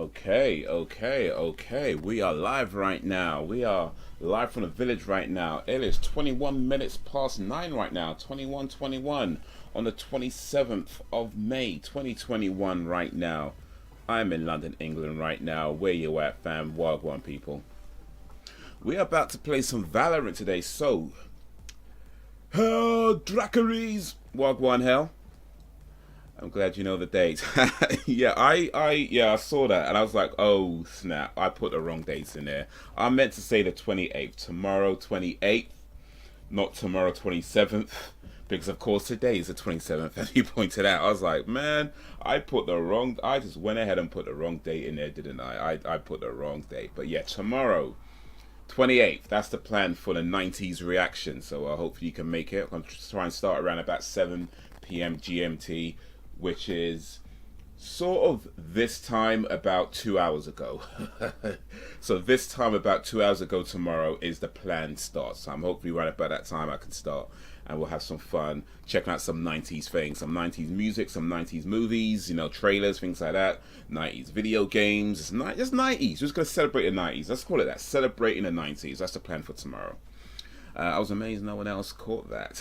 Okay. We are live right now. We are live from the village right now. It is 21 minutes past 9 right now. 21:21 on the 27th of May, 2021 right now. I'm in London, England right now. Where you at, fam? Wagwan people. We're about to play some Valorant today, so... Hell, Dracaries! Wagwan hell. I'm glad you know the date. Yeah, I saw that and I was like, oh snap, I put the wrong dates in there. I meant to say the 28th, tomorrow 28th, not tomorrow 27th, because of course today is the 27th, as you pointed out. I was like, man, I just went ahead and put the wrong date in there, didn't I? I put the wrong date. But yeah, tomorrow 28th, that's the plan for the 90s reaction. So hopefully you can make it. I'm going to try and start around about 7 p.m. GMT, which is sort of this time about 2 hours ago. So this time about 2 hours ago tomorrow is the planned start. So I'm hopefully right about that time I can start and we'll have some fun checking out some 90s things, some 90s music, some 90s movies, you know, trailers, things like that, 90s video games. It's 90s. We're just going to celebrate the 90s. Let's call it that, celebrating the 90s. That's the plan for tomorrow. I was amazed no one else caught that.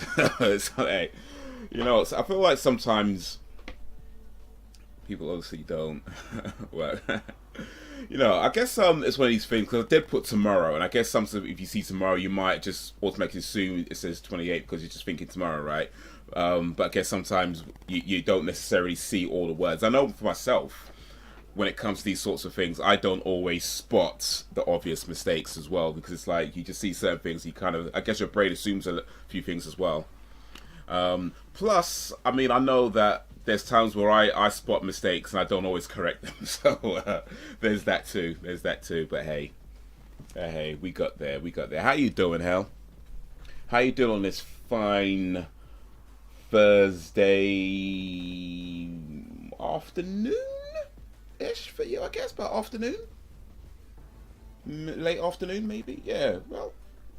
So, hey, you know, I feel like sometimes people obviously don't. Well, you know, I guess it's one of these things, because I did put tomorrow, and I guess sometimes if you see tomorrow, you might just automatically assume it says 28 because you're just thinking tomorrow, right? But I guess sometimes you don't necessarily see all the words. I know for myself, when it comes to these sorts of things, I don't always spot the obvious mistakes as well, because it's like you just see certain things, you kind of, I guess your brain assumes a few things as well. Plus, I mean, I know that there's times where I spot mistakes and I don't always correct them. So there's that too. But hey, we got there. How you doing, Hel? How you doing on this fine Thursday afternoon-ish for you, I guess, but afternoon? Late afternoon, maybe? Yeah, well,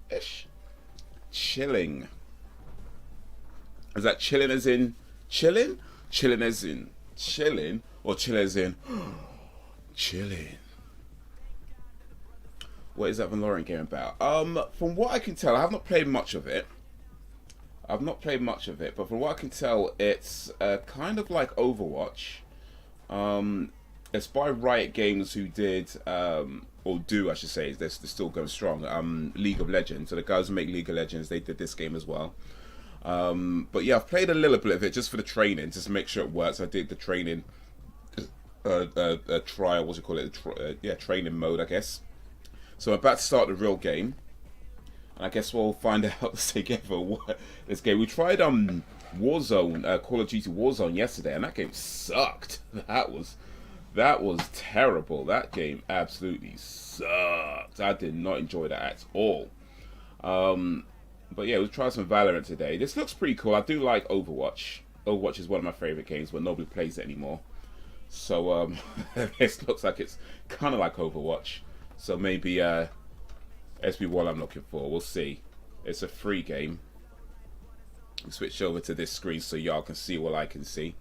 ish. Chilling. Is that chilling as in chilling? Chilling as in chilling, or chill as in chilling? What is that Valorant game about? From what I can tell, I have not played much of it. But from what I can tell, it's kind of like Overwatch. It's by Riot Games, who did, or do, I should say, they're still going strong. League of Legends. So the guys who make League of Legends, they did this game as well. But yeah, I've played a little bit of it just for the training, just to make sure it works. I did the training trial, what's it called it? Training mode, I guess. So I'm about to start the real game, and I guess we'll find out together what this game. We tried Warzone, Call of Duty Warzone yesterday, and that game sucked. That was terrible. That game absolutely sucked. I did not enjoy that at all. But yeah, we'll try some Valorant today. This looks pretty cool. I do like Overwatch. Overwatch is one of my favorite games, but nobody plays it anymore. So this looks like it's kind of like Overwatch. So maybe SB what I'm looking for. We'll see. It's a free game. I'll switch over to this screen so y'all can see what I can see.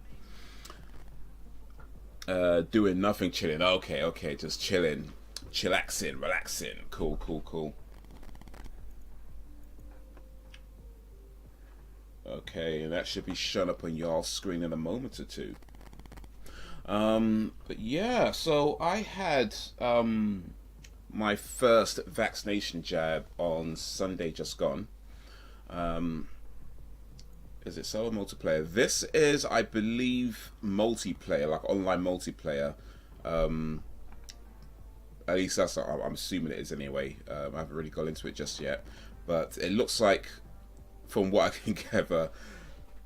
Doing nothing, chilling. Okay, just chilling, chillaxing, relaxing. Cool. Okay, and that should be shown up on y'all's screen in a moment or two. But yeah, so I had my first vaccination jab on Sunday just gone. Is it solo multiplayer? This is, I believe, multiplayer, like online multiplayer. At least that's what I'm assuming it is anyway. I haven't really got into it just yet, but it looks like, from what I can gather,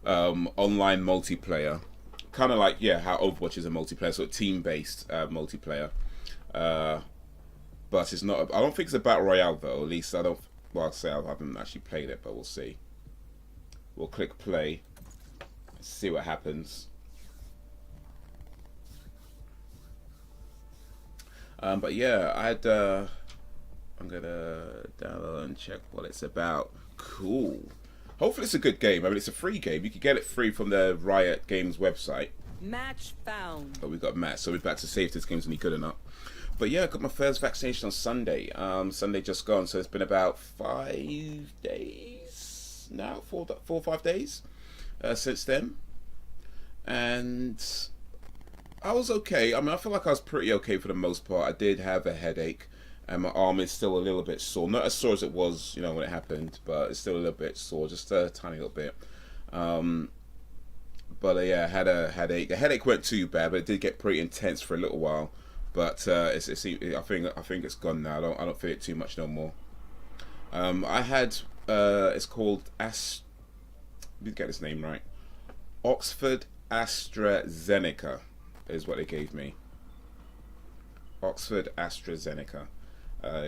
online multiplayer, kind of like, yeah, how Overwatch is a multiplayer, so team-based multiplayer, but it's not, I don't think it's a battle royale though, at least I don't, well, I'll say I haven't actually played it, but we'll see. We'll click play, see what happens. But yeah, I'm gonna download and check what it's about. Cool. Hopefully it's a good game. I mean, it's a free game. You can get it free from the Riot Games website. Match found. Oh, we got match. So we're back to see if this game's any good or not. But yeah, I got my first vaccination on Sunday. Sunday just gone, so it's been about 5 days now, 4 or 5 days since then. And I was okay. I mean, I feel like I was pretty okay for the most part. I did have a headache, and my arm is still a little bit sore. Not as sore as it was, you know, when it happened, but it's still a little bit sore, just a tiny little bit. But yeah, I had a headache. The headache weren't too bad, but it did get pretty intense for a little while. But I think it's gone now. I don't feel it too much no more. I had it's called let me get this name right. Oxford AstraZeneca is what they gave me. Oxford AstraZeneca.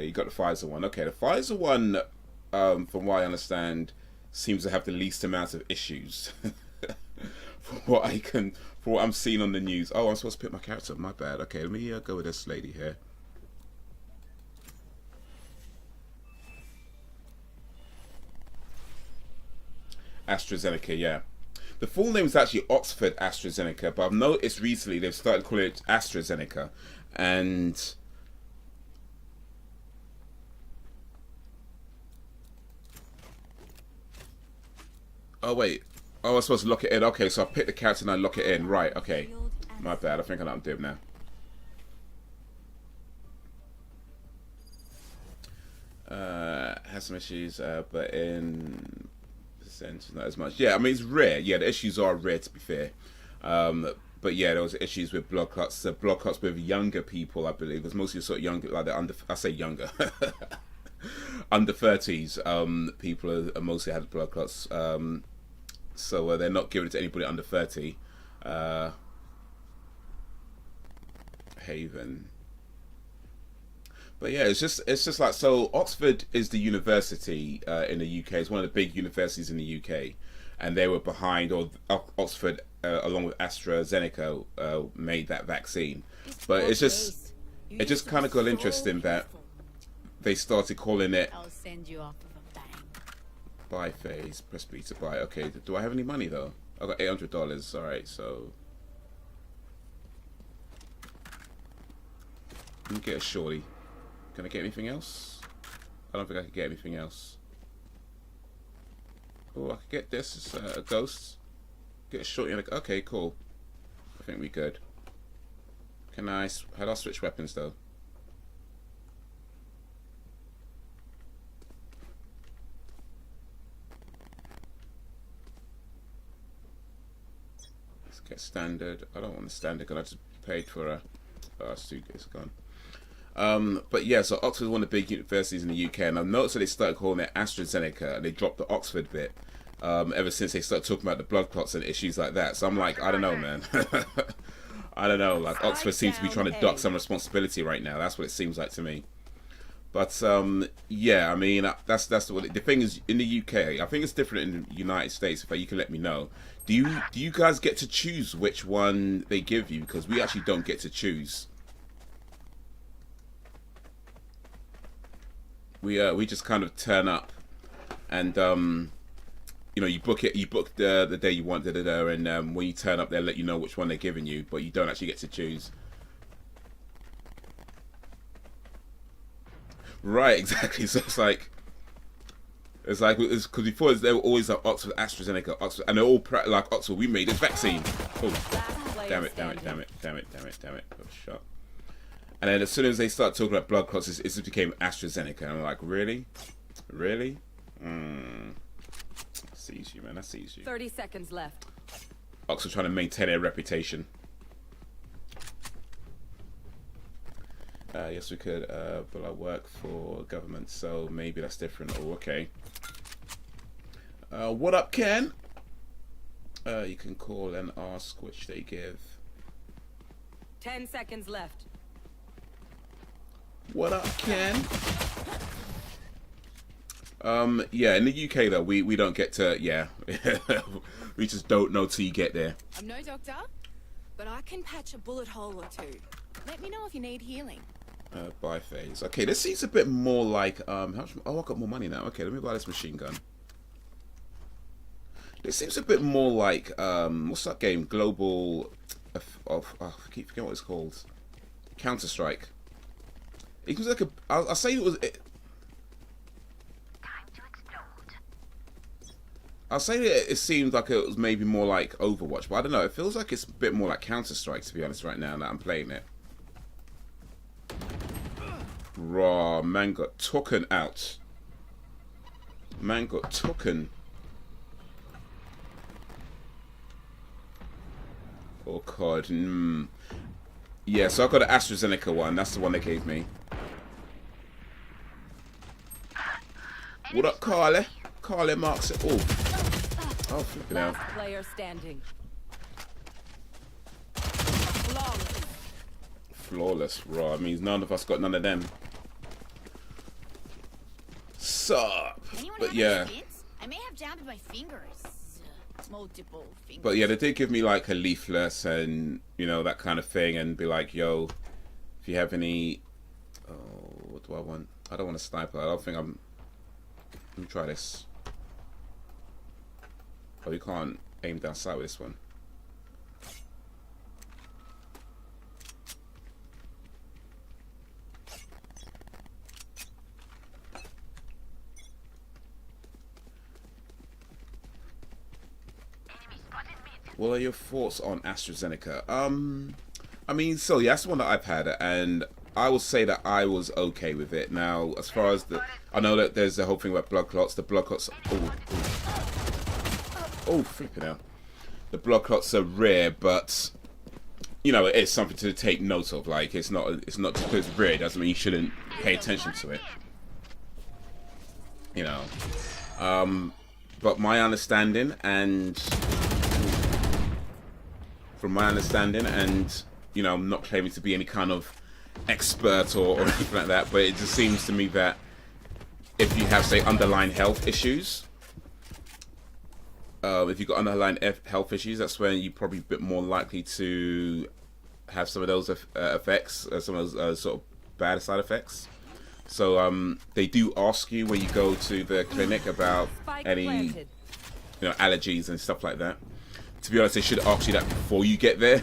You got the Pfizer one. Okay, the Pfizer one, from what I understand, seems to have the least amount of issues. For what I'm seeing on the news. Oh, I'm supposed to pick my character. My bad. Okay, let me go with this lady here. AstraZeneca, yeah. The full name is actually Oxford AstraZeneca, but I've noticed recently they've started calling it AstraZeneca, and oh wait. Oh, I was supposed to lock it in. Okay, so I pick the character and I lock it in. Right, okay. My bad. I think I know what I'm doing now. Has some issues, but in percentage, not as much. Yeah, I mean, it's rare. Yeah, the issues are rare, to be fair. But yeah, there was issues with blood clots. Blood clots with younger people, I believe. It was mostly sort of younger, like the under. I say younger. Under 30s. People are mostly had blood clots. So they're not giving it to anybody under 30. Haven. But yeah, it's just like, so Oxford is the university in the UK. It's one of the big universities in the UK, and they were behind, or Oxford along with AstraZeneca made that vaccine. But it just kind of got interesting that they started calling it. I'll send you off with a bang. Buy phase, press B to buy. Okay, do I have any money though? I got $800. All right, so let me get a shorty. Can I get anything else? I don't think I can get anything else. Oh, I could get this. It's a ghost. Get a shorty. Okay, cool. I think we good. Can I? How do I switch weapons though? Get standard. I don't want the standard because I just paid for a. Oh, it's gone. But yeah, so Oxford is one of the big universities in the UK, and I've noticed that they started calling it AstraZeneca, and they dropped the Oxford bit ever since they started talking about the blood clots and issues like that. So I'm like, I don't know, man. I don't know. Like, Oxford seems to be trying to duck some responsibility right now. That's what it seems like to me. But yeah, I mean, that's what the thing is in the UK. I think it's different in the United States. If you can let me know, do you guys get to choose which one they give you? Because we actually don't get to choose. We just kind of turn up, and you know, you book the day you want, and when you turn up, they'll let you know which one they're giving you, but you don't actually get to choose. Right, exactly. So it's like because before they were always like Oxford, AstraZeneca, Oxford, and they're all like Oxford. We made this vaccine. Oh, damn it! Oh, shot. And then as soon as they start talking about blood clots, it just became AstraZeneca, and I'm like, really? I sees you, man. I sees you. 30 seconds left. Oxford trying to maintain their reputation. Yes, we could, but I work for government, so maybe that's different. Oh, okay. What up, Ken? You can call and ask which they give. 10 seconds left. What up, Ken? Yeah, in the UK though, we don't get to, yeah. We just don't know till you get there. I'm no doctor, but I can patch a bullet hole or two. Let me know if you need healing. Buy phase. Okay, this seems a bit more like how much, oh, I got more money now. Okay, let me buy this machine gun. This seems a bit more like what's that game? Global I keep forgetting what it's called. Counter-Strike. It was like a. I'll say it was. I'll say that it seemed like it was maybe more like Overwatch, but I don't know. It feels like it's a bit more like Counter-Strike, to be honest, right now that I'm playing it. Raw, man got taken out. Man got taken. Oh god. Yeah, so I got an AstraZeneca one. That's the one they gave me. What up, Carly? Carly marks it. Oh, flipping out. Last player standing. Flawless, raw. It means none of us got none of them. Sup? But yeah. I may have jammed my fingers. Multiple fingers. But yeah, they did give me like a leaflet and you know that kind of thing, and be like, "Yo, if you have any, what do I want? I don't want a sniper. I don't think I'm. Let me try this. Oh, you can't aim down sight with this one. What are your thoughts on AstraZeneca? I mean, so yeah, that's the one that I've had, and I will say that I was okay with it. Now, as far as I know that there's the whole thing about blood clots. The blood clots, flipping out. The blood clots are rare, but you know, it is something to take note of. Like, it's not just because it's rare doesn't mean you shouldn't pay attention to it. You know, but my understanding and. From my understanding, and you know, I'm not claiming to be any kind of expert or anything like that, but it just seems to me that if you have, say, underlying health issues, if you've got underlying health issues, that's when you're probably a bit more likely to have some of those effects, some of those sort of bad side effects. So they do ask you when you go to the clinic about any, you know, allergies and stuff like that. To be honest, they should ask you that before you get there.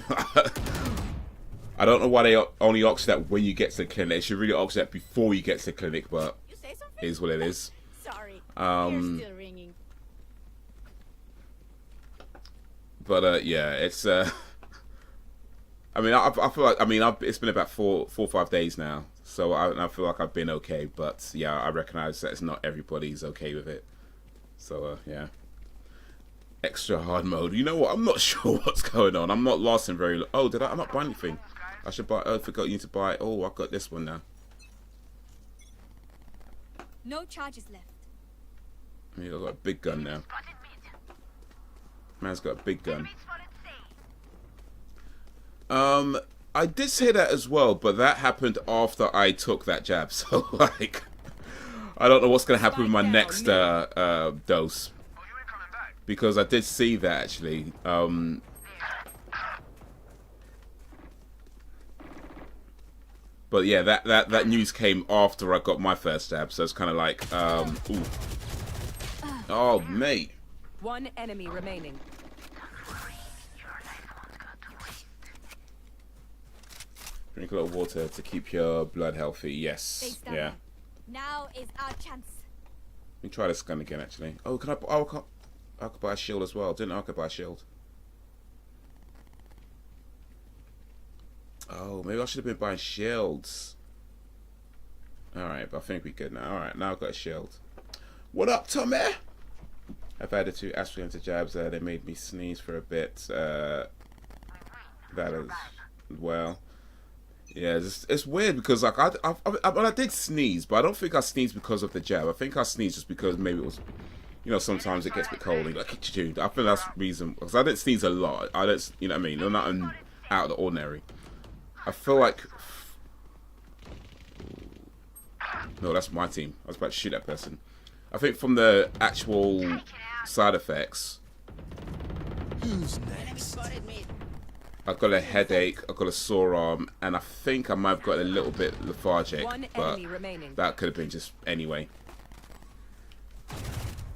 I don't know why they only ask you that when you get to the clinic. They should really ask you that before you get to the clinic, but it is what it is. Sorry, you're still ringing. But yeah, it's. I mean, I feel like it's been about 4 or 5 days now, so I feel like I've been okay. But yeah, I recognise that it's not everybody's okay with it. So yeah. Extra hard mode. You know what? I'm not sure what's going on. I'm not lasting very long. Oh, I'm not buying anything. I should buy. Oh, I forgot you need to buy. Oh, I've got this one now. No charges left. Yeah, I've got a big gun now. Man's got a big gun. I did say that as well, but that happened after I took that jab. So like, I don't know what's gonna happen with my next dose. Because I did see that actually. But yeah, that news came after I got my first jab, so it's kind of like, ooh. Oh, mate. One enemy remaining. Drink a lot of water to keep your blood healthy. Yes. Yeah. Now is our chance. Let me try this gun again, actually. Oh, can I? Oh, I could buy a shield as well. Didn't I could buy a shield? Oh, maybe I should have been buying shields. Alright, but I think we're good now. Alright, now I've got a shield. What up, Tommy? I've added 2 AstraZeneca jabs. They made me sneeze for a bit. That as well. Yeah, it's weird because like I did sneeze, but I don't think I sneezed because of the jab. I think I sneezed just because maybe it was... You know, sometimes it gets a bit cold and like, I think that's the reason. Because I didn't sneeze a lot. I don't, you know what I mean? They're not out of the ordinary. I feel like... No, that's my team. I was about to shoot that person. I think from the actual side effects... Who's next? I've got a headache, I've got a sore arm, and I think I might have got a little bit lethargic. But that could have been just anyway.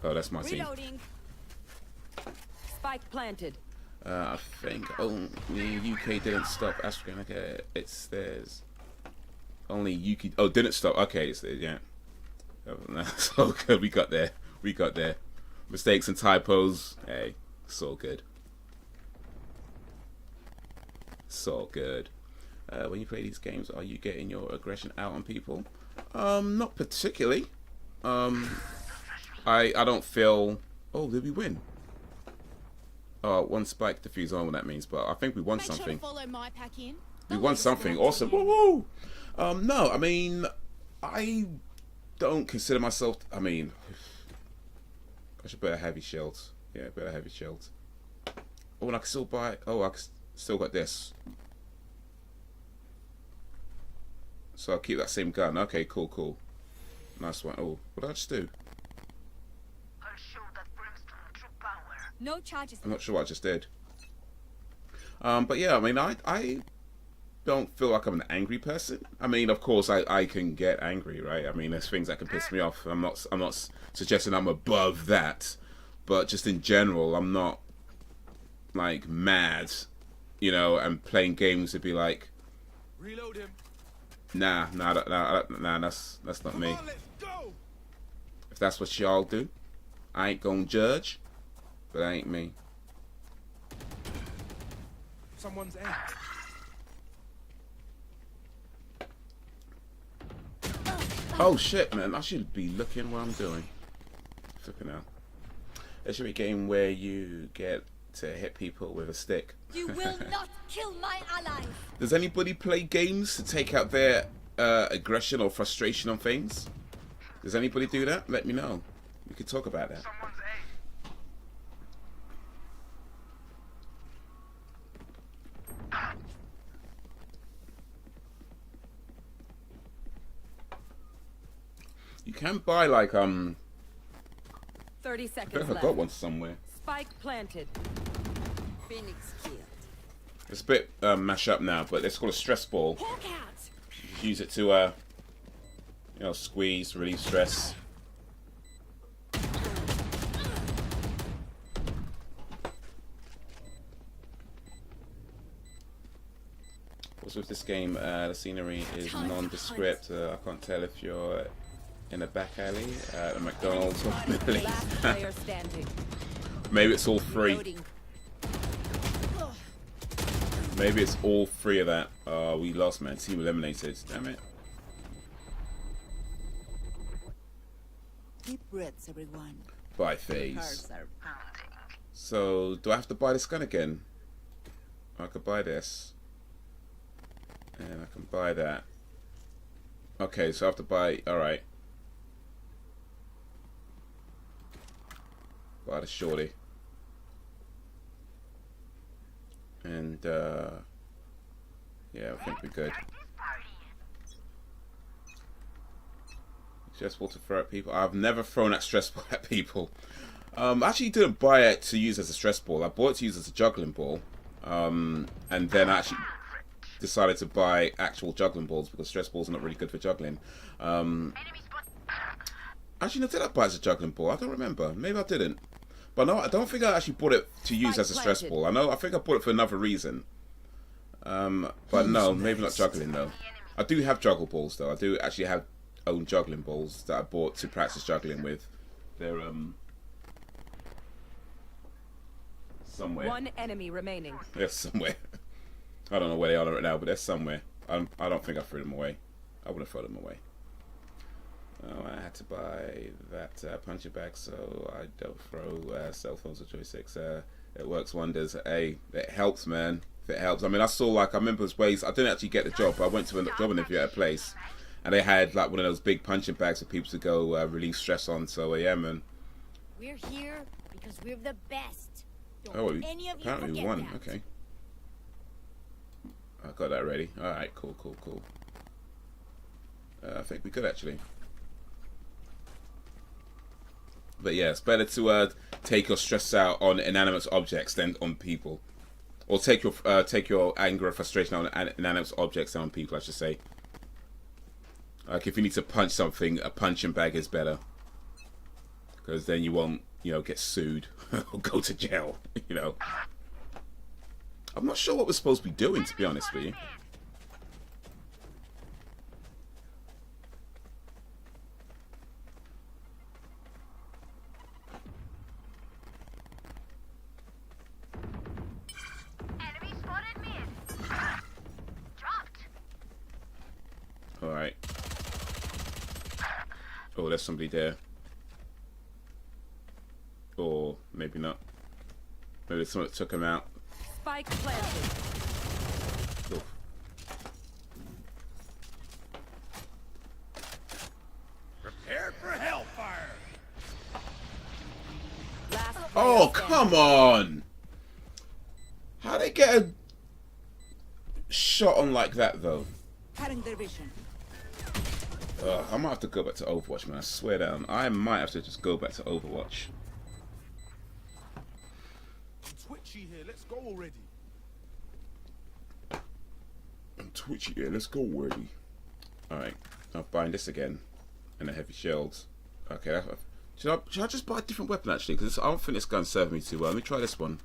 Oh, that's my team. Spike planted. I think only UK didn't stop. African, okay, it's theirs. Only UK. Oh, didn't stop. Okay, it's there. Yeah. Oh, that's all good. We got there. We got there. Mistakes and typos. Hey, it's all good. It's all good. When you play these games, are you getting your aggression out on people? Not particularly. I don't feel. Oh, did we win? Oh, one spike defuse on what that means, but I think we won Make sure something. to follow my pack in. We won something. Awesome. Woo woo. No, I mean, I don't consider myself. I mean, I should better heavy shields. Yeah, better heavy shields. Oh, and I can still buy. Oh, I still got this. So I'll keep that same gun. Okay, cool, cool. Nice one. Oh, what did I just do? No charges. I'm not sure what I just did. But yeah, I mean, I don't feel like I'm an angry person. I mean, of course, I can get angry, right? I mean, there's things that can piss me off. I'm not suggesting I'm above that, but just in general, I'm not like mad, you know, and playing games to be like, Reload him. nah, that's not me. Come on, let's go. If that's what y'all do, I ain't gonna judge, but that ain't me. Someone's in. Oh shit, man! I should be looking what I'm doing. Flipping out. There should be a game where you get to hit people with a stick. You will not kill my allies. Does anybody play games to take out their aggression or frustration on things? Does anybody do that? Let me know. We could talk about that. You can buy like 30 I seconds think I left. got one somewhere. Spike planted. Phoenix killed. It's a bit mash up now, but it's called a stress ball. Hawk out. Use it to you know, squeeze, relieve stress. What's with this game? The scenery is nondescript. I can't tell if you're in a back alley at a McDonald's or Millie's. Last player standing. Maybe it's all free. Loading. Maybe it's all three of that. We lost, man. Team eliminated. Damn it. Deep breaths, everyone. Buy phase. Hearts are pounding. So, do I have to buy this gun again? I could buy this. And I can buy that. Okay, so I have to buy... Alright. Buy the shorty. And, yeah, I think we're good. Stress ball to throw at people. I've never thrown that stress ball at people. I actually didn't buy it to use as a stress ball. I bought it to use as a juggling ball. And then I actually decided to buy actual juggling balls because stress balls are not really good for juggling. Actually, no, did I buy it as a juggling ball? I don't remember. Maybe I didn't. But no, I don't think I actually bought it to use as a stress ball. I think I bought it for another reason. But no, maybe not juggling though. I do have juggle balls though. I do actually have own juggling balls that I bought to practice juggling with. They're somewhere. One enemy remaining. They're somewhere. I don't know where they are right now, but they're somewhere. I don't think I threw them away. I wouldn't throw them away. Oh, I had to buy that punching bag, so I don't throw cell phones or joysticks. It works wonders. Hey, it helps, man. If it helps. I mean, I remember those ways. I didn't actually get the job, but I went to a job interview at a place, and they had like one of those big punching bags for people to go relieve stress on. So yeah, man. We're here because we're the best. Don't Oh, let any of you apparently we forget won. that. Okay. I got that ready. Alright, cool. I think we could actually. But yeah, it's better to take your stress out on inanimate objects than on people. Or take your anger or frustration on inanimate objects than on people, I should say. Like if you need to punch something, a punching bag is better. Because then you won't, you know, get sued or go to jail, you know. I'm not sure what we're supposed to be doing, to be honest with you. Enemy spotted mid. Dropped. Alright. Oh, there's somebody there. Or maybe not. Maybe someone took him out. Spike planted. Oof. Prepare for hellfire. Last player Oh, standing. come on! How they get a shot on like that, though? Cutting their vision. I might have to go back to Overwatch, man. I swear down. I might have to just go back to Overwatch. I'm twitchy here. Let's go already. I'm twitchy here. Let's go already. Alright. I'll bind this again. And the heavy shields. Okay. Should I just buy a different weapon, actually? Because I don't think this gun's serving me too well. Let me try this one.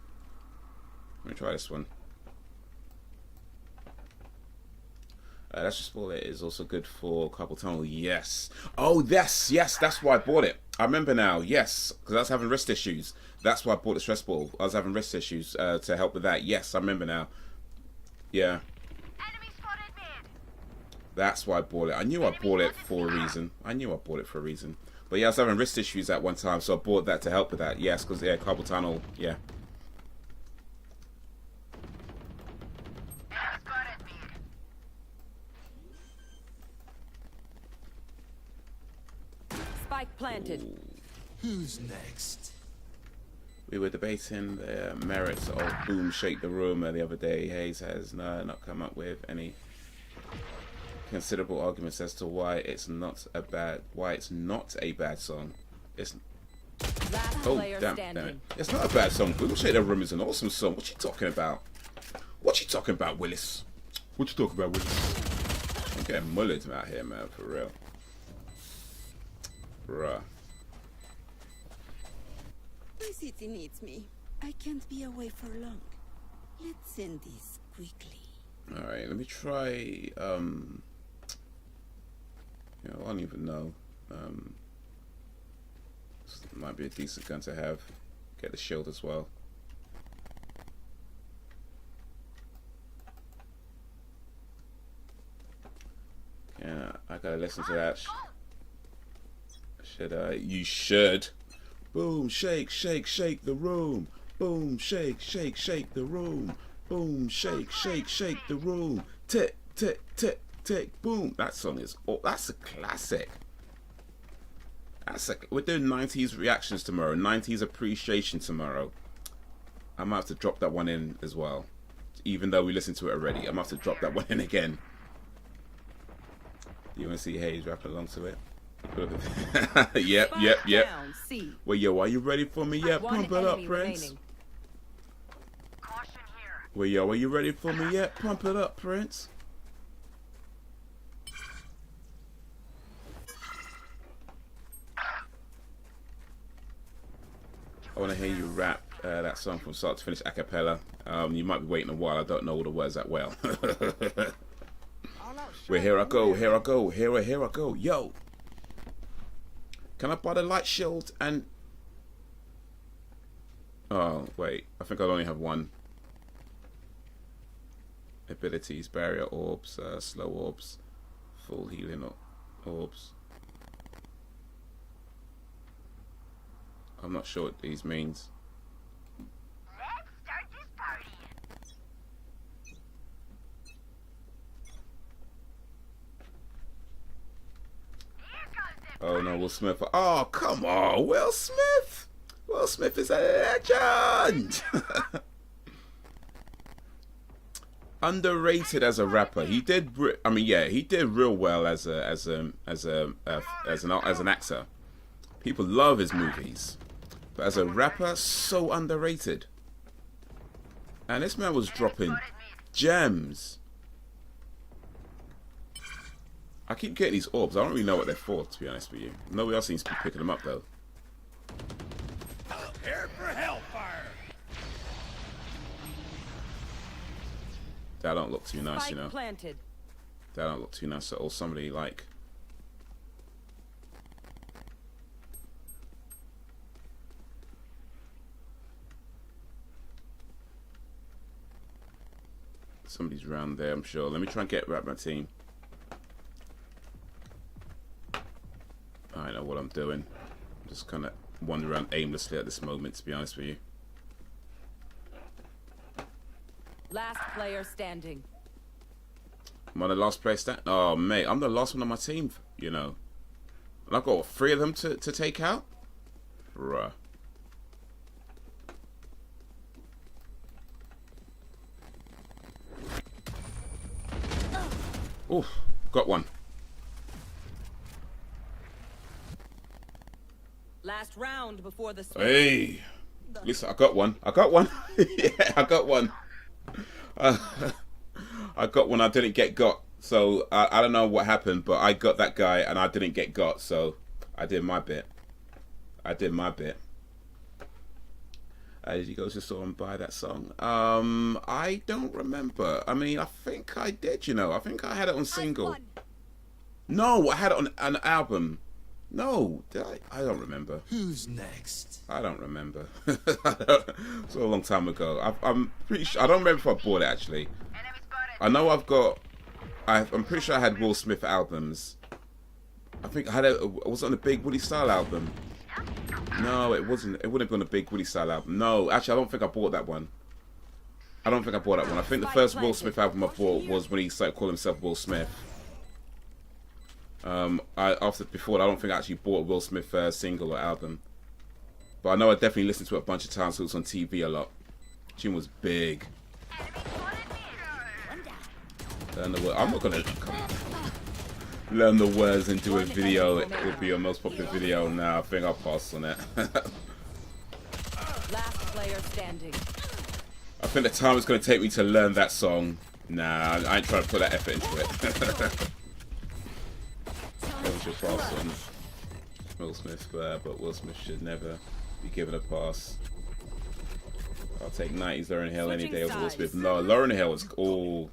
That's just all it is. Also good for carpal tunnel. Yes. Oh, yes. That's why I bought it. I remember now. Yes. Because I was having wrist issues. That's why I bought the stress ball. I was having wrist issues to help with that. Yes, I remember now. Yeah. Enemy spotted mid. That's why I bought it. I knew I bought it for a reason. But yeah, I was having wrist issues at one time, so I bought that to help with that. Yes, because, yeah, carpal tunnel. Yeah. Enemy spotted mid. Spike planted. Who's next? We were debating the merits of Boom Shake the Room the other day. Haze has not come up with any considerable arguments as to why it's not a bad song. It's Last player damn standing. it. It's not a bad song. Boom Shake the Room is an awesome song. What you talking about? Willis? I'm getting mullered out here, man, for real. Bruh. My city needs me. I can't be away for long. Let's end this quickly. Alright, let me try, I don't even know. This might be a decent gun to have. Get the shield as well. Yeah, I gotta listen to that. Should I? You should. Boom, shake, shake, shake the room. Boom, shake, shake, shake the room. Boom, shake, shake, shake the room. Tick, tick, tick, tick, boom. That song is, oh, that's a classic. We're doing 90s reactions tomorrow, 90s appreciation tomorrow. I might have to drop that one in as well. Even though we listened to it already, I might have to drop that one in again. Do you want to see Haze rapping along to it? Yep. Down, C. Well, yo, are you ready for me yet? One Pump it up, enemy Prince. remaining. Caution here. Well, yo, are you ready for me yet? Pump it up, Prince. I want to hear you rap that song from start to finish a cappella. You might be waiting a while. I don't know all the words that well. Well, here I go. Yo. Can I buy the light shield and... Oh, wait. I think I only have one. Abilities, barrier orbs, slow orbs, full healing orbs. I'm not sure what these means. Let's start this party. Here comes the Oh no, Will Smith. Oh, come on, Will Smith. Will Smith is a legend. Underrated as a rapper. He did. I mean, yeah, he did real well as an actor. People love his movies, but as a rapper, so underrated. And this man was dropping gems. I keep getting these orbs. I don't really know what they're for, to be honest with you. Nobody else seems to be picking them up, though. Prepare for hellfire. That don't look too nice, you know. Spike planted. That don't look too nice at all. Somebody like. Somebody's around there, I'm sure. Let me try and get back my team. I know what I'm doing. I'm just kind of wandering around aimlessly at this moment, to be honest with you. Last player standing. Am I the last player stand? Oh, mate, I'm the last one on my team, you know. And I've got what, 3 of them to take out? Bruh. Oof, got one. Last round before the switch. Hey, listen, I got one. I got one. Yeah, I got one. I got one. I didn't get got. So I don't know what happened, but I got that guy and I didn't get got. So I did my bit. I did my bit. Did you go to store and buy that song? I don't remember. I mean, I think I did, you know. I think I had it on single. No, I had it on an album. No, did I? I don't remember. Who's next? I don't remember. It's a long time ago. I'm pretty sure. I don't remember if I bought it, actually. Enemy spotted. I know I've got... I'm pretty sure I had Will Smith albums. I think I had it. Was it on the Big Woody Style album? No, it wasn't. It wouldn't have been on the Big Woody Style album. No, actually, I don't think I bought that one. I don't think I bought that one. I think the first Will Smith album I bought was when he started calling himself Will Smith. Before that, I don't think I actually bought a Will Smith single or album. But I know I definitely listened to it a bunch of times. It was on TV a lot. Tune was big. Learn the word. I'm not gonna learn the words and do a video. It would be your most popular video. Now I think I'll pass on it. Last player standing. I think the time it's gonna take me to learn that song. Nah, I ain't trying to put that effort into it. That was your pass on Will Smith, but Will Smith should never be given a pass. I'll take 90s Lauryn Hill any day over Will Smith. No, Lauryn Hill is all.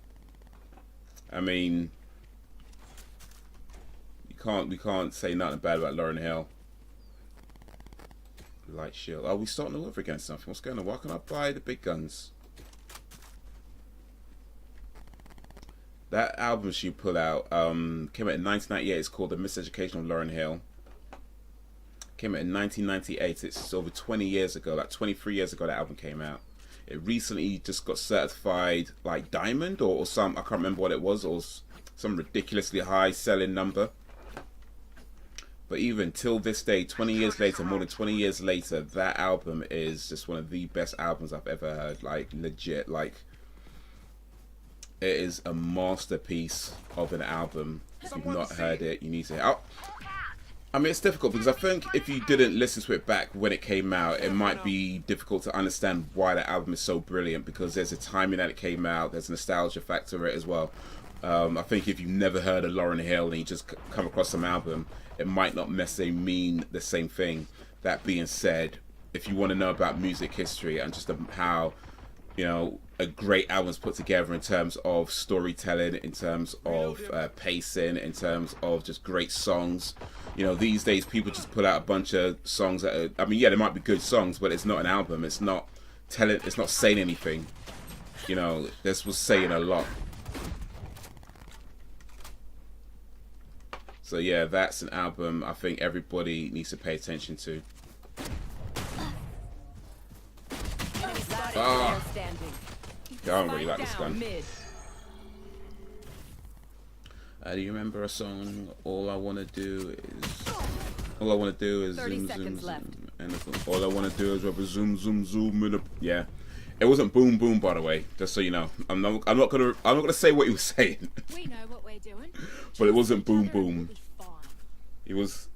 I mean, we can't say nothing bad about Lauryn Hill. Light shield. Oh, we starting all over again. Something. What's going on? Why can't I buy the big guns? That album she put out came out in 1998. It's called The Miseducation of Lauryn Hill. Came out in 1998. It's over 20 years ago, like 23 years ago that album came out. It recently just got certified like diamond or some, I can't remember what it was, or some ridiculously high selling number. But even till this day, 20 years later, more than 20 years later, that album is just one of the best albums I've ever heard. Like legit, like it is a masterpiece of an album. If you've not heard it, you need to. I mean, it's difficult because I think if you didn't listen to it back when it came out, it might be difficult to understand why that album is so brilliant, because there's a timing that it came out, there's a nostalgia factor to it as well. I think if you've never heard of Lauryn Hill and you just come across some album, it might not necessarily mean the same thing. That being said, if you want to know about music history and just how, you know, a great album's put together in terms of storytelling, in terms of pacing, in terms of just great songs. You know, these days people just put out a bunch of songs that are, I mean, yeah, they might be good songs, but it's not an album. It's not telling, it's not saying anything. You know, this was saying a lot. So yeah, that's an album I think everybody needs to pay attention to. Ah, I don't really like this gun. Do you remember a song? All I want to do is zoom, zoom, zoom, and all I want to do is rubber zoom, zoom, zoom. Yeah, it wasn't boom, boom. By the way, just so you know, I'm not gonna say what he was saying. We know what we're doing. But it wasn't boom, boom. He was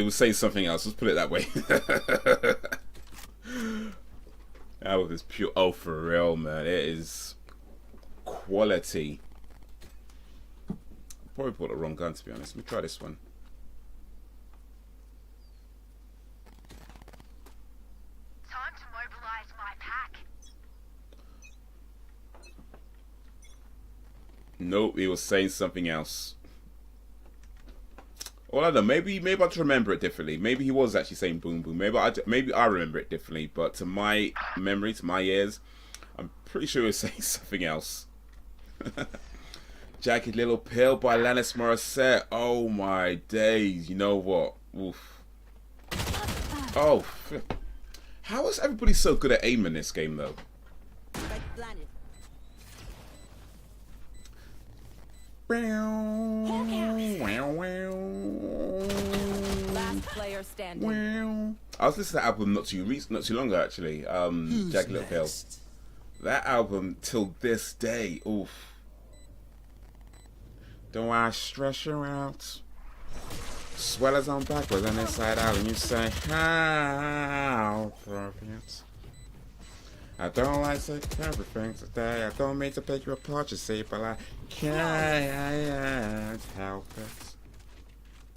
saying something else. Let's put it that way. That was pure. Oh, for real, man. It is quality. Probably bought the wrong gun, to be honest. Let me try this one. Time to mobilize my pack. Nope, he was saying something else. Well, I don't know. Maybe I just remember it differently. Maybe he was actually saying boom boom. Maybe I remember it differently. But to my memory, to my ears, I'm pretty sure he was saying something else. Jagged Little Pill by Alanis Morissette. Oh my days. You know what? Oof. Oh. How is everybody so good at aim in this game though? Last player standing. I was listening to that album not too long ago actually. Jagged Little Pill. That album till this day. Oof. Don't I stress you out? Swellers on backwards and inside out, and you say how perfect. I don't like to everything today. I don't mean to pick you apart, you see, but I can't help it.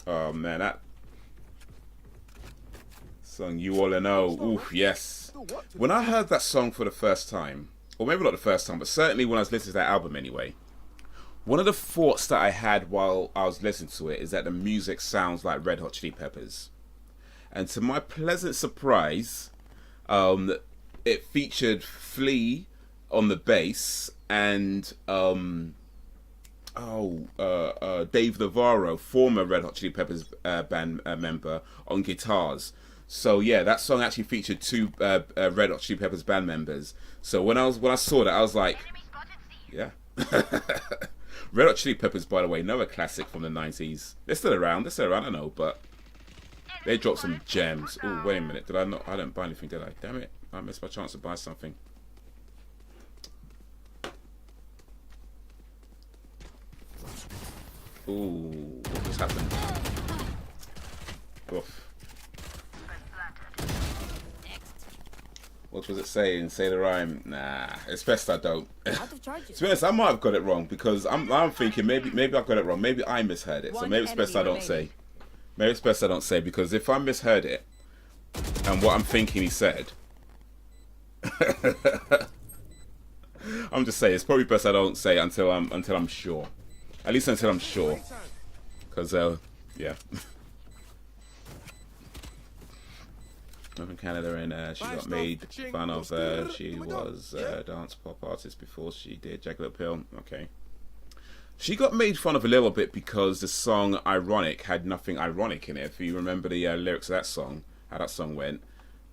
Oh man, that song You All Know. Oof, yes. When I heard that song for the first time, or maybe not the first time, but certainly when I was listening to that album anyway, one of the thoughts that I had while I was listening to it is that the music sounds like Red Hot Chili Peppers. And to my pleasant surprise, it featured Flea on the bass and Dave Navarro, former Red Hot Chili Peppers band member, on guitars. So yeah, that song actually featured two Red Hot Chili Peppers band members. So when I saw that, I was like, yeah. Red Hot Chili Peppers, by the way, another classic from the 90s. They're still around, I know, but they dropped some gems. Oh, wait a minute, I didn't buy anything, did I? Damn it, I missed my chance to buy something. Ooh, what just happened? Oof. What was it saying? Say the rhyme. Nah, it's best I don't. To be honest, I might have got it wrong because I'm thinking maybe I got it wrong. Maybe I misheard it. So maybe it's best I don't say. Maybe it's best I don't say because if I misheard it and what I'm thinking he said, I'm just saying it's probably best I don't say until I'm sure. At least until I'm sure. Because yeah. I'm from Canada and she got made fun of. She was a dance pop artist before she did Jagged Little Pill. Okay. She got made fun of a little bit because the song Ironic had nothing ironic in it. If you remember the lyrics of that song, how that song went,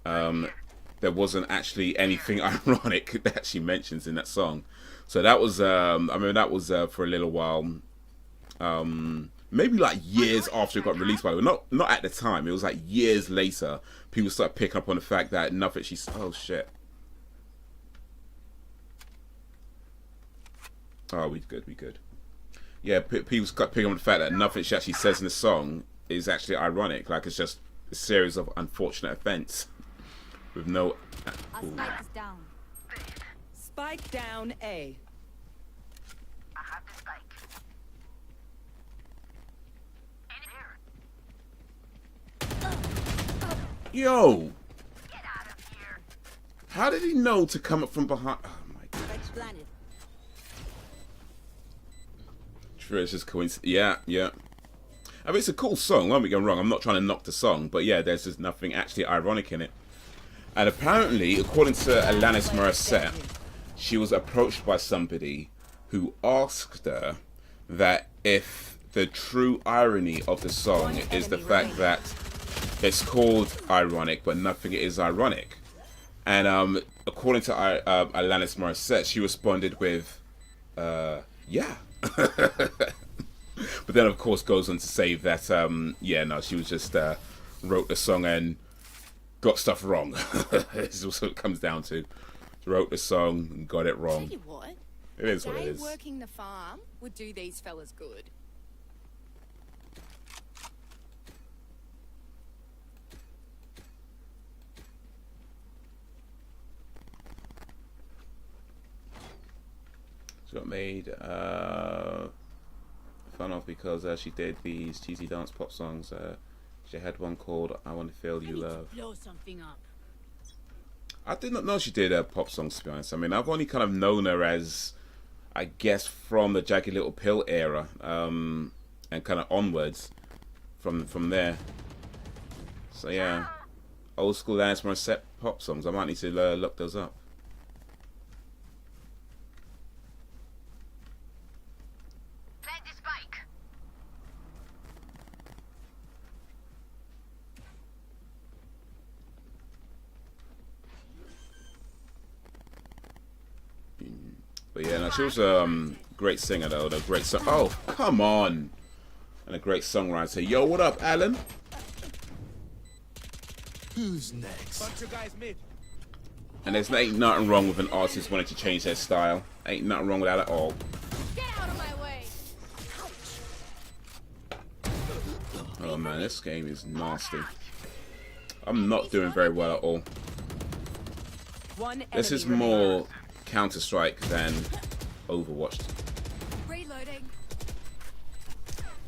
there wasn't actually anything ironic that she mentions in that song. So that was, I mean, that was for a little while. Maybe like years after it got released, by the way. Not at the time. It was like years later. People started picking up on the fact that nothing she's... Oh, shit. Oh, we good. Yeah, people start picking up on the fact that nothing she actually says in the song is actually ironic. Like, it's just a series of unfortunate events. With no... Spike is down. Spike down A. I have the spike. Yo! Get out of here. How did he know to come up from behind? Oh my god. True, it's just coincidence. Yeah. I mean, it's a cool song, don't get me wrong. I'm not trying to knock the song, but yeah, there's just nothing actually ironic in it. And apparently, according to Alanis Morissette, she was approached by somebody who asked her that if the true irony of the song is the fact that it's called ironic, but nothing is ironic. And according to Alanis Morissette, she responded with, yeah. But then, of course, goes on to say that, yeah, no, she was just wrote the song and got stuff wrong. This is what it comes down to. She wrote the song and got it wrong. Tell you what, It is what it day is. working the farm would do these fellas good. She got made fun of because she did these cheesy dance pop songs. She had one called I Want to Feel You Love. Blow something up. I did not know she did pop songs, to be honest. I mean, I've only kind of known her as I guess from the Jagged Little Pill era, and kind of onwards from there. So yeah, old school Alanis Morissette pop songs. I might need to look those up. Plant the spike. But yeah, no, she was a great singer though. A great song. Oh, come on! And a great songwriter. Yo, what up, Alan? Who's next? Bunch of guys mid. And there's ain't nothing wrong with an artist wanting to change their style. Ain't nothing wrong with that at all. Get out of my way. Oh man, this game is nasty. I'm not doing very well at all. One This is enemy more Counter-Strike than Overwatch. Reloading.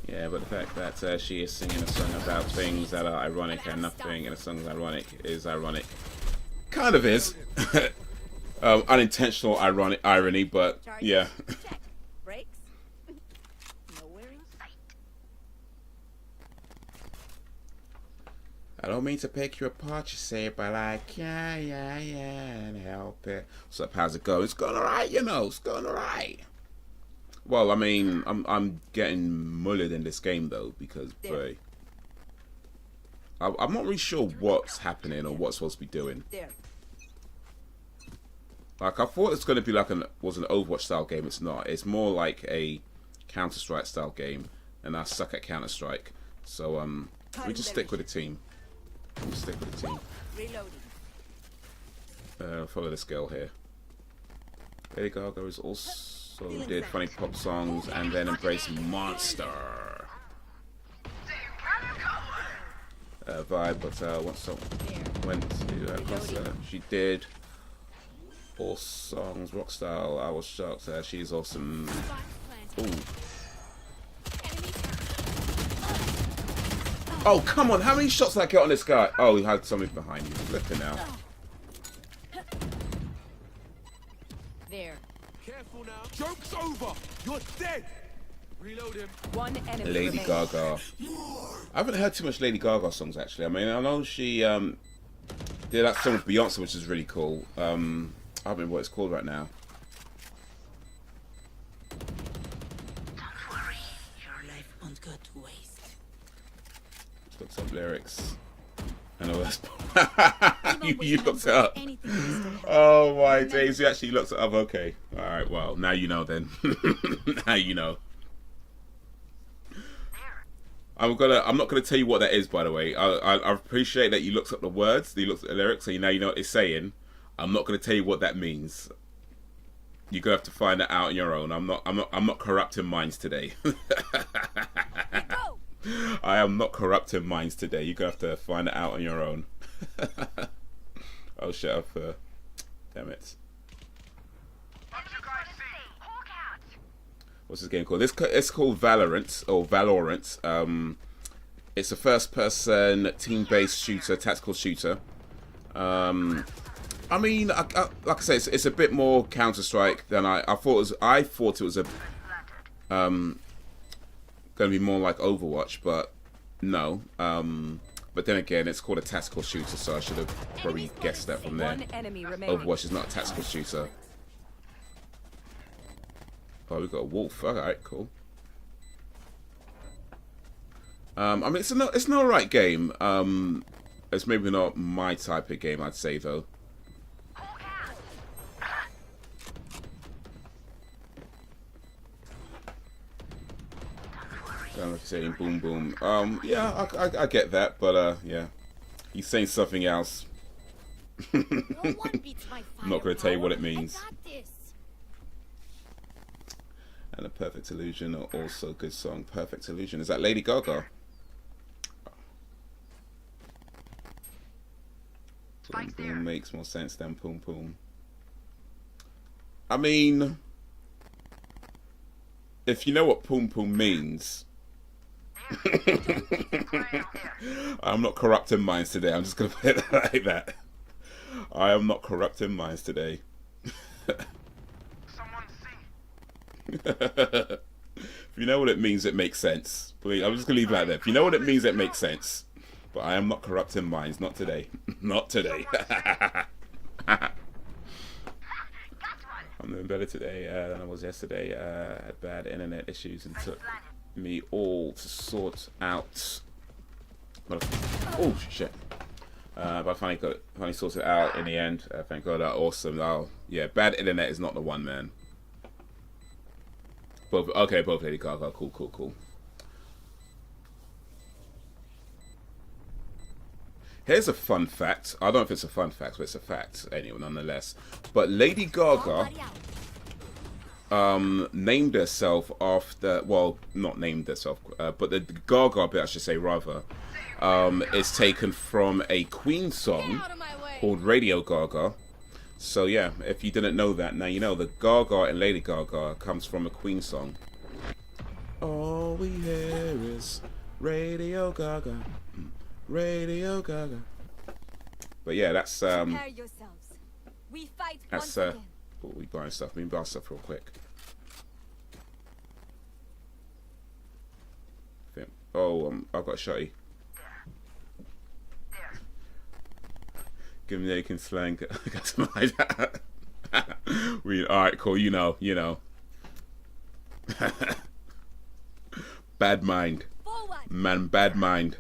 Yeah, but the fact that she is singing a song about things that are ironic and nothing in a song is ironic. Kind of is. Unintentional irony, but yeah. Check. Brakes? Nowhere in sight. I don't mean to pick you apart, you say, but I can't help it. So how's it going? It's going alright, you know. It's going alright. Well, I mean, I'm getting mullered in this game though because, boy, I'm not really sure what's happening or what's supposed to be doing. There. Like I thought it's going to be like was an Overwatch style game. It's not. It's more like a Counter-Strike style game, and I suck at Counter-Strike. So we just stick with the team. We stick with the team. Reloading. Follow this girl here. Lady Gaga is also did funny pop songs and then embraced Monster vibe, but once I went to a concert, she did all songs rock style. I was shocked. She's awesome. Ooh. Oh come on! How many shots did I get on this guy? Oh, he had something behind you. Flipping out. There. Careful now. Joke's over. You're dead. Reload him. One enemy Lady remaining. Gaga. I haven't heard too much Lady Gaga songs actually. I mean, I know she did that song with Beyonce, which is really cool. I don't remember what it's called right now. Don't worry, your life won't go to waste. Just looked up lyrics. I know that's. you looked it up. Oh my days! You actually looked it up. Okay. All right. Well, now you know then. Now you know. I'm not gonna tell you what that is. By the way, I appreciate that you looked up the words. You looked at the lyrics, so now you know what it's saying. I'm not gonna tell you what that means. You're gonna have to find that out on your own. I'm not corrupting minds today. I am not corrupting minds today. You're gonna have to find it out on your own. Oh, shut up. Damn it. What's this game called? It's called Valorant, or Valorant. It's a first-person, team-based shooter, tactical shooter. I mean, like I say, it's a bit more Counter-Strike than I thought it was. I thought it was a going to be more like Overwatch, but no. But then again, it's called a tactical shooter, so I should have probably guessed that from there. One enemy remaining. Overwatch is not a tactical shooter. Oh, we've got a wolf. Alright, cool. I mean, it's an alright game. It's maybe not my type of game, I'd say, though. Like saying boom boom. Yeah, I get that, but yeah, he's saying something else. I'm not going to tell you what it means. And A Perfect Illusion are also good song. Perfect Illusion, is that Lady Gaga? Boom boom makes more sense than boom boom. I mean, if you know what boom boom means. I'm not corrupting minds today. I'm just gonna put it like that. I am not corrupting minds today. Someone see. If you know what it means, it makes sense. Please, I'm just gonna leave it like that. If you know what it means, it makes sense. But I am not corrupting minds. Not today. Not today. I'm doing better today than I was yesterday. I had bad internet issues and took me all to sort out. Oh shit! But I finally sorted it out in the end. Thank God. Awesome. Oh yeah, bad internet is not the one, man. Both Lady Gaga. Cool. Here's a fun fact. I don't know if it's a fun fact, but it's a fact anyway, nonetheless. But Lady Gaga named herself after, well, not named herself, but the Gaga bit, I should say, rather, is taken from a Queen song called Radio Gaga. So yeah, if you didn't know that, now you know. The Gaga in Lady Gaga comes from a Queen song. All we hear is Radio Gaga. Radio Gaga. But yeah, that's Prepare yourselves. We fight that's once again. what we buying stuff. We buy stuff real quick. I've got a shotty. Give me the can slang. Alright, cool, you know. Bad mind. Forward. Man, bad mind.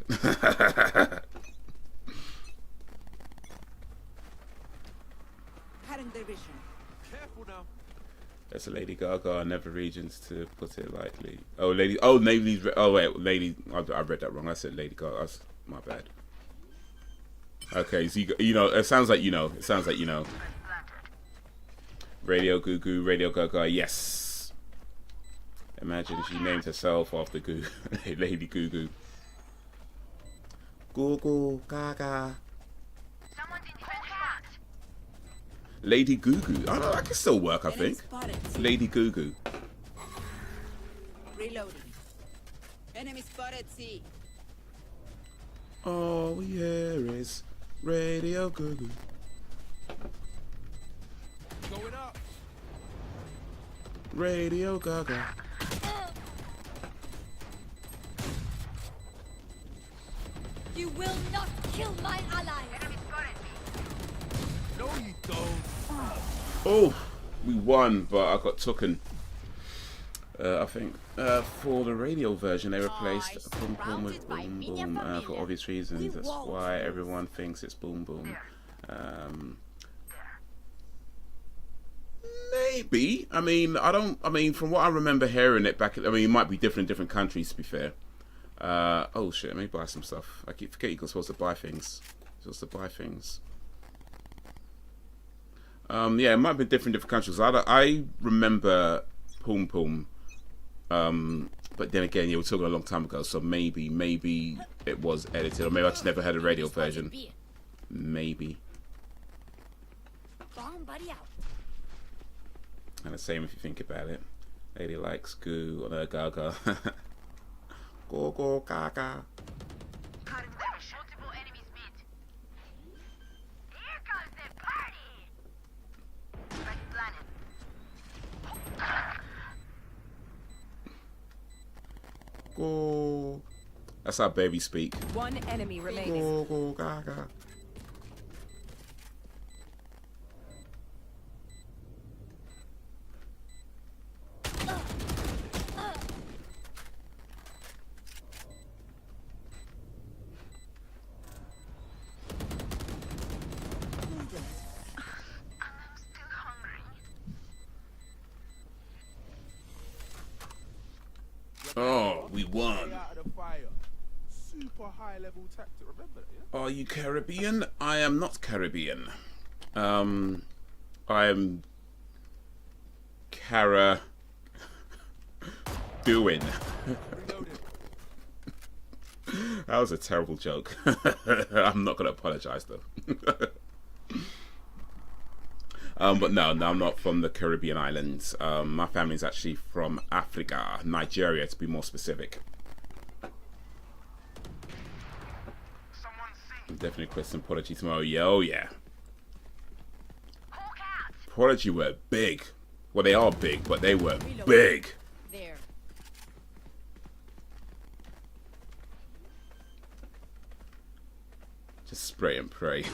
Cutting their vision. Careful now. That's a Lady Gaga, never regions to put it lightly. Oh, Lady. Oh, Lady. Oh, wait, Lady. I read that wrong. I said Lady Gaga. That's my bad. Okay, so you know. It sounds like you know. It sounds like you know. Radio Goo, Radio Gaga. Yes. Imagine she named herself after Goo, Lady Goo Goo. Goo Goo Gaga. Someone's in defense box. Lady Goo Goo. Oh no, that can still work. I Enemy think. spotted. Lady Goo Goo. Reloading. Enemy spotted C. All we hear is Radio Goo Goo. Going up. Radio Gaga. You will not kill my ally. Enemy spotted me. No, you don't. Oh, we won, but I got taken. I think for the radio version they replaced Boom Boom with Boom Boom for obvious reasons. That's why everyone thinks it's Boom Boom. Maybe. I mean, from what I remember hearing it back, it might be different in different countries, to be fair. Oh shit, let me buy some stuff. I keep forgetting you're supposed to buy things. Yeah, it might be different in different countries. I remember Poom Poom. But then again, you were talking a long time ago, so maybe it was edited, or maybe I just never had a radio version. Maybe. Bomb buddy out. And the same if you think about it. Lady likes goo on her Gaga. Go go Gaga. Cutting them. Multiple enemies mid. Here comes the party. Ready planet. Go. That's how babies speak. One enemy remaining. Go go Gaga. Oh, we won. Stay out of the fire. Super high level tactic. Remember that, yeah? Are you Caribbean? I am not Caribbean. I am Cara doing. Reloaded. That was a terrible joke. I'm not gonna apologize though. But no, I'm not from the Caribbean islands. My family's actually from Africa, Nigeria to be more specific. I'm definitely question Prodigy tomorrow. Yeah, oh yeah. Prodigy were big. Well, they are big, but they were big. There. Just spray and pray.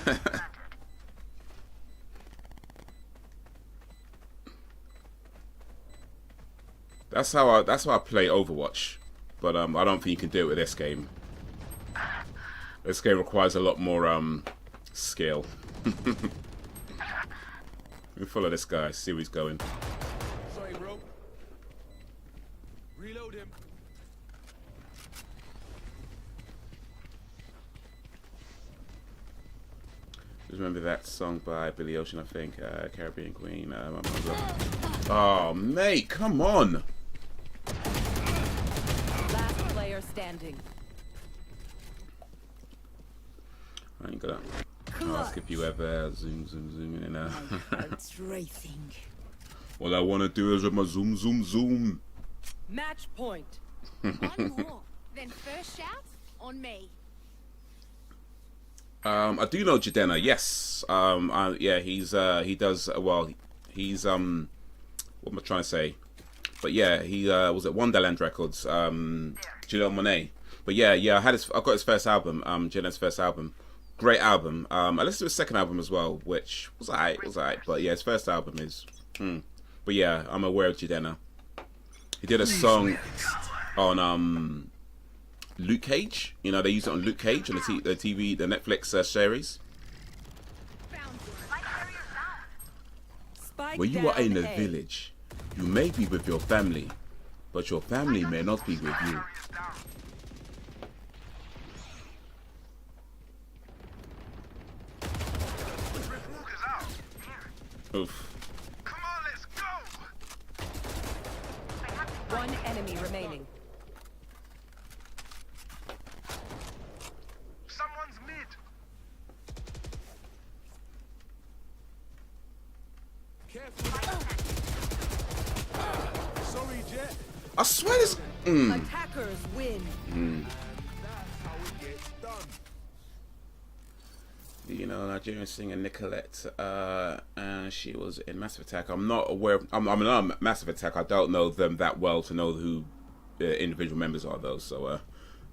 That's how I play Overwatch, but I don't think you can do it with this game. This game requires a lot more skill. Let me follow this guy, see where he's going. Sorry, bro. Reload him. Just remember that song by Billy Ocean, I think, Caribbean Queen. Oh, mate, come on! Last player standing. I ain't gonna ask if you ever zoom in. Heart's racing. All I wanna do is with my zoom. Match point. One more. Then first shout on me. I do know Jadena. Yes. Yeah. He does well. He's what am I trying to say? But yeah, he was at Wonderland Records. Janelle Monáe. But yeah. I got his first album. Jadena's first album. Great album. I listened to his second album as well, which was alright. But yeah, his first album is. But yeah, I'm aware of Jadena. He did a song on Luke Cage. You know, they used it on Luke Cage on the Netflix series. Spike When you are in down a A. village, you may be with your family, but your family may not be with you. Oof. Come on, let's go! One enemy remaining. Someone's mid. Careful. Sorry, Jet. I swear this. Attackers win. That's how it gets done. You know, Nigerian singer Nicolette, and she was in Massive Attack. I'm not aware. I'm not Massive Attack. I don't know them that well to know who the individual members are, though. So,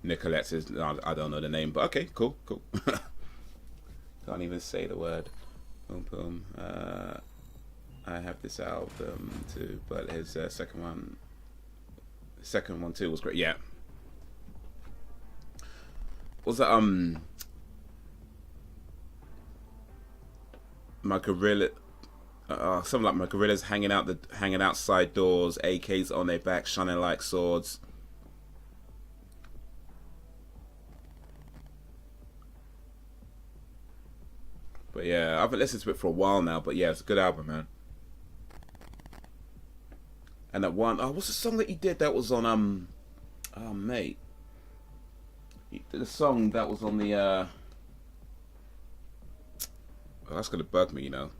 Nicolette is. I don't know the name, but okay, cool. Can't even say the word. Boom, boom. I have this album too, but his second one too was great. Yeah. Was that my gorilla? Something like my gorillas hanging outside doors, AKs on their back, shining like swords. But yeah, I haven't listened to it for a while now. But yeah, it's a good album, man. And that one, what's the song that he did that was on oh mate, he did a song that was on the oh, that's gonna bug me, you know.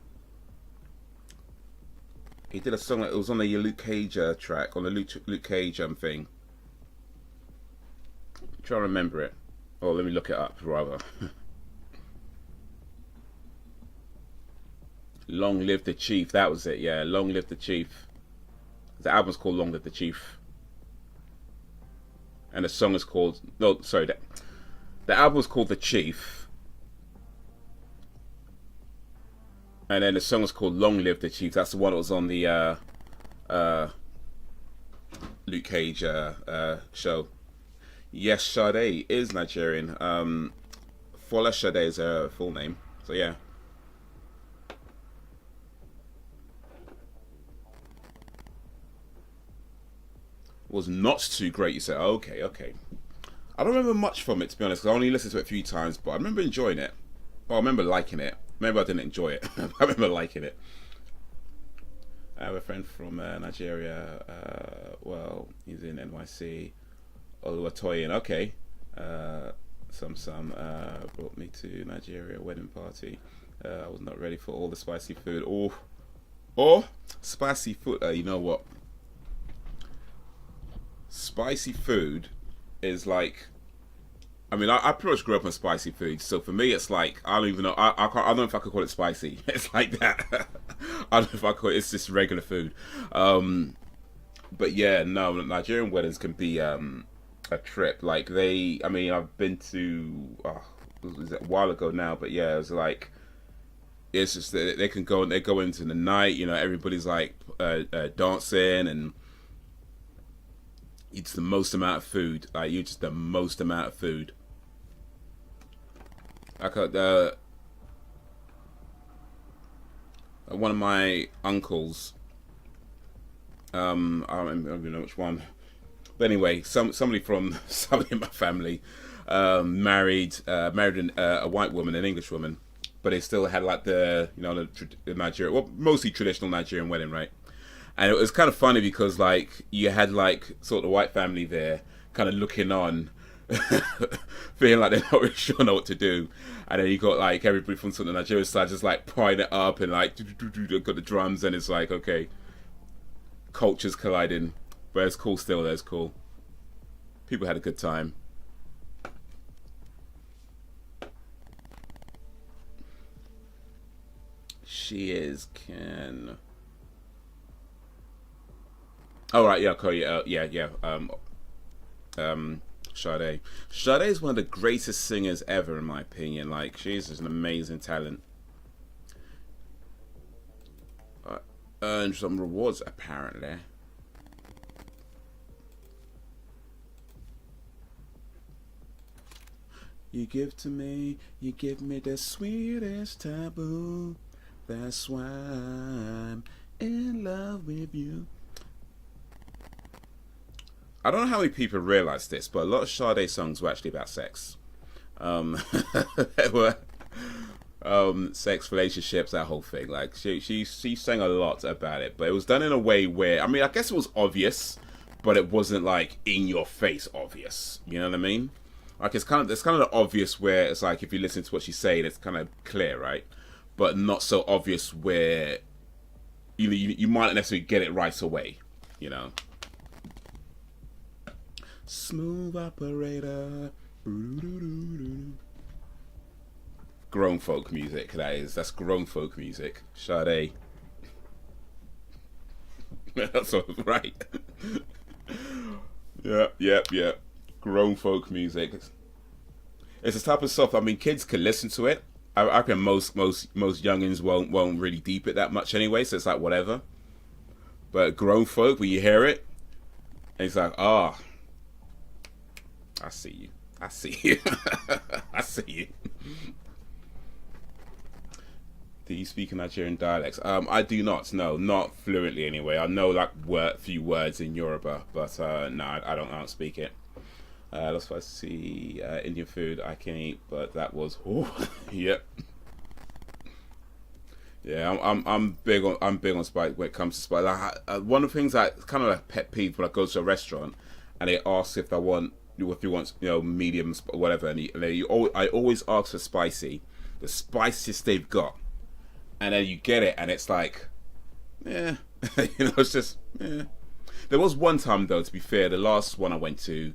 He did a song that was on the Luke Cage track, on the Luke Cage thing. I'm trying to remember it. Oh, let me look it up rather. Long Live the Chief, that was it, yeah. Long Live the Chief. The album's called Long Live the Chief. And the song is called... No, sorry. The album's called The Chief. And then the song is called Long Live the Chief. That's the one that was on the Luke Cage show. Yes, Sade is Nigerian. Fola Sade is her full name. So yeah. Was not too great, you say. Okay. I don't remember much from it, to be honest, because I only listened to it a few times, but I remember enjoying it. Well, I remember liking it. Maybe I didn't enjoy it. I remember liking it. I have a friend from Nigeria. Well, he's in NYC. Oluwatoyin. Okay. Some brought me to Nigeria wedding party. I was not ready for all the spicy food. Oh, spicy food. You know what? Spicy food is like, I mean, I pretty much grew up on spicy food, so for me, it's like I don't even know. I don't know if I could call it spicy. It's like that. I don't know if I call it. It's just regular food. But yeah, no, Nigerian weddings can be a trip. Like I mean, I've been to it was a while ago now, but yeah, it was like it's just that they go into the night. You know, everybody's like dancing and. It's the most amount of food. Like you just the most amount of food. Like one of my uncles. I don't even know which one. But anyway, somebody in my family married a white woman, an English woman, but they still had like the Nigerian, well, mostly traditional Nigerian wedding, right? And it was kind of funny because like you had like sort of the white family there kind of looking on, feeling like they're not really sure know what to do. And then you got like everybody from sort of the Nigerian side just like prying it up and like got the drums, and it's like, okay, cultures colliding. But it's cool still, that's cool. People had a good time. She is Ken. Oh right, yeah, cool, yeah. Sade. Sade is one of the greatest singers ever, in my opinion. Like, she's just an amazing talent. Earned some rewards apparently. You give me the sweetest taboo. That's why I'm in love with you. I don't know how many people realize this, but a lot of Sade songs were actually about sex. They were sex, relationships, that whole thing. Like she sang a lot about it, but it was done in a way where, I mean, I guess it was obvious, but it wasn't like in your face obvious. You know what I mean? Like it's kind of the obvious where it's like if you listen to what she's saying, it's kind of clear, right? But not so obvious where you might not necessarily get it right away. You know. Smooth operator. Grown folk music, that's grown folk music. Sade. That's all right. Yeah. Grown folk music. It's the type of stuff, I mean, kids can listen to it. I reckon most youngins won't really deep it that much anyway, so it's like whatever. But grown folk, when you hear it, it's like, I see you. I see you. Do you speak in Nigerian dialects? I do not. No, not fluently anyway. I know like few words in Yoruba, but no, I don't speak it. Let's see Indian food I can eat, but that was yep. Yeah, I'm big on spice when it comes to spice. Like, one of the things that kind of a pet peeve when I go to a restaurant and they ask if you want medium or whatever, and I always ask for spicy, the spiciest they've got, and then you get it and it's like, it's just There was one time though, to be fair, the last one I went to,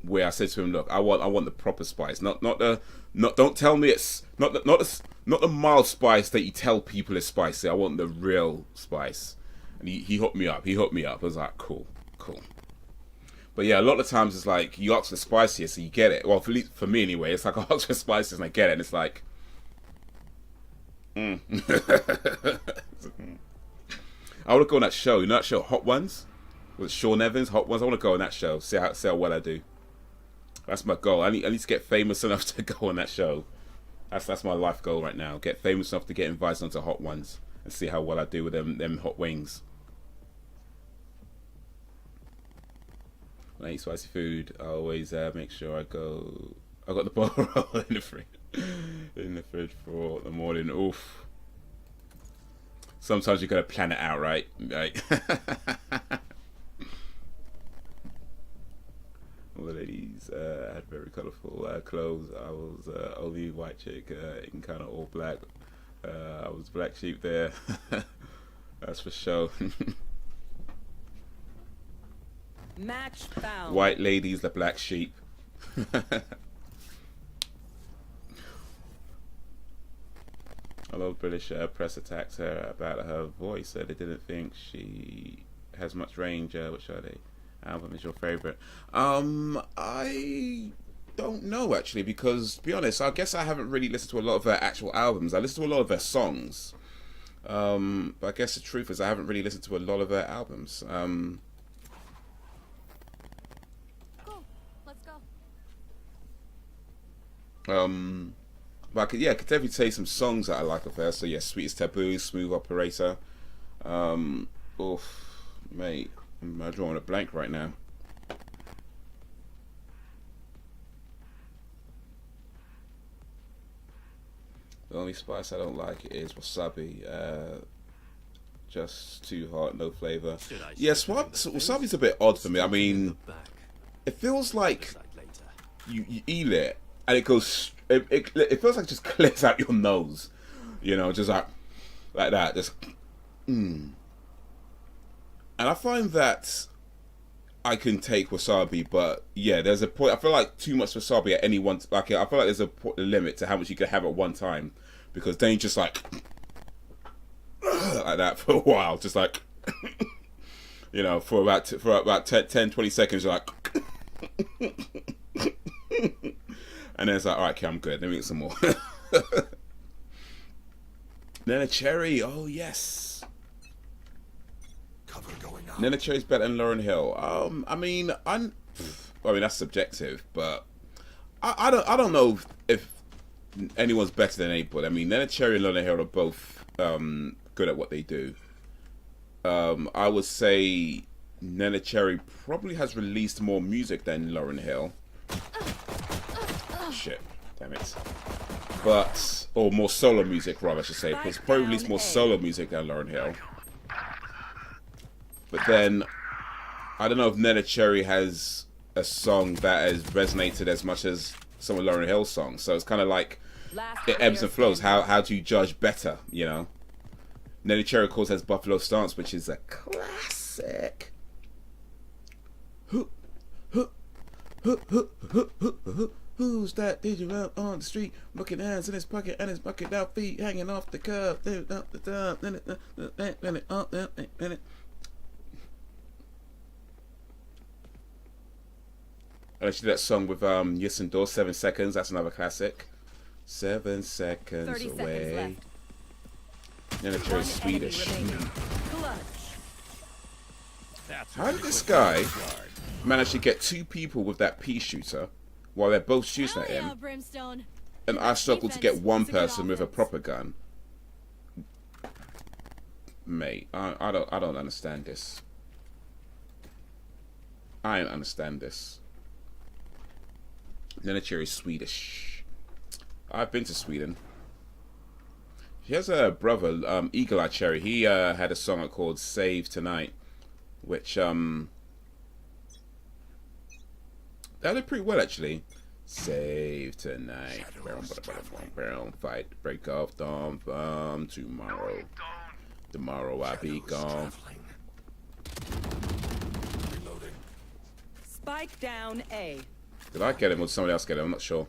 where I said to him, look, I want the proper spice, don't tell me it's not the mild spice that you tell people is spicy. I want the real spice. And he hooked me up. I was like, cool. But yeah, a lot of times it's like you ask for spiciest, so you get it. Well, for me anyway, it's like I ask for spiciest and I get it, and it's like, I want to go on that show. You know that show, Hot Ones, with Sean Evans, Hot Ones. I want to go on that show. See how well I do. That's my goal. I need to get famous enough to go on that show. That's my life goal right now. Get famous enough to get invited onto Hot Ones and see how well I do with them hot wings. When I eat spicy food, I always make sure I got the ball roll in the fridge for the morning. Oof. Sometimes you gotta plan it out, right? Like, all the ladies had very colourful clothes. I was only white chick in kind of all black. I was black sheep there. That's for sure. Match found. White ladies, the black sheep. A lot of British press attacked her about her voice. They didn't think she has much range. Which are they? Album is your favorite? I don't know actually, because to be honest, I guess I haven't really listened to a lot of her actual albums. I listened to a lot of her songs, but I guess the truth is I haven't really listened to a lot of her albums. Cool. Let's go. But I could definitely say some songs that I like of her. So yeah, Sweetest Taboo, Smooth Operator. Oof, mate, I'm drawing a blank right now. The only spice I don't like is wasabi. Just too hot, no flavor. Yes, wasabi's a bit odd for me. I mean, it feels like you eat it and it goes. It feels like it just clears out your nose, you know, just like that. Just. And I find that I can take wasabi, but yeah, there's a point. I feel like too much wasabi at any one. Like I feel like there's a limit to how much you can have at one time, because then you just like that for a while, just like you know, for about 10, 20 seconds, you're like, and then it's like, all right, okay, I'm good. Let me get some more. Nana Cherry, oh yes. Nana Cherry's better than Lauryn Hill. I mean, that's subjective, but I don't know if anyone's better than anybody. I mean, Nana Cherry and Lauryn Hill are both good at what they do. I would say Nana Cherry probably has released more music than Lauryn Hill. Shit, damn it. But or more solo music, rather, I should say. It's probably released more solo music than Lauryn Hill. But then, I don't know if Nana Cherry has a song that has resonated as much as some of Lauryn Hill's songs. So it's kind of like, it ebbs and flows. How do you judge better, you know? Nana Cherry, of course, has Buffalo Stance, which is a classic. Who's that DJ out on the street, looking hands in his pocket and his bucket out feet hanging off the curb. Actually, that song with Yes and Door, 7 Seconds, that's another classic. 7 seconds 30 away. seconds left. Then it's very Swedish. Clutch. How did this guy manage to get 2 people with that pea shooter while they're both shooting at him, Brimstone. and I struggled to get one person with a proper gun? Mate, I don't understand this. I don't understand this. Nana Cherry's Swedish. I've been to Sweden. She has a brother, Eagle Eye Cherry. He had a song called "Save Tonight," which that did pretty well actually. Save tonight, fight, break off dawn, tomorrow. Tomorrow I'll be gone. Spike down A. Did I get him or did somebody else get him? I'm not sure.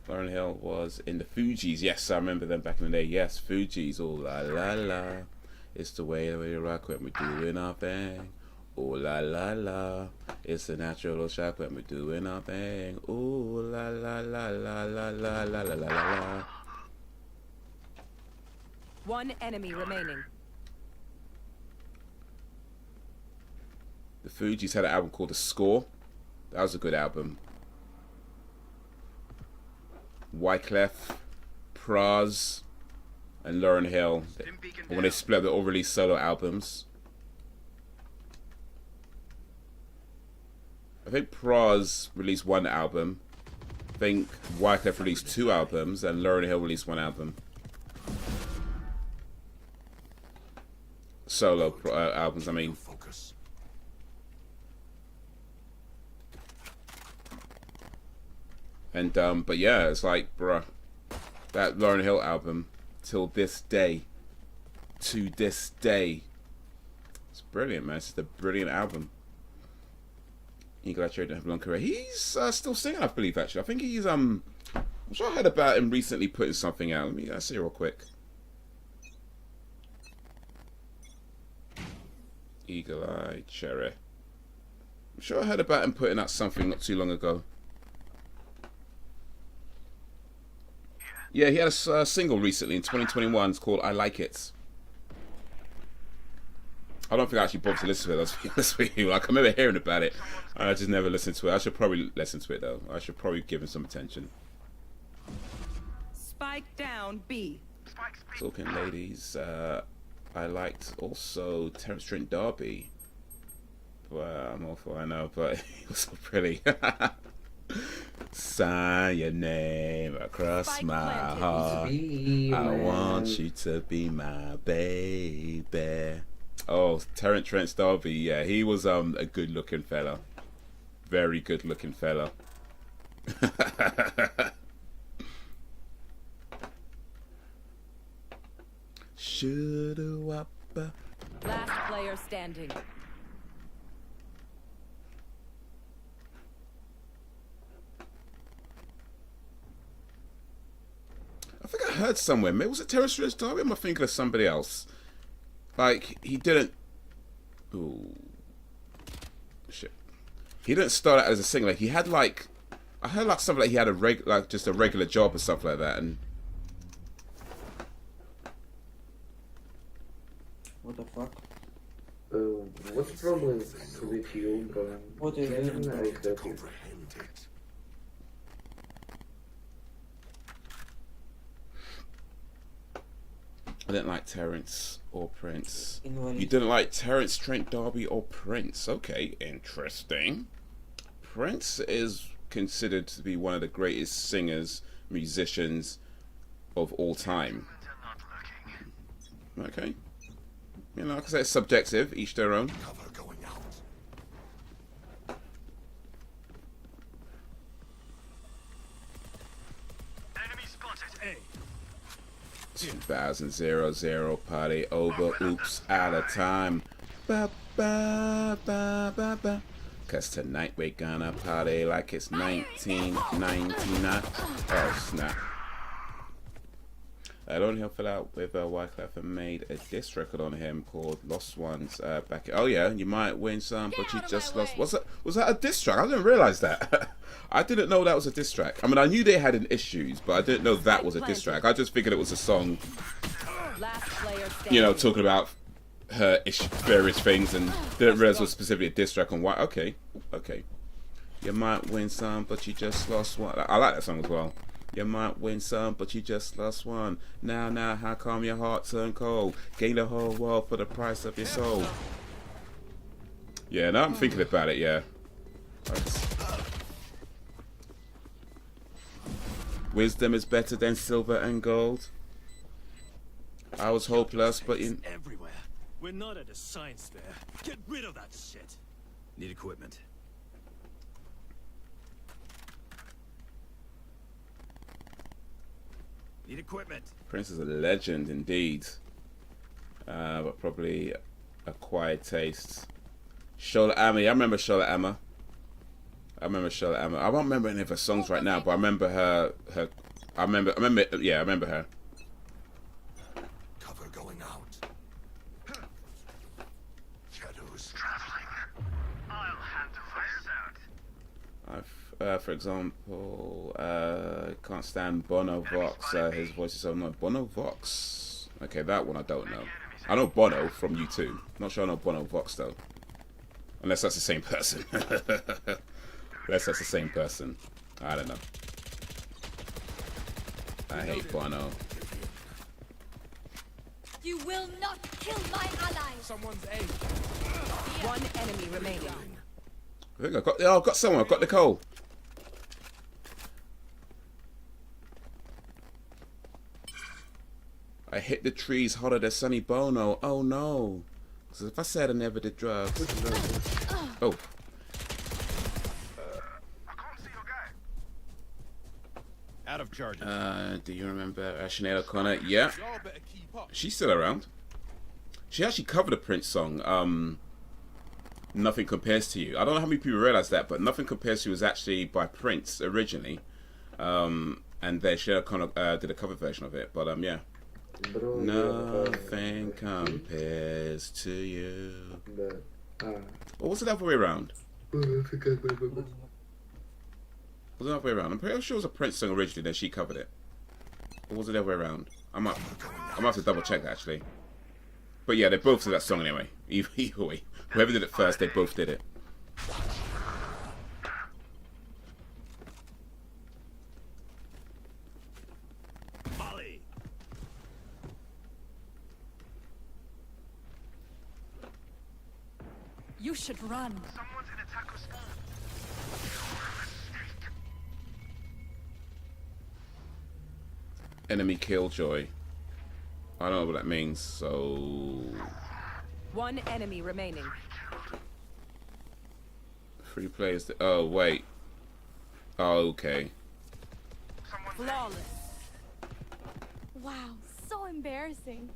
Lauryn Hill was in the Fugees. Yes, I remember them back in the day. Yes, Fugees. Oh la la la. It's the way we rock when we're doing our thing. Oh la la la. It's a natural shock when we're doing our thing. Oh la la la la la la la la la la. One enemy remaining. The Fugees had an album called The Score. That was a good album. Wyclef, Praz, and Lauryn Hill. When they split, they all released solo albums. I think Praz released 1 album. I think Wyclef released 2 albums, and Lauryn Hill released 1 album. Solo albums, I mean. And but yeah, it's like, bruh, that Lauryn Hill album, till this day, to this day, it's brilliant, man. It's just a brilliant album. EVGA didn't have a long career. He's still singing, I believe. Actually, I think he's I'm sure I heard about him recently putting something out. Let me see real quick. Eagle Eye Cherry. I'm sure I heard about him putting out something not too long ago. Yeah, he had a single recently in 2021. It's called I Like It. I don't think I actually bothered to listen to it. Let's be honest with you. Like, I remember hearing about it. I just never listened to it. I should probably listen to it though. I should probably give him some attention. Spike down B. Talking ladies, I liked also Terrence Trent D'Arby. Well, I'm awful, I know, but he was so pretty. Sign your name across Spike my planted. heart. I want you to be my baby. Oh, Terrence Trent D'Arby, yeah, he was a good looking fella. Very good looking fella. Shoulda-wappa. Last player standing. I think I heard somewhere. Maybe was it Terrence Trent D'Arby? Am I thinking of somebody else? Like, he didn't... Ooh. Shit. He didn't start out as a singer. Like, he had, like... I heard, like, something like he had a just a regular job or stuff like that. And What the fuck? What's the problem with you, bro? What is it? I got you. I didn't like Terrence or Prince. Invalid. You didn't like Terrence Trent D'Arby or Prince. Okay, interesting. Prince is considered to be one of the greatest singers, musicians of all time. Okay. You know, like I said, it's subjective, each their own. Cover going out. Enemy spotted. Hey, 2000 party over. Oops, out of time. Ba ba ba ba ba. Cause tonight we're gonna party like it's 1999. Oh snap. Lonely Hill fell out with Wyclef and made a diss record on him called Lost Ones back. Oh yeah, you might win some, but you just lost. Was that a diss track? I didn't realize that. I didn't know that was a diss track. I mean, I knew they had an issues, but I didn't know that was a diss track. I just figured it was a song, Last player standing. you know, talking about her various things, and didn't realize it was specifically a diss track on why. Okay, okay. You might win some, but you just lost one. I like that song as well. You might win some, but you just lost one. Now, how come your heart turned cold? Gain the whole world for the price of your soul. Yeah, now I'm thinking about it, yeah. Wisdom is better than silver and gold. I was hopeless, but in... everywhere. We're not at a science fair. Get rid of that shit. Need equipment. Need equipment. Prince is a legend indeed. But probably acquired taste. Charlotte Emma, yeah, I remember Charlotte Emma. I don't remember any of her songs right now, but I remember her. I remember her. cover going out. Shadows traveling. I'll handle this out. For example, can't stand Bono Vox. His voice is so annoying. Bono Vox. Okay, that one I don't know. I know Bono from U2. Not sure I know Bono Vox though. Unless that's the same person. Unless that's the same person. I don't know. I hate Bono. You will not kill my allies. Someone's A. One enemy remaining. I think I've got someone. I've got Nicole. I hit the trees hotter than Sonny Bono. Oh no. Because if I said I never did drugs. Oh. I can't see your guy. Out of charges. Do you remember Sinead O'Connor? Yeah. Y'all better keep up. She's still around. She actually covered a Prince song. Nothing Compares to You. I don't know how many people realize that, but Nothing Compares to You was actually by Prince originally, and they kind of did a cover version of it. But yeah. Bro, Nothing compares to you. Or was it the other way around? Was it the other way around? I'm pretty sure it was a Prince song originally, then she covered it. Or was it the other way around? I might have to double check actually. But yeah, they both did that song anyway. Either way. Whoever did it first, they both did it. Molly. You should run. Someone's in attacker spawn. Enemy Killjoy. I don't know what that means, so... One enemy remaining. 3 players... Oh, wait. Oh, okay. Flawless. Wow, so embarrassing.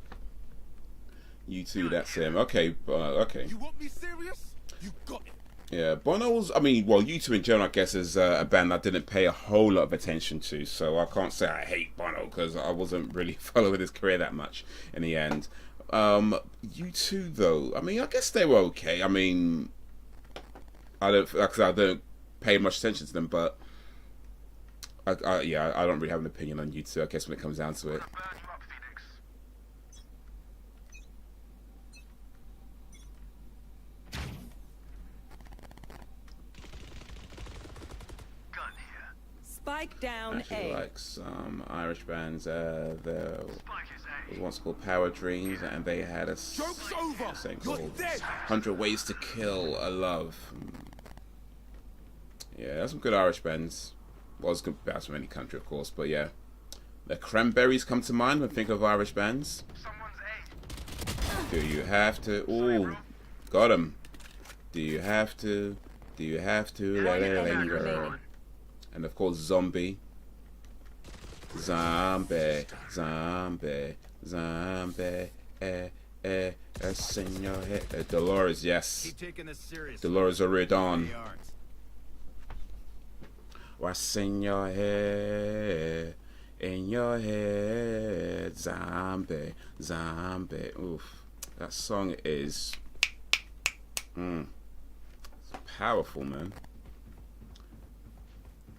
You too, that's him. Okay, okay. You want me serious? You got it. Yeah, Bono's... I mean, well, U2 in general, I guess, is a band I didn't pay a whole lot of attention to, so I can't say I hate Bono, because I wasn't really following his career that much in the end. U2, though, I mean, I guess they were okay. I mean, I don't pay much attention to them, but yeah, I don't really have an opinion on U2, I guess, when it comes down to it. Burn you up, Phoenix. Gun here. Spike down Actually, A. like some Irish bands, there Spike is was A. once called Power Dreams, and they had a Joke's over. thing You're called dead. 100 Ways to Kill a Love. Yeah, there's some good Irish bands. Well, it's good bands from any country, of course, but yeah. The Cranberries come to mind when I think of Irish bands. Someone's A. Do you have to? Ooh, got him. Do you have to? Do you have to let it linger? And of course, Zombie. Zombie, zombie, zombie, it's in your head. Dolores, yes. Keep taking this serious. Dolores O'Riordan. They aren't. What's in your head? In your head, zombie, zombie. Oof, that song is it's powerful, man.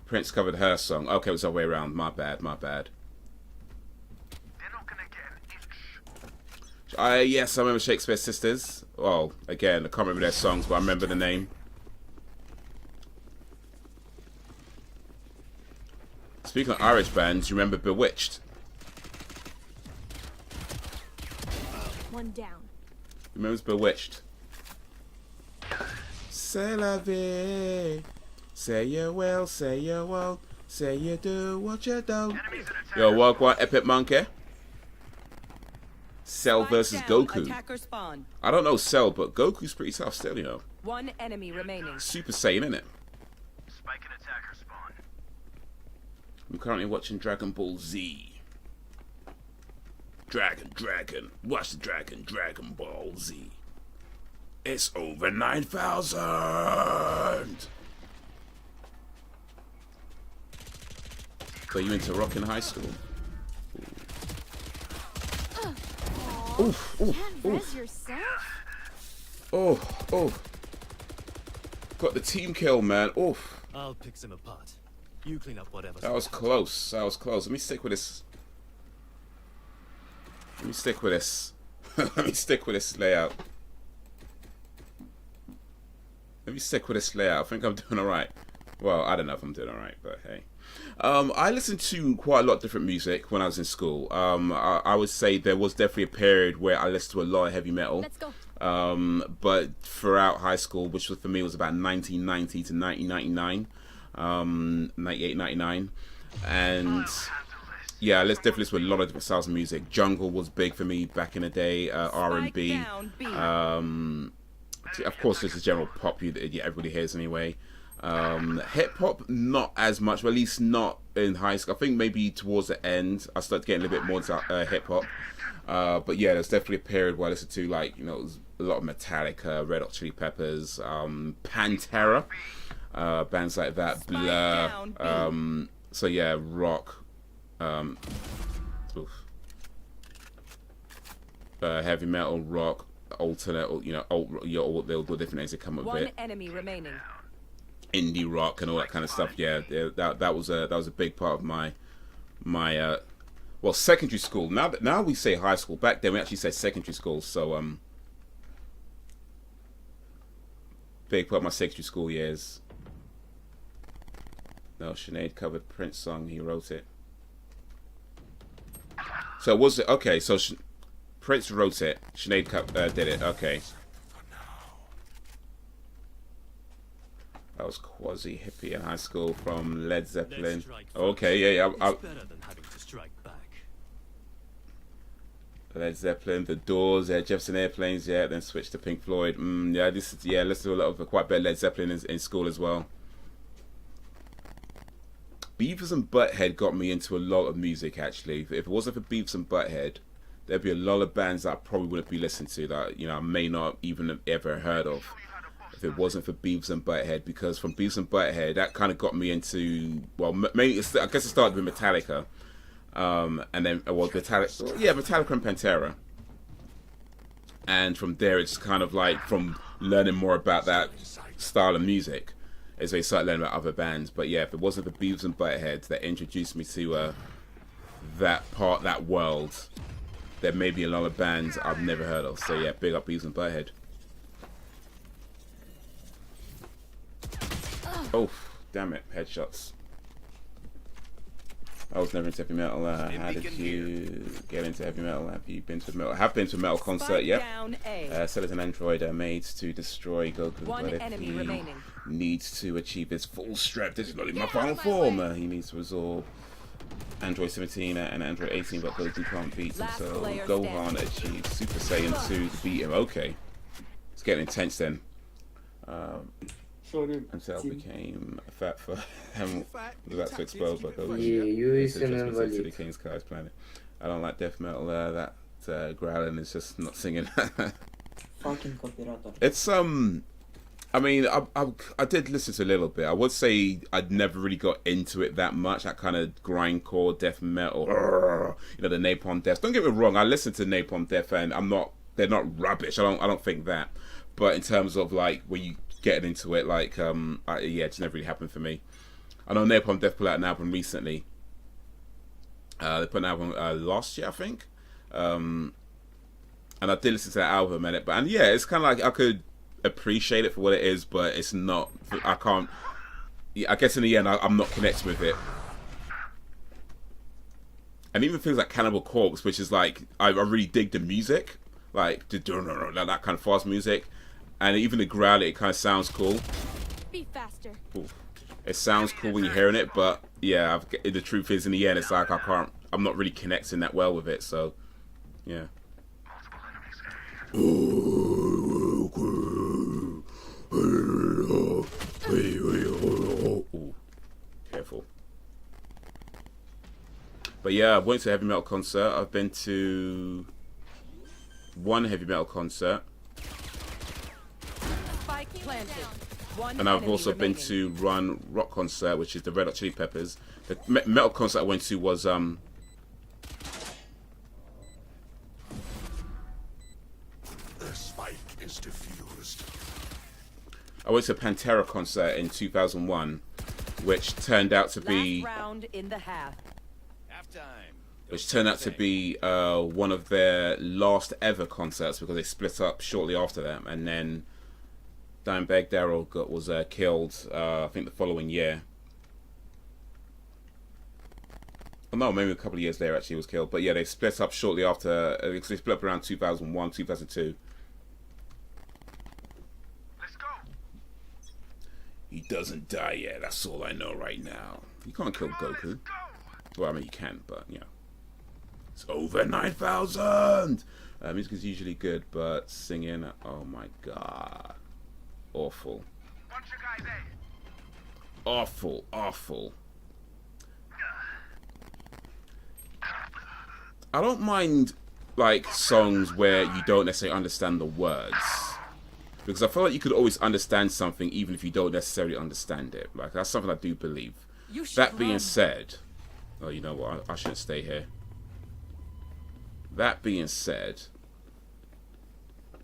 Prince covered her song. Okay, it was the other way around. My bad, my bad. They're not gonna get an inch. Yes, I remember Shakespeare Sisters. Well, again, I can't remember their songs, but I remember the name. Speaking of Irish bands, you remember Bewitched? One down. Remembers Bewitched? C'est la vie. Say you will, say you won't, say you do what you don't. Enemies in attack. Yo, walk one, Epic Monkey. Cell Spike versus down. Goku. Attacker spawn. I don't know Cell, but Goku's pretty tough still, you know. One enemy remaining. Super Saiyan, innit? Spike and attacker spawn. I'm currently watching Dragon Ball Z. Dragon. Watch the Dragon Ball Z. It's over 9,000! So you into rock in high school? Oof, oof. Yourself? Oh. Got the team kill, man. Oof. I'll pick some apart. You clean up whatever. That was close. That was close. Let me stick with this. Let me stick with this. Let me stick with this layout. Let me stick with this layout. I think I'm doing alright. Well, I don't know if I'm doing alright, but hey. I listened to quite a lot of different music when I was in school. I would say there was definitely a period where I listened to a lot of heavy metal. Let's go. But throughout high school, which was for me was about 1990 to 1999, 98, 99, and yeah, let's definitely listen to a lot of different styles of music. Jungle was big for me back in the day. R&B. down, B. Of course, this is general pop. Everybody hears anyway. Hip hop, not as much, or at least not in high school. I think maybe towards the end, I started getting a little bit more into hip hop. But yeah, there's definitely a period where I listened to, like, you know, it was a lot of Metallica, Red Hot Chili Peppers, Pantera, bands like that, Blur. So yeah, rock, heavy metal, rock, alternate, you know, all the different names that come up with One it. enemy remaining. Indie rock and all that kind of stuff. Yeah, that was a big part of my well, secondary school. Now we say high school. Back then we actually said secondary school. So big part of my secondary school years. No, Sinead covered Prince song. He wrote it. So was it okay? So Prince wrote it. Sinead did it. Okay. I was quasi hippie in high school from Led Zeppelin. Okay, yeah. It's better than having to strike back. Led Zeppelin, The Doors, yeah, Jefferson Airplanes, yeah, then switched to Pink Floyd. Yeah, listen to a lot of quite a bit of Led Zeppelin in school as well. Beavis and Butthead got me into a lot of music, actually. If it wasn't for Beavis and Butthead, there'd be a lot of bands that I probably wouldn't be listening to that, you know, I may not even have ever heard of if it wasn't for Beavis and Butthead, because from Beavis and Butthead, that kind of got me into, well, mainly, I guess it started with Metallica, and then, well, Metallica and Pantera. And from there, it's kind of like, from learning more about that style of music, as they started learning about other bands. But yeah, if it wasn't for Beavis and Butthead that introduced me to that world, there may be a lot of bands I've never heard of. So yeah, big up Beavis and Butthead. Oh, damn it, headshots. I was never into heavy metal. How did you get into heavy metal? Have you been to a metal? I have been to a metal concert, yep. Said it's an android made to destroy Goku. One enemy remaining. Needs to achieve his full strength. This is not even my final form. He needs to absorb Android 17 and Android 18, but Goku can't beat him. So Gohan achieves Super Saiyan 2 to beat him. Okay. It's getting intense then. Until I became fat for him, was about to explode, but Goku to the King's Kai's planet. I don't like death metal. That growling is just not singing. Fucking copywriter. It's I mean, I did listen to a little bit. I would say I'd never really got into it that much. That kind of grindcore death metal, you know, the Napalm Death. Don't get me wrong. I listen to Napalm Death, and they're not rubbish. I don't think that. But in terms of like when you getting into it, like yeah, it's never really happened for me. I know Napalm Death put out an album recently. They put an album last year, I think. And I did listen to that album and yeah, it's kind of like I could appreciate it for what it is, but it's not. I can't. Yeah, I guess in the end, I'm not connected with it. And even things like Cannibal Corpse, which is like I really dig the music, like that kind of fast music, and even the growl, it kind of sounds cool. Be faster. Ooh. It sounds cool when you're hearing it, but yeah, the truth is, in the end, it's like I'm not really connecting that well with it. So, yeah. Ooh, careful. But yeah, I went to a heavy metal concert. I've been to one heavy metal concert. And I've also been to one rock concert, which is the Red Hot Chili Peppers. The metal concert I went to was The spike is diffused. I went to a Pantera concert in 2001, which turned out to be round in the half. Which turned out to be one of their last ever concerts, because they split up shortly after that, and then Dimebag Darrell was killed, I think the following year. Oh, no, maybe a couple of years later actually he was killed. But yeah, they split up shortly after, because they split up around 2001, 2002. Let's go. He doesn't die yet, that's all I know right now. You can't kill Goku. Well, I mean, you can, but, you know. It's over 9,000! Music is usually good, but singing, oh my god. Awful. Bunch of guys, eh? Awful, awful. I don't mind like songs where you don't necessarily understand the words, because I feel like you could always understand something even if you don't necessarily understand it. Like, that's something I do believe. That being said, oh, you know what? I shouldn't stay here. That being said,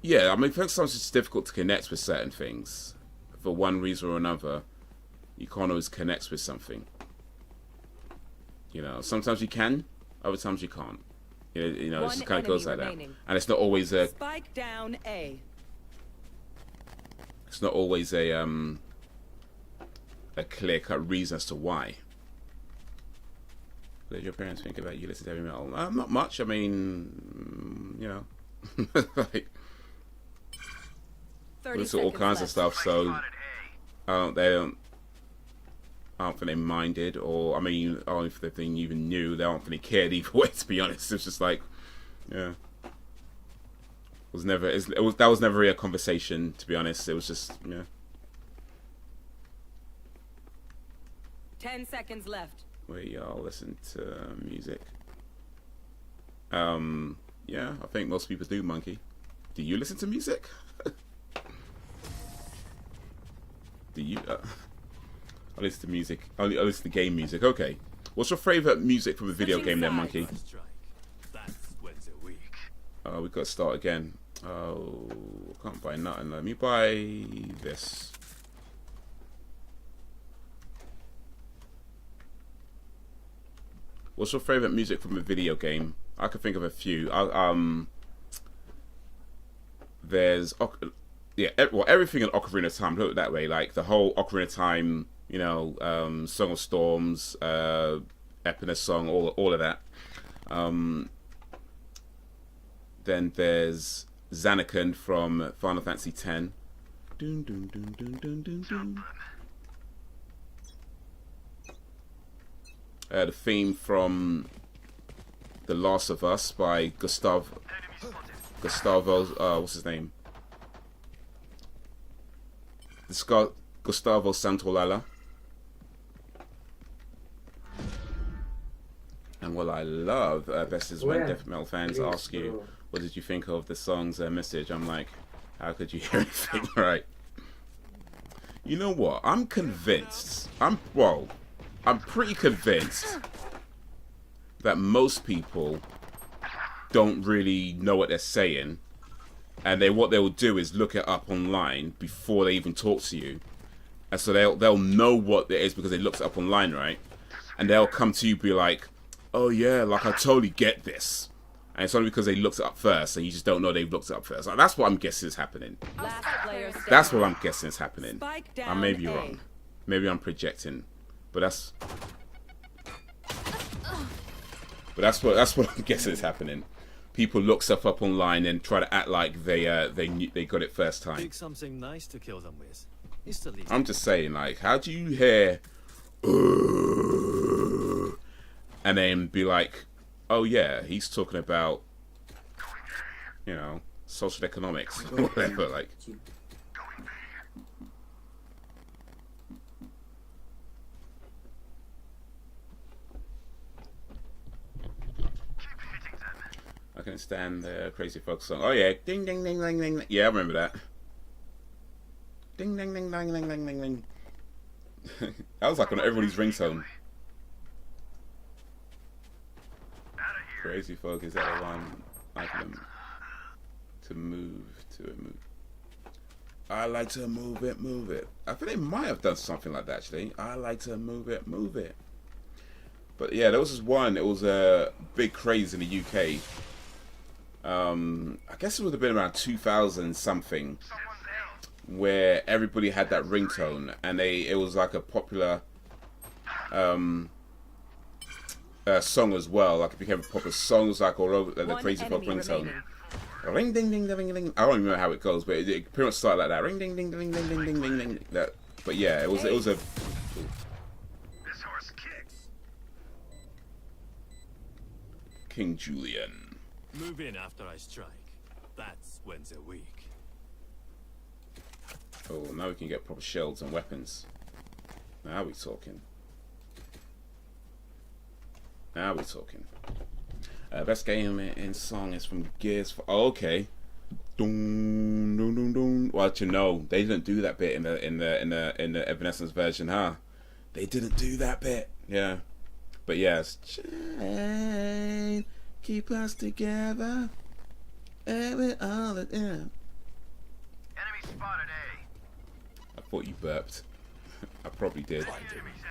yeah, I mean, I think sometimes it's difficult to connect with certain things for one reason or another. You can't always connect with something. You know, sometimes you can, other times you can't. You know, it just kind of goes like that. And it's not always a... Spike down A. It's not always a clear-cut reason as to why. What did your parents think about you listen to heavy metal? Not much. I mean, you know, like, listen to all kinds of stuff. So I don't think they minded, or I mean, I don't know if they even knew. They don't think they cared either way. To be honest, it's just like, yeah, that was never really a conversation. To be honest, it was just, yeah. 10 seconds left. Where y'all listen to music? Yeah, I think most people do. Monkey, do you listen to music? Do you? I listen to music. I listen to game music. Okay. What's your favorite music from a video game then, Monkey? We got to start again. Oh, I can't buy nothing. Let me buy this. What's your favorite music from a video game? I can think of a few. There's well, everything in Ocarina of Time. Put it that way. Like the whole Ocarina of Time. You know, Song of Storms, Epona song, all of that. Then there's Zanarkand from Final Fantasy X. Dun, dun, dun, dun, dun, dun, dun. The theme from The Last of Us by Gustavo. What's his name? Gustavo Santaolalla. And what I love best is when death metal fans ask you, what did you think of the song's message? I'm like, how could you hear anything right? You know what? I'm convinced. I'm pretty convinced that most people don't really know what they're saying, and what they will do is look it up online before they even talk to you, and so they'll know what it is because they looked it up online, right? And they'll come to you and be like, oh yeah, like I totally get this. And it's only because they looked it up first and you just don't know they've looked it up first. Like, that's what I'm guessing is happening. That's what I'm guessing is happening. I may be wrong. Maybe I'm projecting. But that's what I'm guessing is happening. People look stuff up online and try to act like they got it first time. Pick something nice to kill them with. It's the least. I'm just saying, like, how do you hear and then be like, oh yeah, he's talking about, you know, social economics or whatever, like. I can stand the Crazy Folk song. Oh yeah, ding ding ding ding ding. Yeah, I remember that. Ding ding ding ding ding ding ding ding. That was like on everybody's ringtone. Crazy Folk is that the one I like them to move to it. Move. I like to move it, move it. I think they might have done something like that actually. I like to move it, move it. But yeah, there was this one. It was a big craze in the UK. I guess it would have been around 2000 something, where everybody had that ringtone, and it was like a popular song as well. Like it became a popular song. It was like all over the Crazy Folk ringtone. Ring ding ding ding ding. I don't remember how it goes, but it pretty much started like that. Ring ding ding ding ding ding ding ding ding. That. But yeah, it was a. This horse kicks. King Julian. Move in after I strike. That's when they're weak. Oh, now we can get proper shields and weapons. Now we're talking. Now we're talking. Best game in song is from Gears. Oh, okay. Doom, doom, doom, doom. Well, you know, they didn't do that bit in the Evanescence version, huh? They didn't do that bit. Yeah, but yes, chain keep us together. Every all the Enemy spotted A. I thought you burped. I probably did. Enemies A.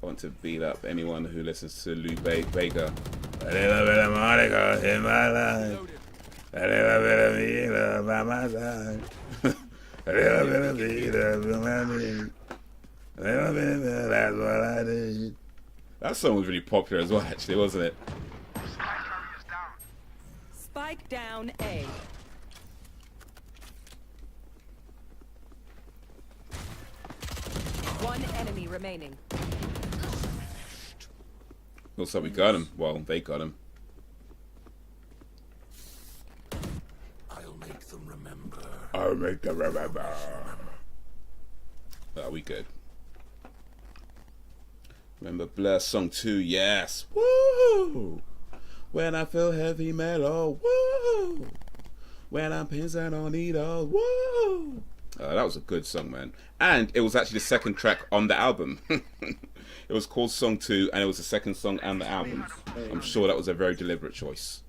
I want to beat up anyone who listens to Lou Vega. A little bit of Monica in my life. A little bit of Vita by my side. A little bit of Vita by my knee. A little bit of Vita, that's what I need. That song was really popular as well, actually, wasn't it? Spike down A. One enemy remaining. Looks like we got him. Well, they got him. I'll make them remember. I'll make them remember. Oh, we good. Remember Blur Song 2? Yes. Woo! When I feel heavy metal. Woo! When I'm pins and on needles. Woo! That was a good song, man. And it was actually the second track on the album. It was called Song 2, and it was the second song on the album. I'm sure that was a very deliberate choice.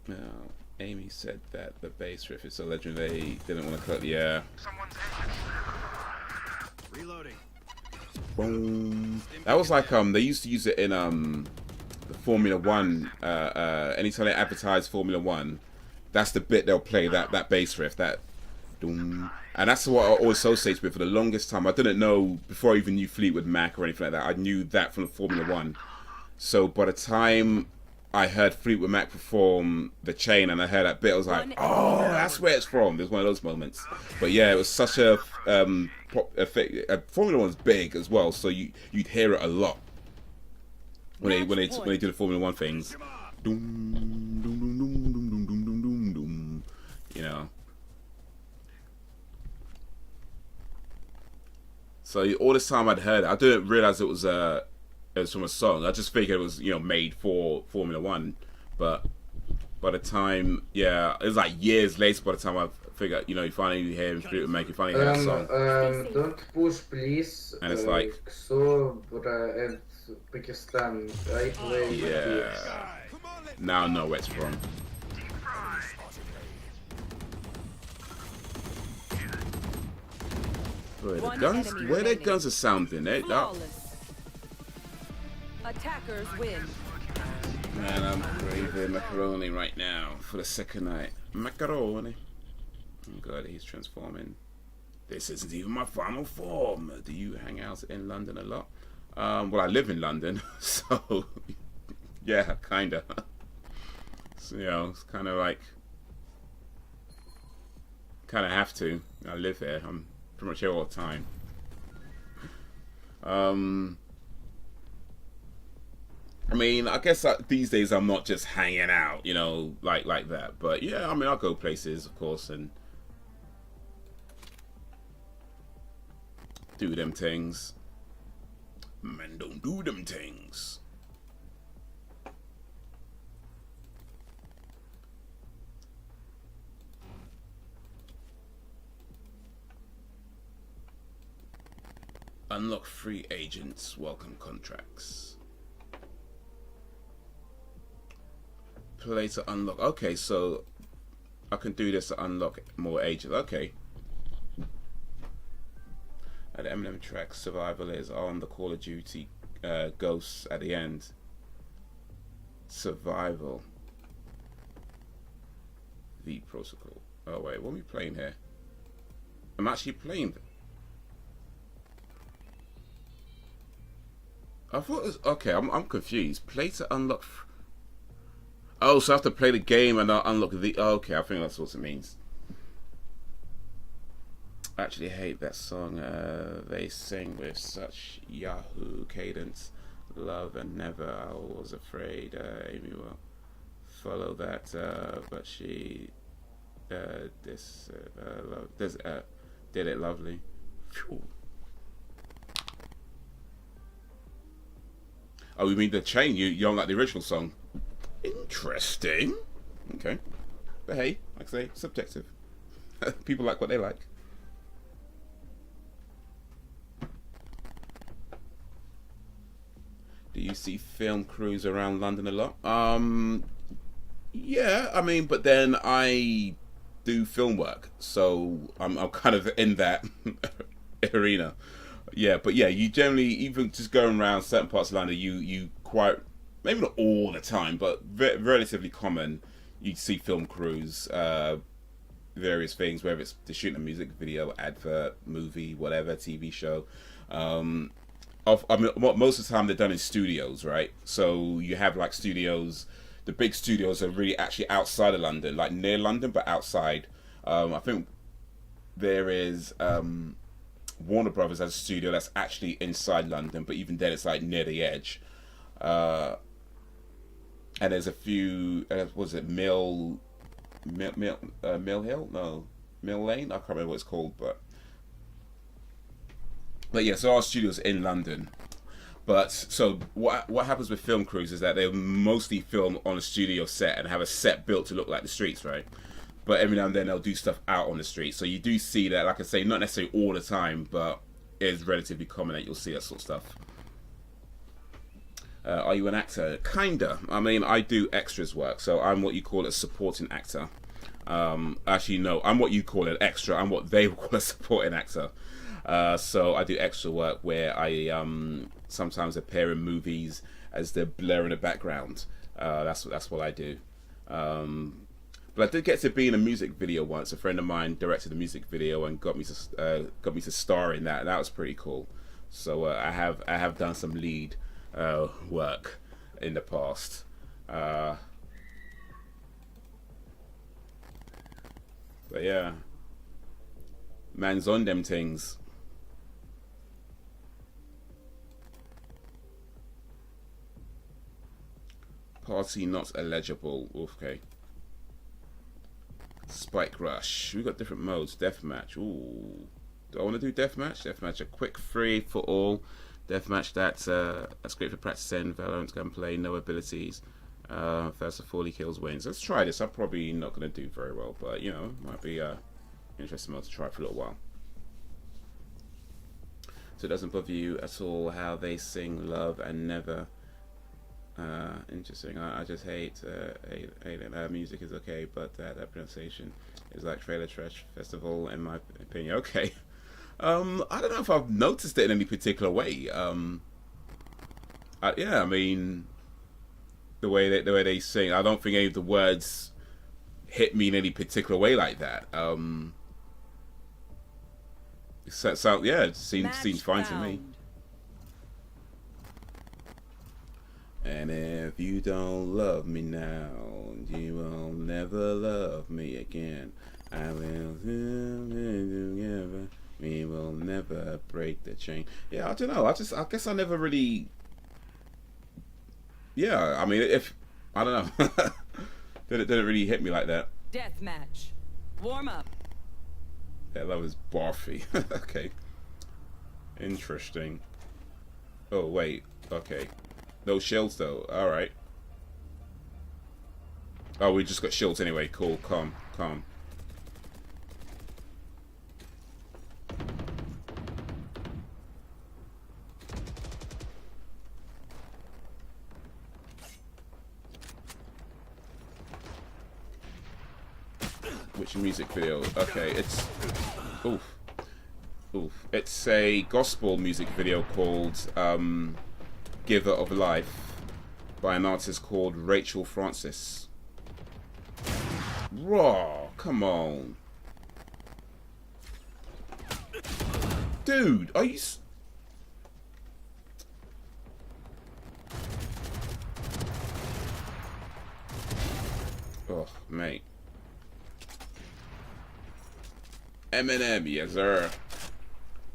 Now, Amy said that the bass riff is so legendary, they didn't want to cut. Yeah. Reloading. Boom. That was like they used to use it in the Formula One. Anytime they advertise Formula One, that's the bit they'll play, that bass riff, that doom. And that's what I always associate with for the longest time. I didn't know, before I even knew Fleetwood Mac or anything like that, I knew that from the Formula One. So by the time I heard Fleetwood Mac perform The Chain and I heard that bit, I was like, oh, that's where it's from. There's one of those moments. But yeah, it was such a Formula One's big as well, so you'd hear it a lot when they do the Formula One things. Doom, doom, doom, doom, doom, doom, doom, doom, doom, doom. You know. So all this time I'd heard it, I didn't realize it was from a song. I just figured it was, you know, made for Formula One. But by the time, yeah, it was like years later. By the time I figured, you know, you finally hear Fleetwood Mac, you finally hear that song. Don't push, please. And it's like, and Pakistan, right way. yeah. Now I know where it's from. Where their guns are sounding, eh? Attackers win. Man, I'm craving macaroni right now for the second night. Macaroni. Oh God, he's transforming. This isn't even my final form. Do you hang out in London a lot? Well, I live in London, so yeah, kinda. So, you know, it's kind of like, kind of have to. I live here. I'm pretty much here all the time. I mean, I guess these days I'm not just hanging out, you know, like that. But yeah, I mean, I'll go places, of course, and do them things. Men don't do them things. Unlock free agents, welcome contracts. Play to unlock. Okay, so I can do this to unlock more agents. Okay. The Eminem track Survival is on the Call of Duty Ghosts at the end. Survival. The Protocol. Oh wait, what are we playing here? I'm actually playing. I thought it was okay. I'm confused. Play to unlock. Oh, so I have to play the game and I'll unlock the. Oh, okay, I think that's what it means. I actually hate that song. They sing with such Yahoo cadence. Love and never. I was afraid Amy will follow that, but did it lovely. Phew. Oh, you mean the chain? You don't like the original song? Interesting. Okay, but hey, like I say, subjective. People like what they like. Do you see film crews around London a lot? Yeah, I mean, but then I do film work, so I'm kind of in that arena. Yeah, but yeah, you generally, even just going around certain parts of London, you quite, maybe not all the time, but relatively common, you see film crews, various things, whether it's to shoot a music video, advert, movie, whatever, TV show. I mean, most of the time they're done in studios, right? So you have like studios, the big studios are really actually outside of London, like near London, but outside. I think there is Warner Brothers has a studio that's actually inside London, but even then it's like near the edge. And there's a few, was it Mill Hill? No, Mill Lane? I can't remember what it's called, but yeah, so our studio's in London. But so what happens with film crews is that they mostly film on a studio set and have a set built to look like the streets, right? But every now and then they'll do stuff out on the street. So you do see that, like I say, not necessarily all the time, but it's relatively common that you'll see that sort of stuff. Are you an actor? Kinda. I mean, I do extras work, so I'm what you call a supporting actor. Actually, no, I'm what you call an extra. I'm what they would call a supporting actor. So I do extra work where I sometimes appear in movies as the blur in the background. That's what I do. But I did get to be in a music video once. A friend of mine directed a music video and got me to star in that. And that was pretty cool. So I have done some lead work in the past. But yeah, man's on them things. Party not illegible. Okay. Spike Rush. We got different modes. Deathmatch. Ooh. Do I want to do deathmatch? Deathmatch, a quick free for all. Deathmatch, that's great for practicing. Valorant gunplay, no abilities. First of 40 kills wins. Let's try this. I'm probably not going to do very well, but you know, might be interesting mode to try for a little while. So it doesn't bother you at all how they sing love and never. Interesting. I just hate it. Music is okay, but that pronunciation is like trailer trash festival in my opinion. Okay. I don't know if I've noticed it in any particular way. Yeah, I mean, the way they sing, I don't think any of the words hit me in any particular way like that. So yeah, it seems fine to me. And if you don't love me now, you will never love me again. I will together. We will never break the chain. Yeah, I don't know. I guess I never really. Yeah, I mean, if I don't know, didn't really hit me like that. Deathmatch. Warm up. Yeah, that was barfy. Okay. Interesting. Oh wait. Okay. No shields though. All right. Oh, we just got shields anyway. Cool. Calm. Which music video? Okay, it's oof. It's a gospel music video called Giver of Life by an artist called Rachel Francis. Raw, come on. Dude, are you... Oh, mate. Eminem, yes sir.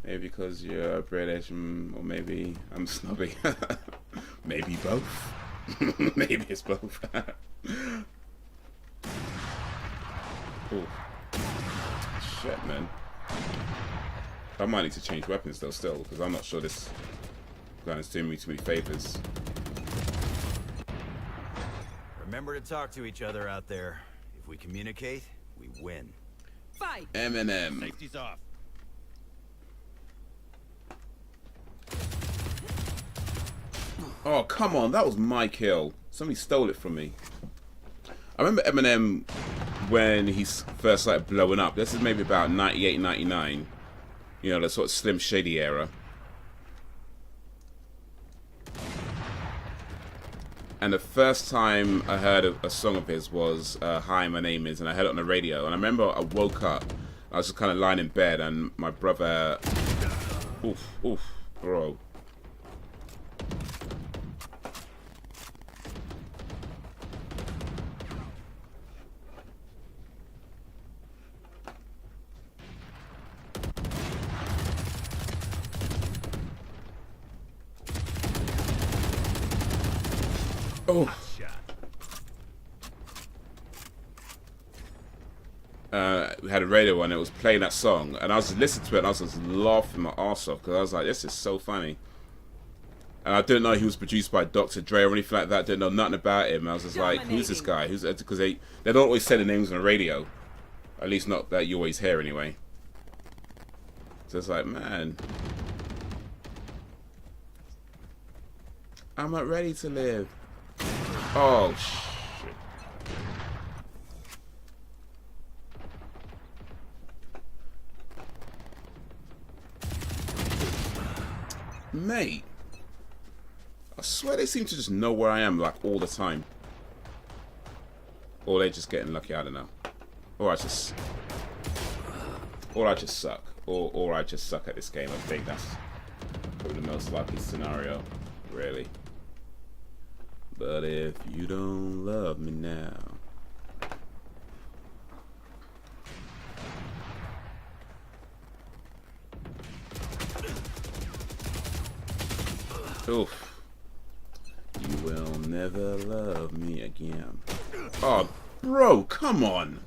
Maybe because you're British, or maybe I'm snobby. Maybe both. Maybe it's both. Ooh. shit, man. I might need to change weapons though still, because I'm not sure this gun is doing me too many favors. Remember to talk to each other out there. If we communicate, we win. Fight. Eminem. Safety's off. Oh, come on. That was my kill. Somebody stole it from me. I remember Eminem when he first started blowing up. This is maybe about 98, 99. You know, the sort of Slim Shady era. And the first time I heard a song of his was Hi, My Name Is, and I heard it on the radio. And I remember I woke up, I was just kind of lying in bed, and my brother... Oof, bro. Oh. We had a radio on, it was playing that song, and I was listening to it, and I was just laughing my arse off, because I was like, this is so funny. And I didn't know he was produced by Dr. Dre or anything like that, didn't know nothing about him. I was just like, who's this guy? Who's, because they don't always say the names on the radio. At least not that you always hear anyway. So it's like, man, I'm not ready to live. Oh, shit. Mate. I swear they seem to just know where I am, like, all the time. Or they're just getting lucky, I don't know. Or I just suck. Or I just suck at this game. I think that's probably the most likely scenario, really. But if you don't love me now. Oof. You will never love me again. Oh, bro, come on.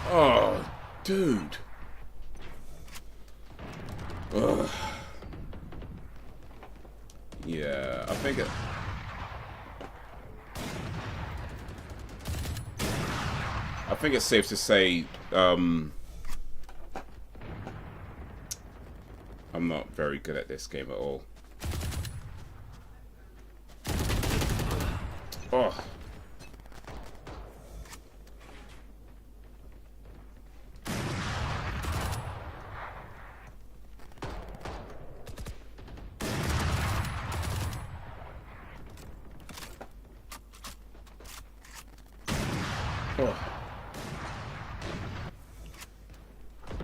Oh, dude. Ugh. Yeah, I think it's safe to say I'm not very good at this game at all. Oh.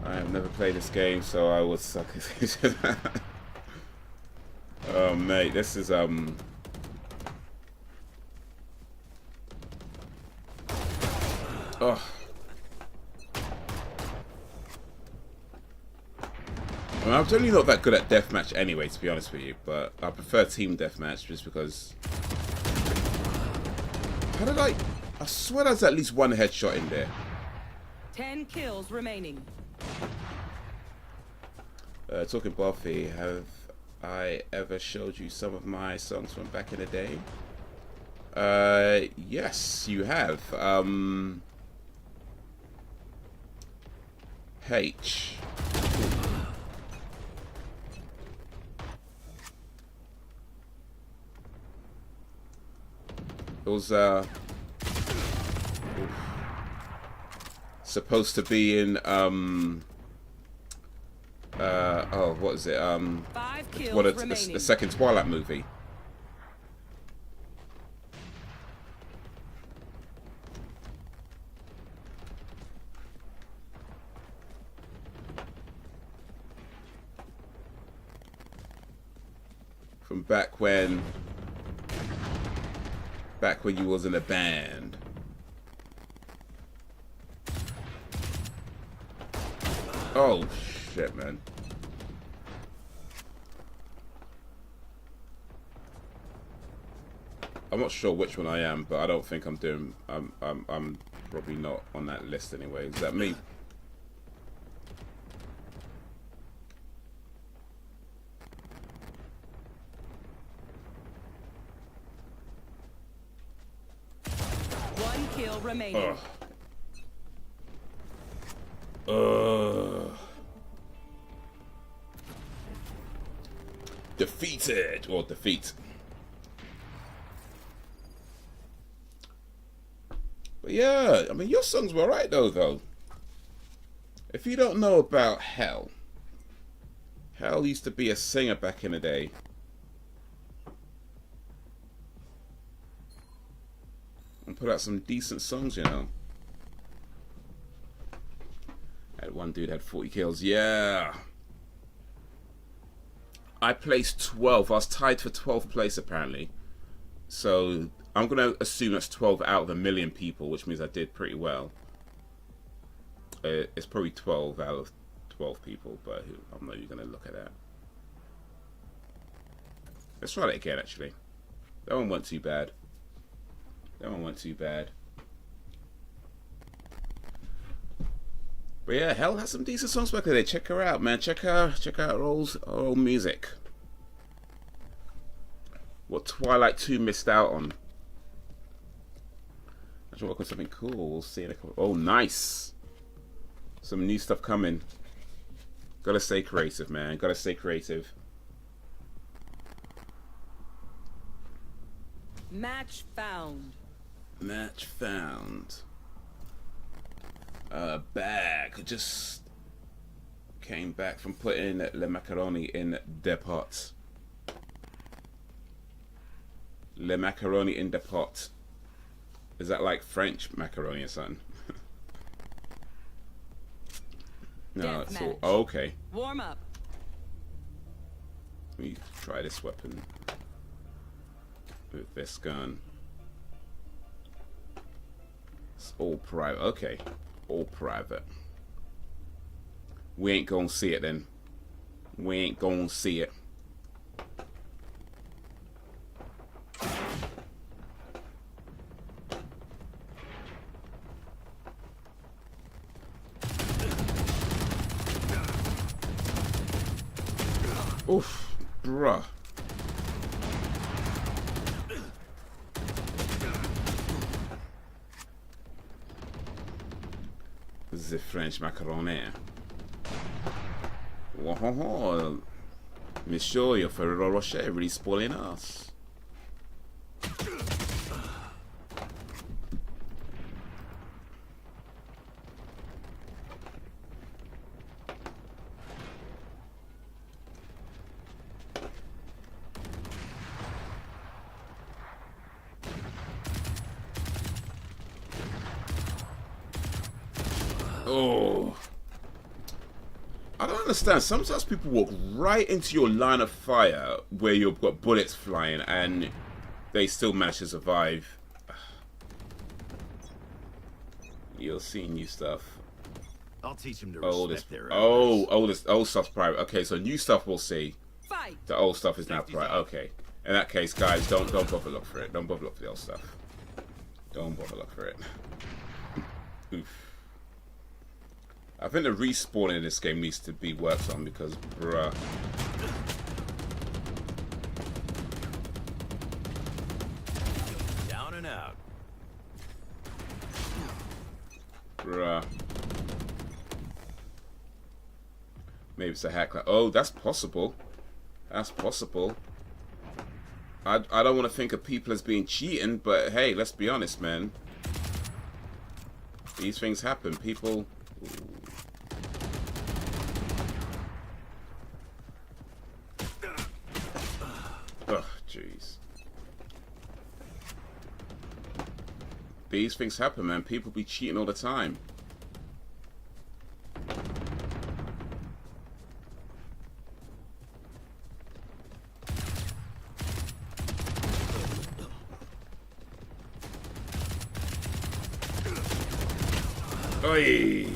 I have never played this game, so I would suck at it. Oh, mate, this is oh. I mean, I'm generally not that good at deathmatch anyway, to be honest with you, but I prefer team deathmatch just because. How did I swear there's at least one headshot in there. 10 kills remaining. Talking Buffy, have I ever showed you some of my songs from back in the day? Yes, you have. H. It was supposed to be in oh, what is it? 5 kills what remaining. the second Twilight movie. From back when you was in a band. Oh shit, man. I'm not sure which one I am, but I don't think I'm doing. I'm probably not on that list anyway. Is that me? One kill remaining. Defeated or defeat. But yeah, I mean, your songs were right though. If you don't know about Hell used to be a singer back in the day. And put out some decent songs, you know. Had one dude had 40 kills. Yeah. I placed 12. I was tied for 12th place apparently. So I'm gonna assume that's 12 out of a million people, which means I did pretty well. It's probably 12 out of 12 people, but I'm not even gonna look at that. Let's try that again. Actually, that one wasn't too bad. That one wasn't too bad. But yeah, Hell has some decent songs back there. Check her out, man. Check out her old music. What Twilight 2 missed out on. I should work on something cool. We'll see in a couple. Oh, nice. Some new stuff coming. Gotta stay creative, man. Gotta stay creative. Match found. Match found. Bag. Just came back from putting le macaroni in the pot. Le macaroni in the pot. Is that like French macaroni or something? No, it's all okay. Warm up. Let me try this weapon with this gun. It's all private. Okay, all private. We ain't gonna see it then. We ain't gonna see it. Oof, bruh. The French macaroni. Wow, Monsieur, your Ferrero Rocher really spoiling us. Oh, I don't understand. Sometimes people walk right into your line of fire where you've got bullets flying and they still manage to survive. You'll see new stuff. I'll teach him to This respect their elders. old stuff's private. Okay, so new stuff we'll see. Fight. The old stuff is now private. Okay. In that case, guys, don't bother look for it. Don't bother look for the old stuff. Don't bother look for it. Oof. I think the respawning in this game needs to be worked on because, bruh. Down and out. Bruh. Maybe it's a hack. Like, oh, that's possible. That's possible. I don't want to think of people as being cheating, but hey, let's be honest, man. These things happen. People... Oh, jeez. These things happen, man. People be cheating all the time. Oi!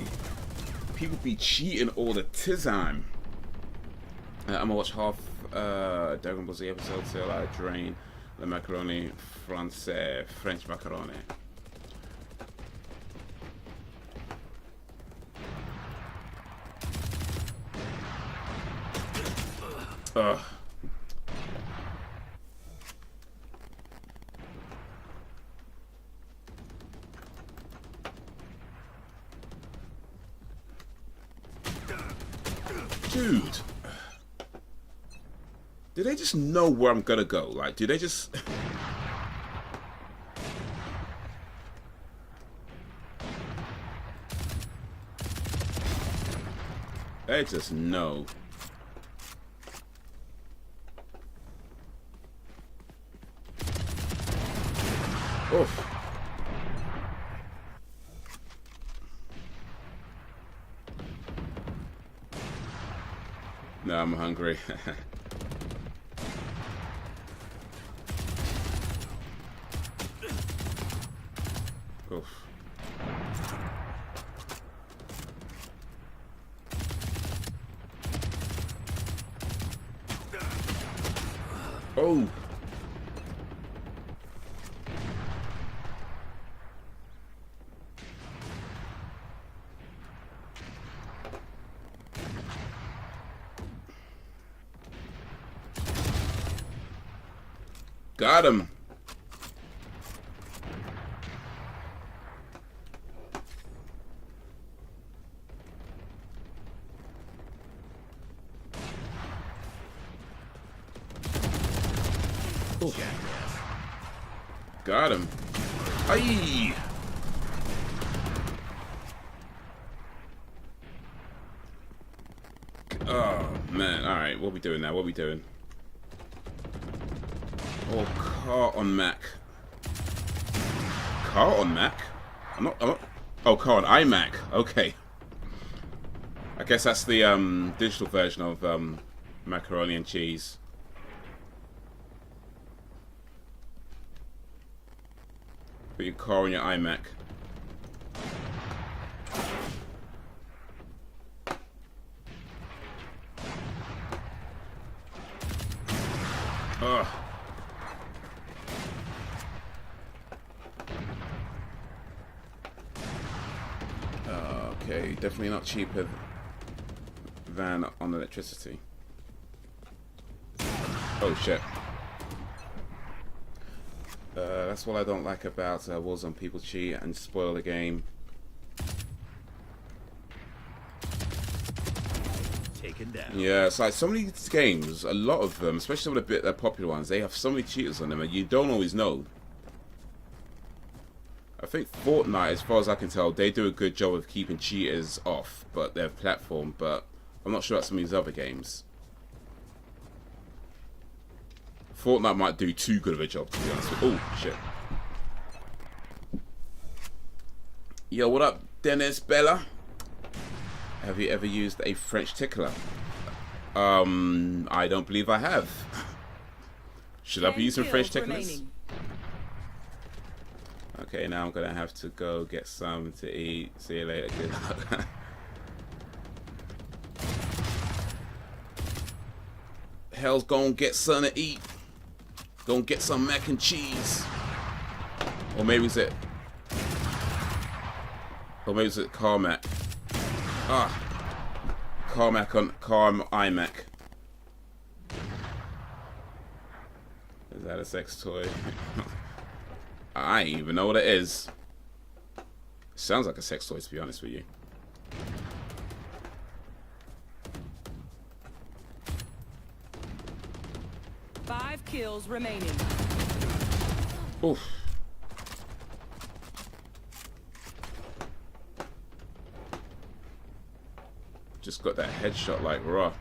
People be cheating all the time. I'm gonna watch half Dragon Ball Z episode till I drain the macaroni français, French macaroni. Ugh. Dude, do they just know where I'm gonna go? Like, do they just... They just know. Oof. No, I'm hungry. Oof. Oh. Got him. Ooh. Got him. Aye. Oh man! All right, what we doing now? What we doing? Oh, car on Mac. Car on Mac? I'm not. Oh, car on iMac. Okay. I guess that's the digital version of macaroni and cheese. Put your car on your iMac. Ugh. Okay, definitely not cheaper than on electricity. Oh shit. That's what I don't like about Warzone. People cheat and spoil the game. Taken down. Yeah, it's like so many games, a lot of them, especially some of the popular ones, they have so many cheaters on them and you don't always know. I think Fortnite, as far as I can tell, they do a good job of keeping cheaters off, but their platform, but I'm not sure about some of these other games. Fortnite might do too good of a job, to be honest with you. Oh, shit. Yo, what up, Dennis Bella? Have you ever used a French tickler? I don't believe I have. Should I be using French ticklers? Okay, now I'm gonna have to go get some to eat. See you later. Good luck. Hell's gonna get something to eat. Gonna get some mac and cheese. Or maybe it's it. Or maybe it's it Carmac. Ah. Carmac on iMac. Is that a sex toy? I don't even know what it is. Sounds like a sex toy, to be honest with you. Five kills remaining. Oof. Just got that headshot like raw.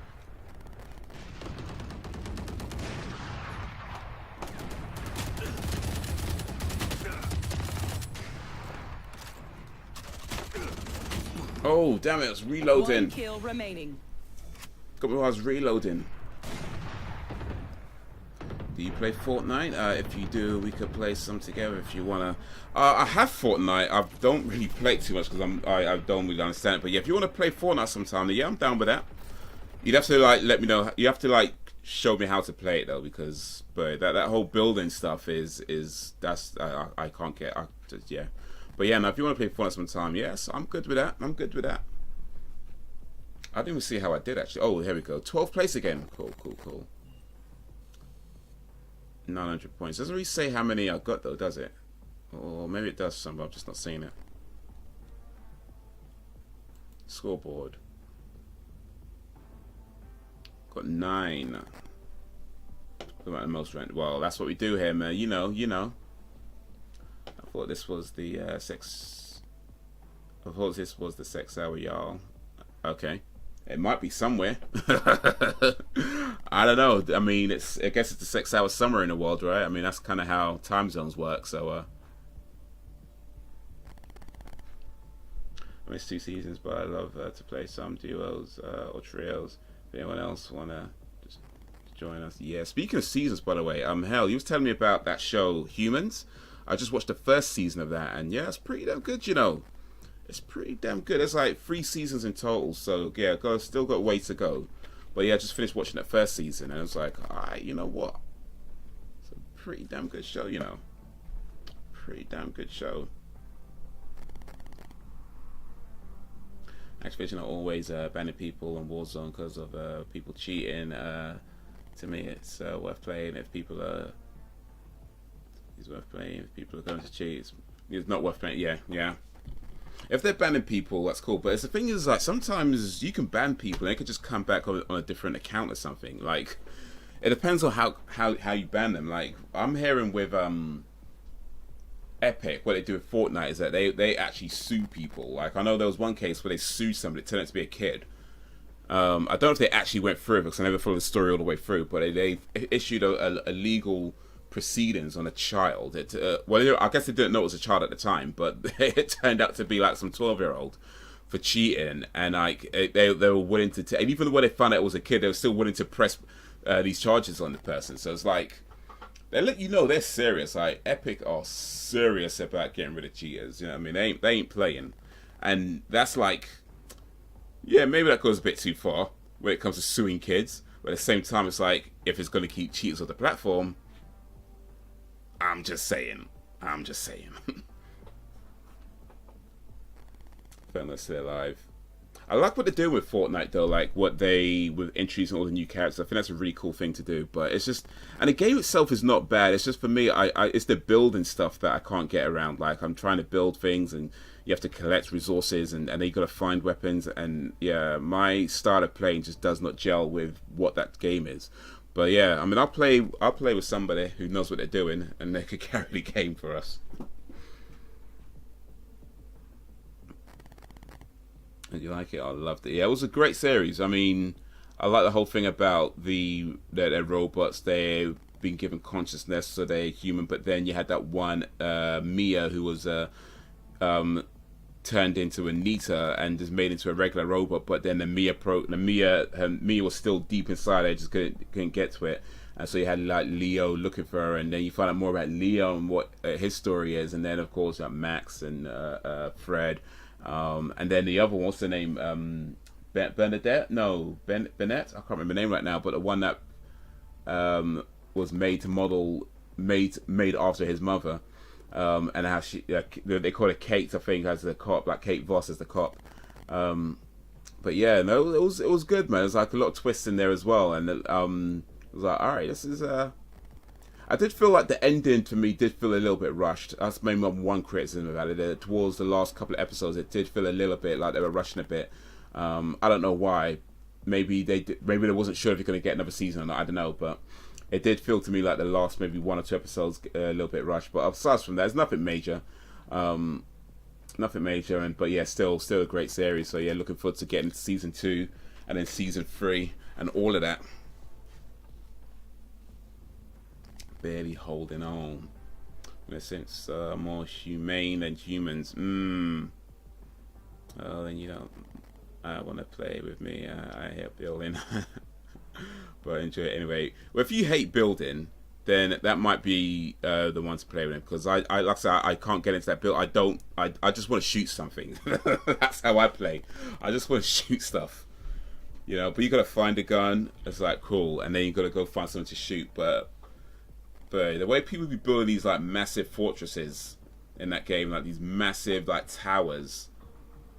Oh, damn it, I was reloading. One kill remaining. Got me while I was reloading. Do you play Fortnite? If you do, we could play some together if you wanna. I have Fortnite. I don't really play it too much because I don't really understand it. But yeah, if you want to play Fortnite sometime, then yeah, I'm down with that. You'd have to like let me know. You have to like show me how to play it though, because but that whole building stuff is that's I can't get. Yeah. But yeah, now if you want to play Fortnite sometime, yes, I'm good with that. I'm good with that. I didn't even see how I did actually. Oh, here we go. 12th place again. Cool, cool, cool. 900 points. Doesn't really say how many I got though, does it? Or maybe it does some, but I'm just not seeing it. Scoreboard. Got 9. What about the most ranked? Well, that's what we do here, man. You know. I thought this was the sex. I thought this was the sex hour, y'all. Okay. It might be somewhere. I don't know. I mean, I guess it's the 6 hour summer in the world, right? I mean, that's kind of how time zones work. So, I missed 2 seasons, but I love to play some duos or trios. If anyone else wanna just join us, yeah. Speaking of seasons, by the way, hell, you was telling me about that show Humans. I just watched the first season of that, and yeah, it's pretty damn good, you know. It's pretty damn good. It's like 3 seasons in total, so yeah, still got way to go. But yeah, I just finished watching that first season, and I was like, alright, you know what? It's a pretty damn good show, you know. Pretty damn good show. Activision are always banning people on Warzone because of people cheating. To me, it's worth playing if people are. It's worth playing if people are going to cheat. It's not worth playing. Yeah. If they're banning people, that's cool. But the thing is, like, sometimes you can ban people and they could just come back on a different account or something. Like, it depends on how you ban them. Like, I'm hearing with Epic, what they do with Fortnite is that they actually sue people. Like, I know there was one case where they sued somebody, it turned out to be a kid. I don't know if they actually went through it because I never followed the story all the way through, but they issued a legal proceedings on a child. Well, I guess they didn't know it was a child at the time, but it turned out to be like some 12-year-old for cheating, and like they were willing to and even when they found out it was a kid, they were still willing to press these charges on the person. So it's like they let you know they're serious. Like Epic are serious about getting rid of cheaters. You know what I mean? They ain't playing, and that's like, yeah, maybe that goes a bit too far when it comes to suing kids. But at the same time, it's like if it's going to keep cheaters off the platform. I'm just saying. Let's stay alive. I like what they're doing with Fortnite though, like with introducing all the new characters. I think that's a really cool thing to do. But it's just, and the game itself is not bad. It's just for me, it's the building stuff that I can't get around. Like I'm trying to build things, and you have to collect resources, and then you got to find weapons. And yeah, my style of playing just does not gel with what that game is. But yeah, I mean, I'll play with somebody who knows what they're doing, and they could carry the game for us. Did you like it? I loved it. Yeah, it was a great series. I mean, I like the whole thing about they're robots. They've been given consciousness, so they're human. But then you had that one Mia who was turned into Anita and just made into a regular robot, but then Mia was still deep inside her, just couldn't get to it, and so you had like Leo looking for her, and then you find out more about Leo and what his story is, and then of course Max and Fred, and then the other one, what's the name, Bernadette? No, Bennett. I can't remember the name right now, but the one that was made after his mother. And how they call it Kate, I think, as the cop, like Kate Voss as the cop. But yeah, no, it was good, man. There's like a lot of twists in there as well, and it was like, all right, this is. I did feel like the ending for me did feel a little bit rushed. That's maybe one criticism about it. Towards the last couple of episodes, it did feel a little bit like they were rushing a bit. I don't know why. Maybe they wasn't sure if you're going to get another season or not. I don't know, but. It did feel to me like the last maybe 1 or 2 episodes a little bit rushed, but aside from that, it's nothing major. But yeah, still a great series. So yeah, looking forward to getting to season 2 and then season 3 and all of that. Barely holding on. In a sense, more humane than humans. Oh, then you don't. I want to play with me. I hate building. But enjoy it anyway. Well, if you hate building, then that might be the one to play with. Because I like I said, I can't get into that build. I just want to shoot something. That's how I play. I just want to shoot stuff. You know, but you gotta find a gun. It's like cool, and then you gotta go find something to shoot. But the way people be building these like massive fortresses in that game, like these massive like towers,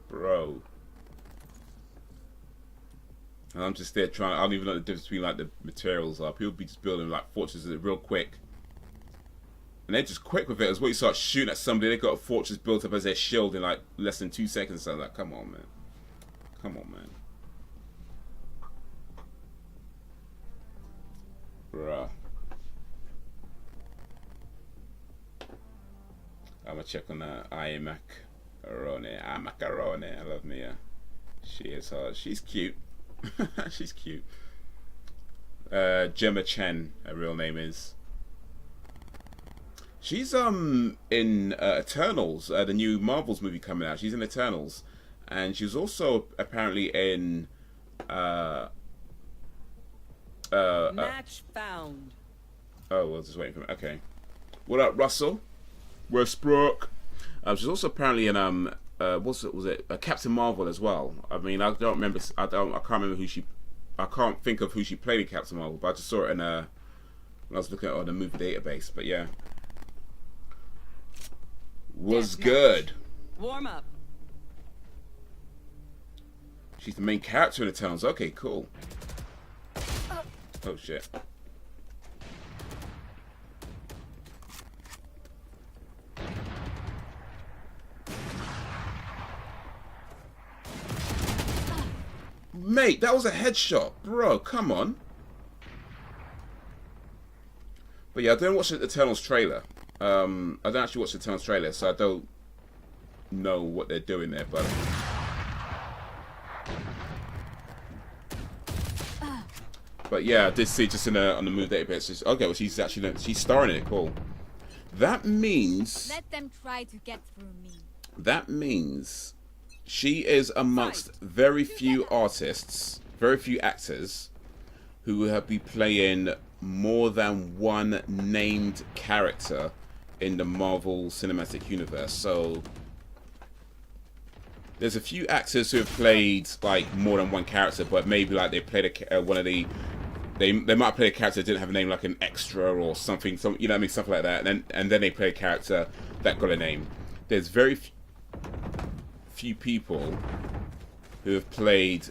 bro. And I'm just there trying. I don't even know the difference between like the materials are. People be just building like fortresses real quick, and they're just quick with it. As well, you start shooting at somebody, they got a fortress built up as their shield in like less than 2 seconds. So I'm like, come on, man, come on, man. Bruh. I'm gonna check on that. Macaroni. Macaroni. I love Mia. She is hard. She's cute. She's cute. Gemma Chen, her real name is. She's in Eternals, the new Marvels movie coming out. She's in Eternals, and she's also apparently in Match found. Oh, well, just waiting for me. Okay. What up, Russell? Westbrook. She's also apparently in was it Captain Marvel as well. I mean, I don't remember. I can't remember who she. I can't think of who she played in Captain Marvel, but I just saw it in when I was looking at it on the movie database. But yeah, was good. Warm up. She's the main character in Eternals. Okay, cool. Oh shit. Mate, that was a headshot. Bro, come on. But yeah, I don't watch the Eternals trailer. I don't actually watch the Eternals trailer, so I don't know what they're doing there, but... But yeah, I did see just on the move database. Okay, well she's starring in it. Cool. That means... Let them try to get through me. That means... She is amongst very few artists, very few actors, who have been playing more than one named character in the Marvel Cinematic Universe. So there's a few actors who have played like more than one character, but maybe like they played one of the they might play a character that didn't have a name, like an extra or something, you know what I mean, something like that, and then they play a character that got a name. There's very few people who have played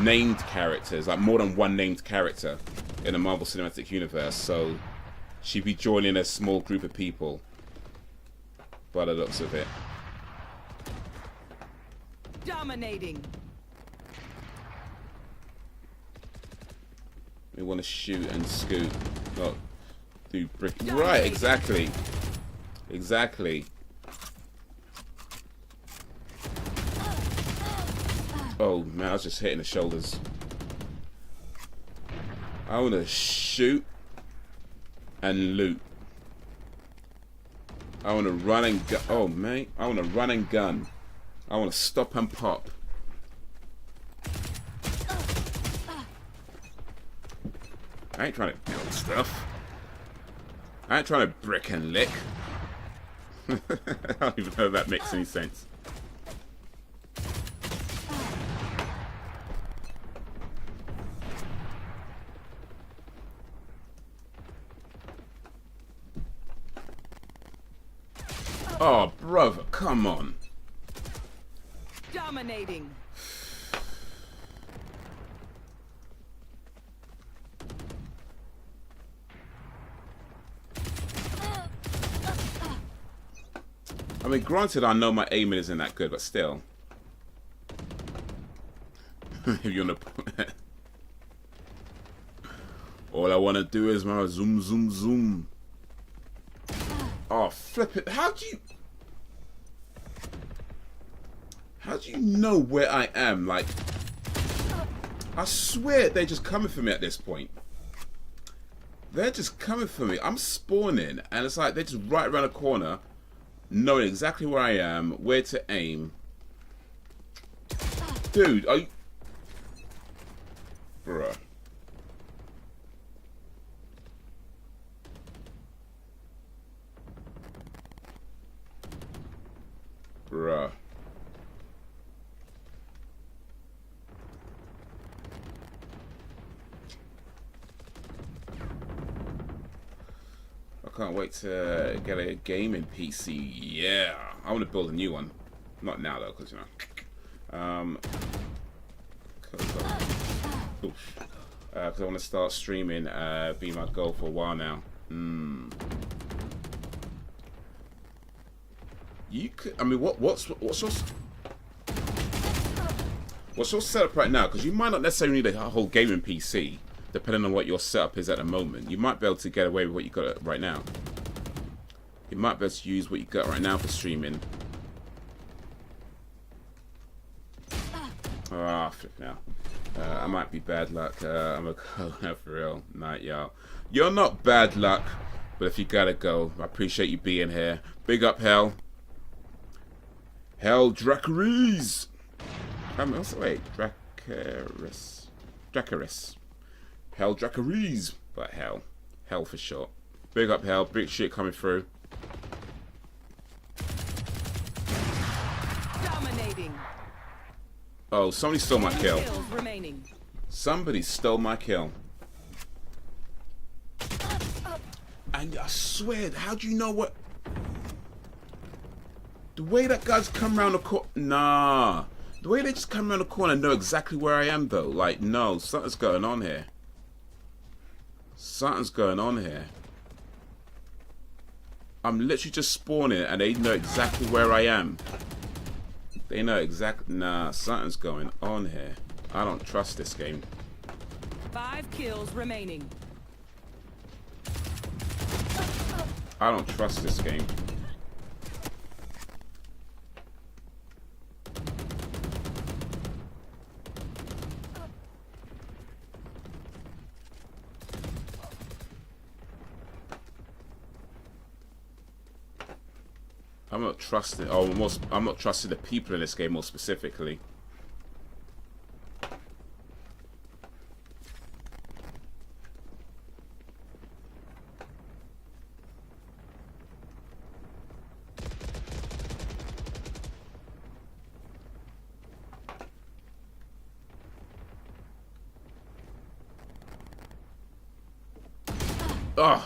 named characters, like more than one named character in the Marvel Cinematic Universe. So she'd be joining a small group of people by the looks of it. Dominating. We want to shoot and scoot, not do brick. Right, exactly. Exactly. Oh man, I was just hitting the shoulders. I want to shoot and loot. I want to run and gun. Oh man, I want to run and gun. I want to stop and pop. I ain't trying to build stuff. I ain't trying to brick and lick. I don't even know if that makes any sense. Oh, brother, come on. Dominating. I mean, granted, I know my aiming isn't that good, but still. If you want to... All I want to do is my zoom, zoom, zoom. Oh, flip it. How do you know where I am? Like, I swear they're just coming for me at this point. They're just coming for me. I'm spawning, and it's like they're just right around the corner, knowing exactly where I am, where to aim. Dude, are you... Bruh. can't wait to get a gaming PC. Yeah, I want to build a new one. Not now though, because you know. Because I want to start streaming. Be my goal for a while now. You could. I mean, what's your setup right now? Because you might not necessarily need a whole gaming PC, depending on what your setup is at the moment. You might be able to get away with what you got right now. You might be able to use what you got right now for streaming. Ah, flip now. I might be bad luck. I'm a go for real. Night, y'all. You're not bad luck, but if you gotta go, I appreciate you being here. Big up, Hell. Hell Dracarys. Wait, Dracarys. Hell Dracarys, but Hell for short. Big up, Hell. Big shit coming through. Dominating. Oh, somebody stole my kill. Kills remaining. Somebody stole my kill. And I swear, how do you know what? The way that guys come around the corner, nah. The way they just come around the corner and know exactly where I am, though. Like, no, something's going on here. Something's going on here. I'm literally just spawning and they know exactly where I am. They know exactly. Nah, something's going on here. I don't trust this game. 5 kills remaining. I don't trust this game. I'm not trusting. Oh, I'm not trusting the people in this game more specifically. Ugh.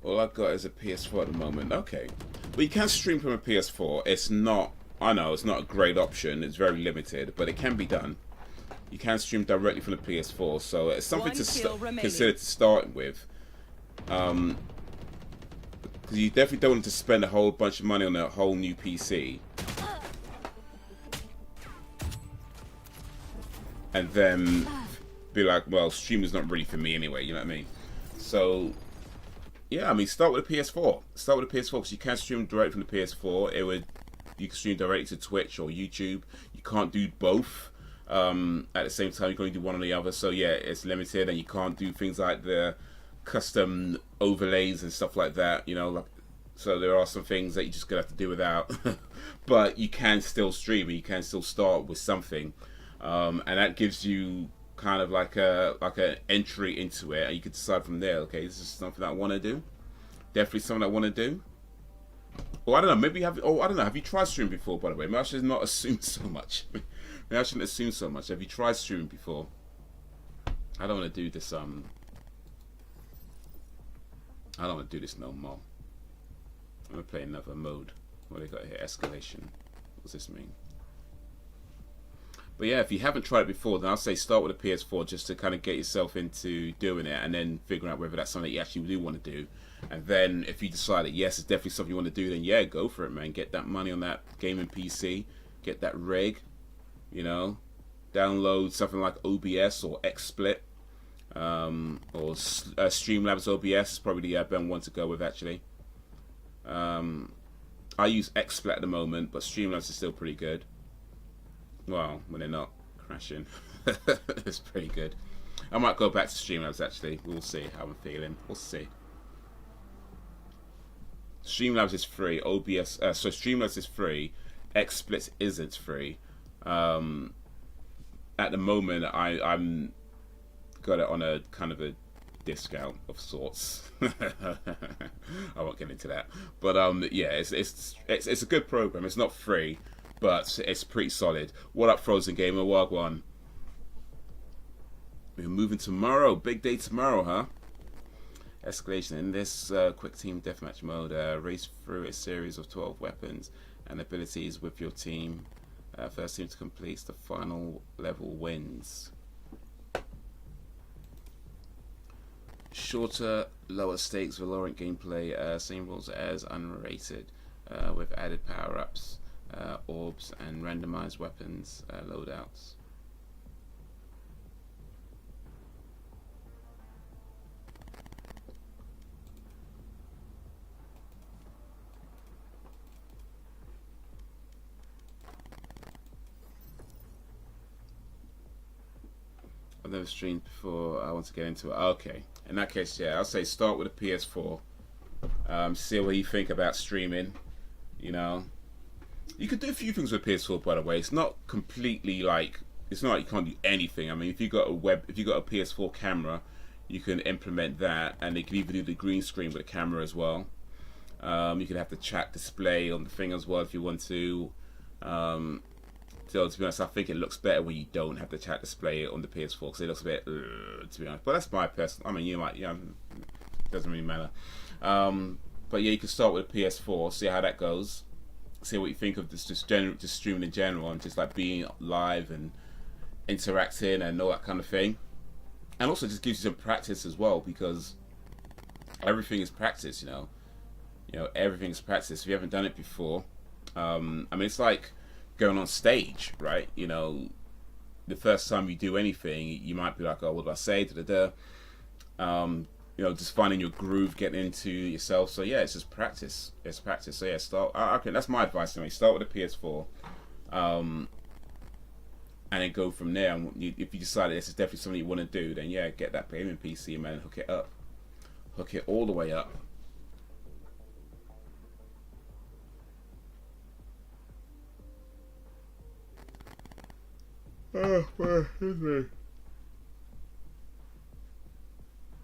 All I've got is a PS4 at the moment. Okay. Well, you can stream from a PS4. It's not, I know, it's not a great option. It's very limited, but it can be done. You can stream directly from the PS4, so it's something to consider to start with. Because you definitely don't want to spend a whole bunch of money on a whole new PC. And then be like, well, streaming's not really for me anyway, you know what I mean? So, yeah, I mean, start with a PS4. Start with a PS4 because you can stream directly from the PS4. You can stream directly to Twitch or YouTube. You can't do both at the same time. You can only do one or the other. So yeah, it's limited, and you can't do things like the custom overlays and stuff like that. You know, like, so there are some things that you just gonna have to do without. But you can still stream, and you can still start with something, and that gives you kind of like an entry into it, and you can decide from there. Okay, this is something I want to do. Definitely something I want to do. Or I don't know. Maybe have. Oh, I don't know. Have you tried streaming before? By the way, maybe I should not assume so much. Maybe I shouldn't assume so much. Have you tried streaming before? I don't want to do this. I don't want to do this no more. I'm gonna play another mode. What they got here? Escalation. What's this mean? But yeah, if you haven't tried it before, then I'll say start with a PS4 just to kind of get yourself into doing it, and then figuring out whether that's something that you actually do want to do. And then if you decide that yes, it's definitely something you want to do, then yeah, go for it, man. Get that money on that gaming PC, get that rig, you know, download something like OBS or XSplit, or Streamlabs OBS is probably the better one to go with actually. I use XSplit at the moment, but Streamlabs is still pretty good. Well, when they're not crashing, it's pretty good. I might go back to Streamlabs actually. We'll see how I'm feeling. We'll see. Streamlabs is free. OBS, so Streamlabs is free. XSplit isn't free. At the moment, I'm got it on a kind of a discount of sorts. I won't get into that, but yeah, it's a good program. It's not free, but it's pretty solid. What up, Frozen Gamer? Wagwan. We're moving tomorrow. Big day tomorrow, huh? Escalation in this quick team deathmatch mode. Race through a series of 12 weapons and abilities with your team. First team to complete the final level wins. Shorter, lower stakes Valorant gameplay, same rules as unrated, with added power-ups, orbs, and randomized weapons loadouts. I've never streamed before. I want to get into it. Okay. In that case, yeah, I'll say start with a PS4. See what you think about streaming. You know, you could do a few things with PS4, by the way. It's not completely like, it's not like you can't do anything. I mean, if you got a PS4 camera, you can implement that, and they can even do the green screen with a camera as well. You can have the chat display on the thing as well if you want to. So to be honest, I think it looks better when you don't have the chat display on the PS4 because it looks a bit, to be honest. But that's my personal. I mean, you might, yeah, it doesn't really matter. But yeah, you can start with a PS4, see how that goes, see what you think of this, just streaming in general, and just like being live and interacting and all that kind of thing. And also just gives you some practice as well, because everything is practice. You know, everything's practice. If you haven't done it before, I mean, it's like going on stage, right? You know, the first time you do anything, you might be like, oh, what do I say? You know, just finding your groove, getting into yourself. So yeah, it's just practice. It's practice. So yeah, start. Okay, that's my advice anyway. Start with a PS4, and then go from there. And if you decide this is definitely something you want to do, then yeah, get that gaming PC, man, and hook it up, hook it all the way up. Oh, where is he?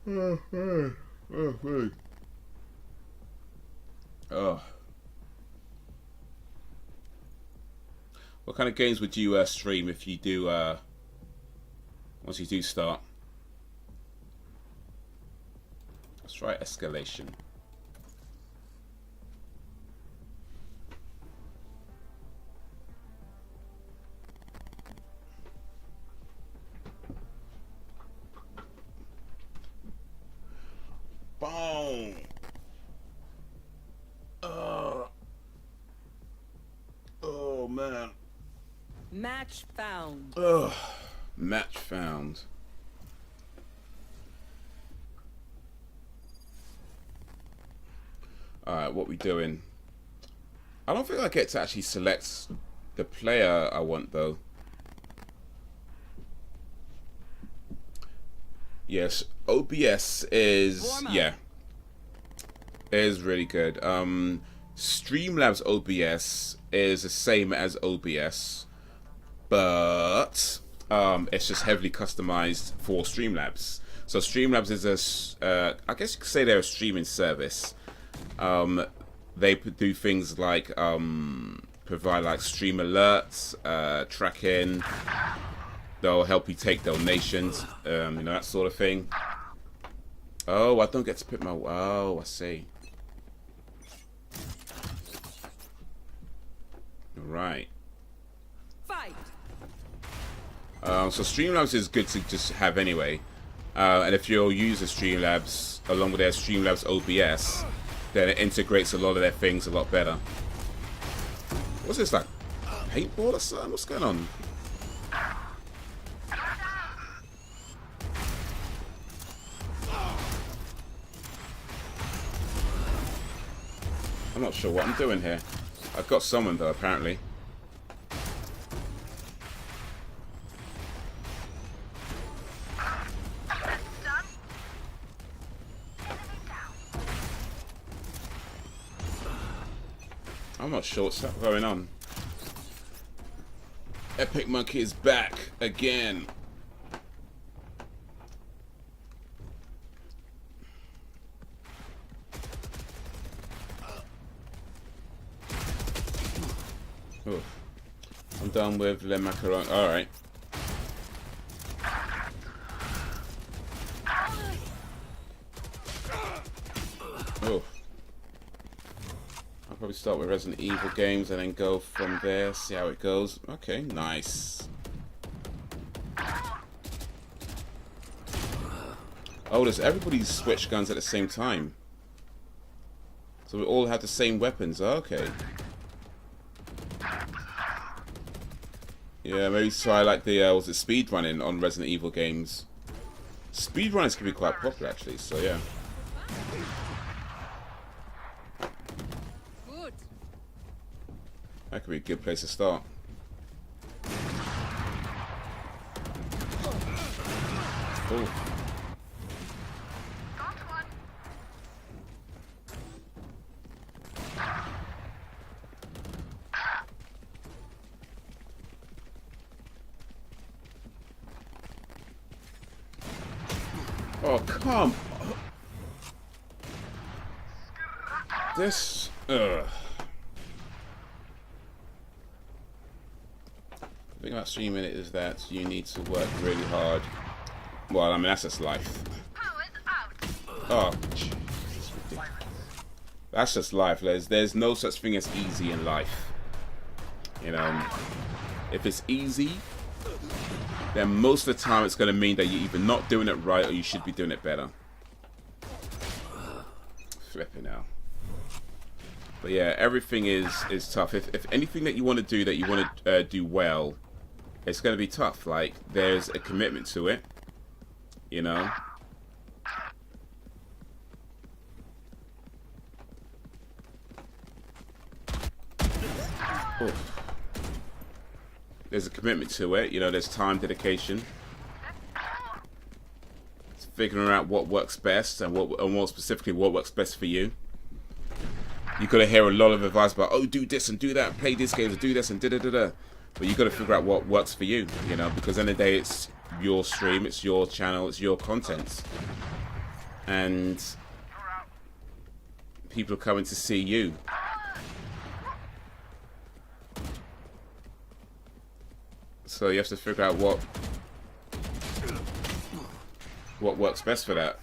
Oh, man. Oh, man. Oh. What kind of games would you stream if you do, once you do start? Let's try Escalation. Boom. Oh man. Match found. Oh, match found. Alright, what we doing? I don't think I get to actually select the player I want though. Yes, OBS is, yeah, is really good. Streamlabs OBS is the same as OBS, but it's just heavily customized for Streamlabs. So Streamlabs is a, I guess you could say they're a streaming service. They do things like provide like stream alerts, tracking. They'll help you take donations, you know, that sort of thing. Oh, I don't get to pick my... Oh, I see. Right. Fight. So Streamlabs is good to just have anyway. And if you'll use the Streamlabs along with their Streamlabs OBS, then it integrates a lot of their things a lot better. What's this, like paintball or something? What's going on? I'm not sure what I'm doing here. I've got someone though, apparently. I'm not sure what's going on. Epic Monkey is back again. Oof. I'm done with Le Macaron. Alright. Oof. I'll probably start with Resident Evil games and then go from there, see how it goes. Okay, nice. Oh, does everybody switch guns at the same time? So we all have the same weapons. Okay. Yeah, maybe try like the was it speedrunning on Resident Evil games. Speedrunners can be quite popular actually, so yeah. Good. That could be a good place to start. Ooh. Oh, come on. This... The thing about streaming it is that you need to work really hard. Well, I mean, that's just life. Oh, Jesus. That's just life. There's no such thing as easy in life. You know, if it's easy, then most of the time it's going to mean that you're either not doing it right or you should be doing it better. Flipping out. But yeah, everything is tough. If anything that you want to do that you want to do well, it's going to be tough. Like, there's a commitment to it, you know. Oof. There's a commitment to it, you know, there's time, dedication. It's figuring out what works best and more specifically what works best for you. You're going to hear a lot of advice about, oh, do this and do that, play this game and do this and da-da-da-da. But you've got to figure out what works for you, you know, because at the end of the day, it's your stream, it's your channel, it's your content. And people are coming to see you. So you have to figure out what works best for that.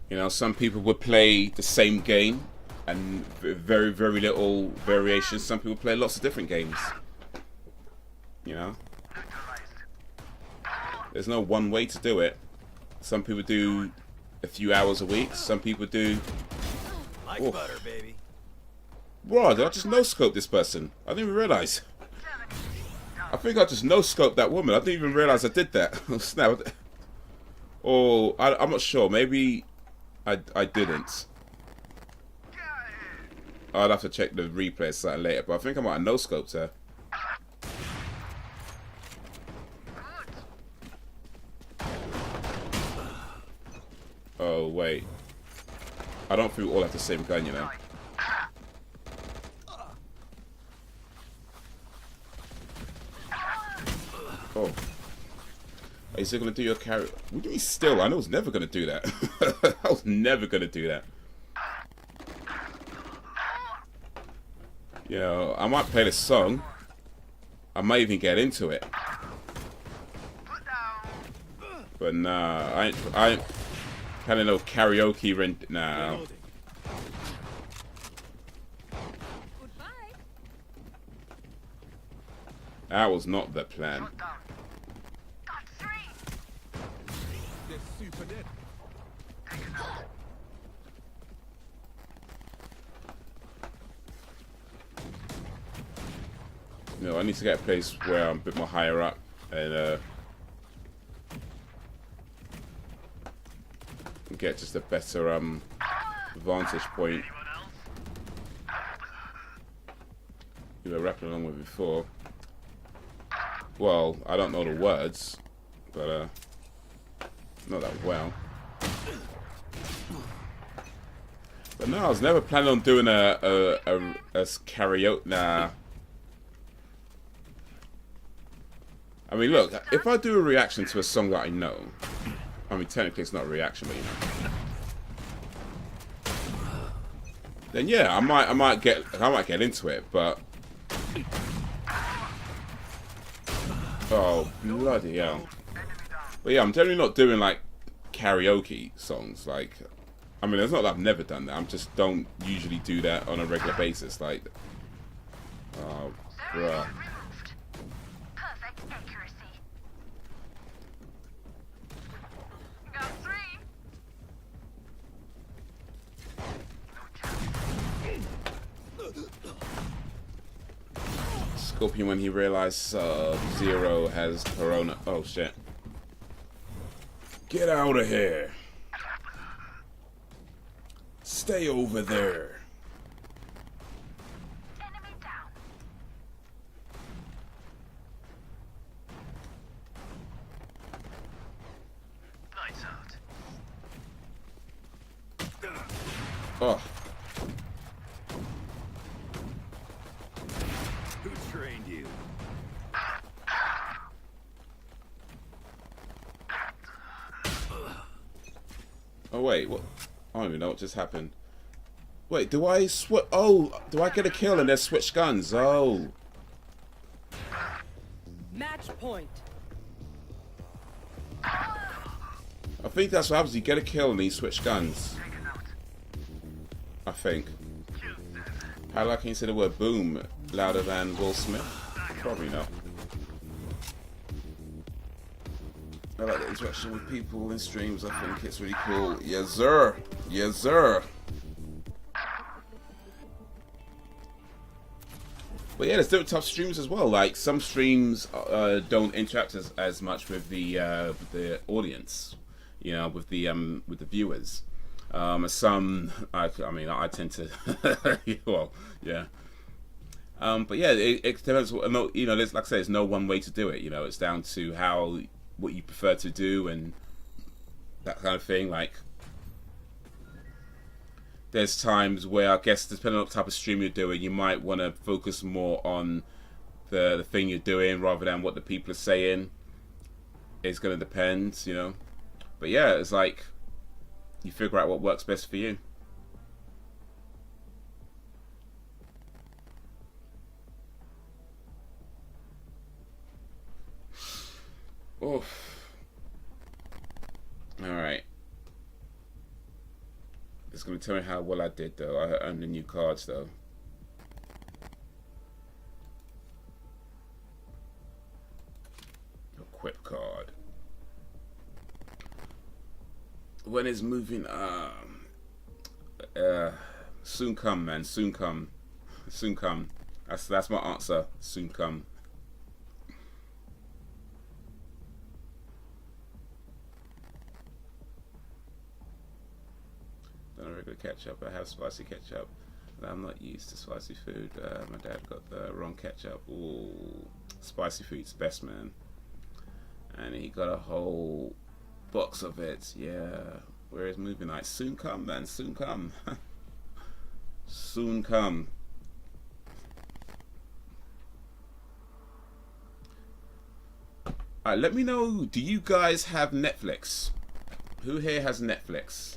You know, some people would play the same game and very, very little variation. Some people play lots of different games. You know? There's no one way to do it. Some people do a few hours a week. Some people do... Like butter, baby. Bro, did I just no-scope this person? I didn't even realise. I think I just no-scoped that woman. I didn't even realise I did that. Snap. Oh, I'm not sure. Maybe I didn't. I'd have to check the replay site later, but I think I might have no-scoped her. Oh, wait. I don't think we all have the same gun, you know. Oh. Is it going to do your carry? What do you mean still? I know it's never going to do that. I was never going to do that. You know, I might play the song. I might even get into it. But nah, I ain't kind of no karaoke rent. Nah. That was not the plan. No, I need to get a place where I'm a bit more higher up and get just a better vantage point. You were rapping along with before. Well, I don't know the words, but not that well. But no, I was never planning on doing a karaoke. Nah. I mean, look, if I do a reaction to a song that I know, I mean, technically it's not a reaction, but you know. then yeah, I might get into it, but oh bloody hell. But yeah, I'm generally not doing like karaoke songs. Like, I mean, it's not that I've never done that. I just don't usually do that on a regular basis. Like, oh, bruh. Perfect accuracy. Got 3. Scorpion when he realized Zero has Corona. Oh shit. Get out of here. Stay over there. Enemy down. Lights out. Oh. Who trained you? Oh wait, what? I don't even know what just happened. Wait, do I switch? Oh, do I get a kill and then switch guns? Oh. Match point. I think that's what happens. You get a kill and then you switch guns. I think. How loud can you say the word boom louder than Will Smith? Probably not. I like the interaction with people in streams. I think it's really cool. Yes, sir. Yes, sir. But yeah, there's different types of streams as well. Like some streams don't interact as much with the audience, you know, with the viewers. Some, I mean, I tend to, well, yeah. But yeah, it depends. You know, there's, like I say, there's no one way to do it. You know, it's down to what you prefer to do and that kind of thing. Like, there's times where I guess depending on what type of stream you're doing, you might want to focus more on the thing you're doing rather than what the people are saying. It's going to depend, you know. But yeah, it's like you figure out what works best for you. Oof. Alright. It's going to tell me how well I did, though. I earned the new cards, though. Equip card. When is moving? Soon come, man. Soon come. Soon come. That's my answer. Soon come. Don't regular ketchup. I have spicy ketchup. I'm not used to spicy food. My dad got the wrong ketchup. Ooh, spicy food's best, man. And he got a whole box of it. Yeah. Where is movie night? Soon come, man. Soon come. Soon come. Alright, let me know. Do you guys have Netflix? Who here has Netflix?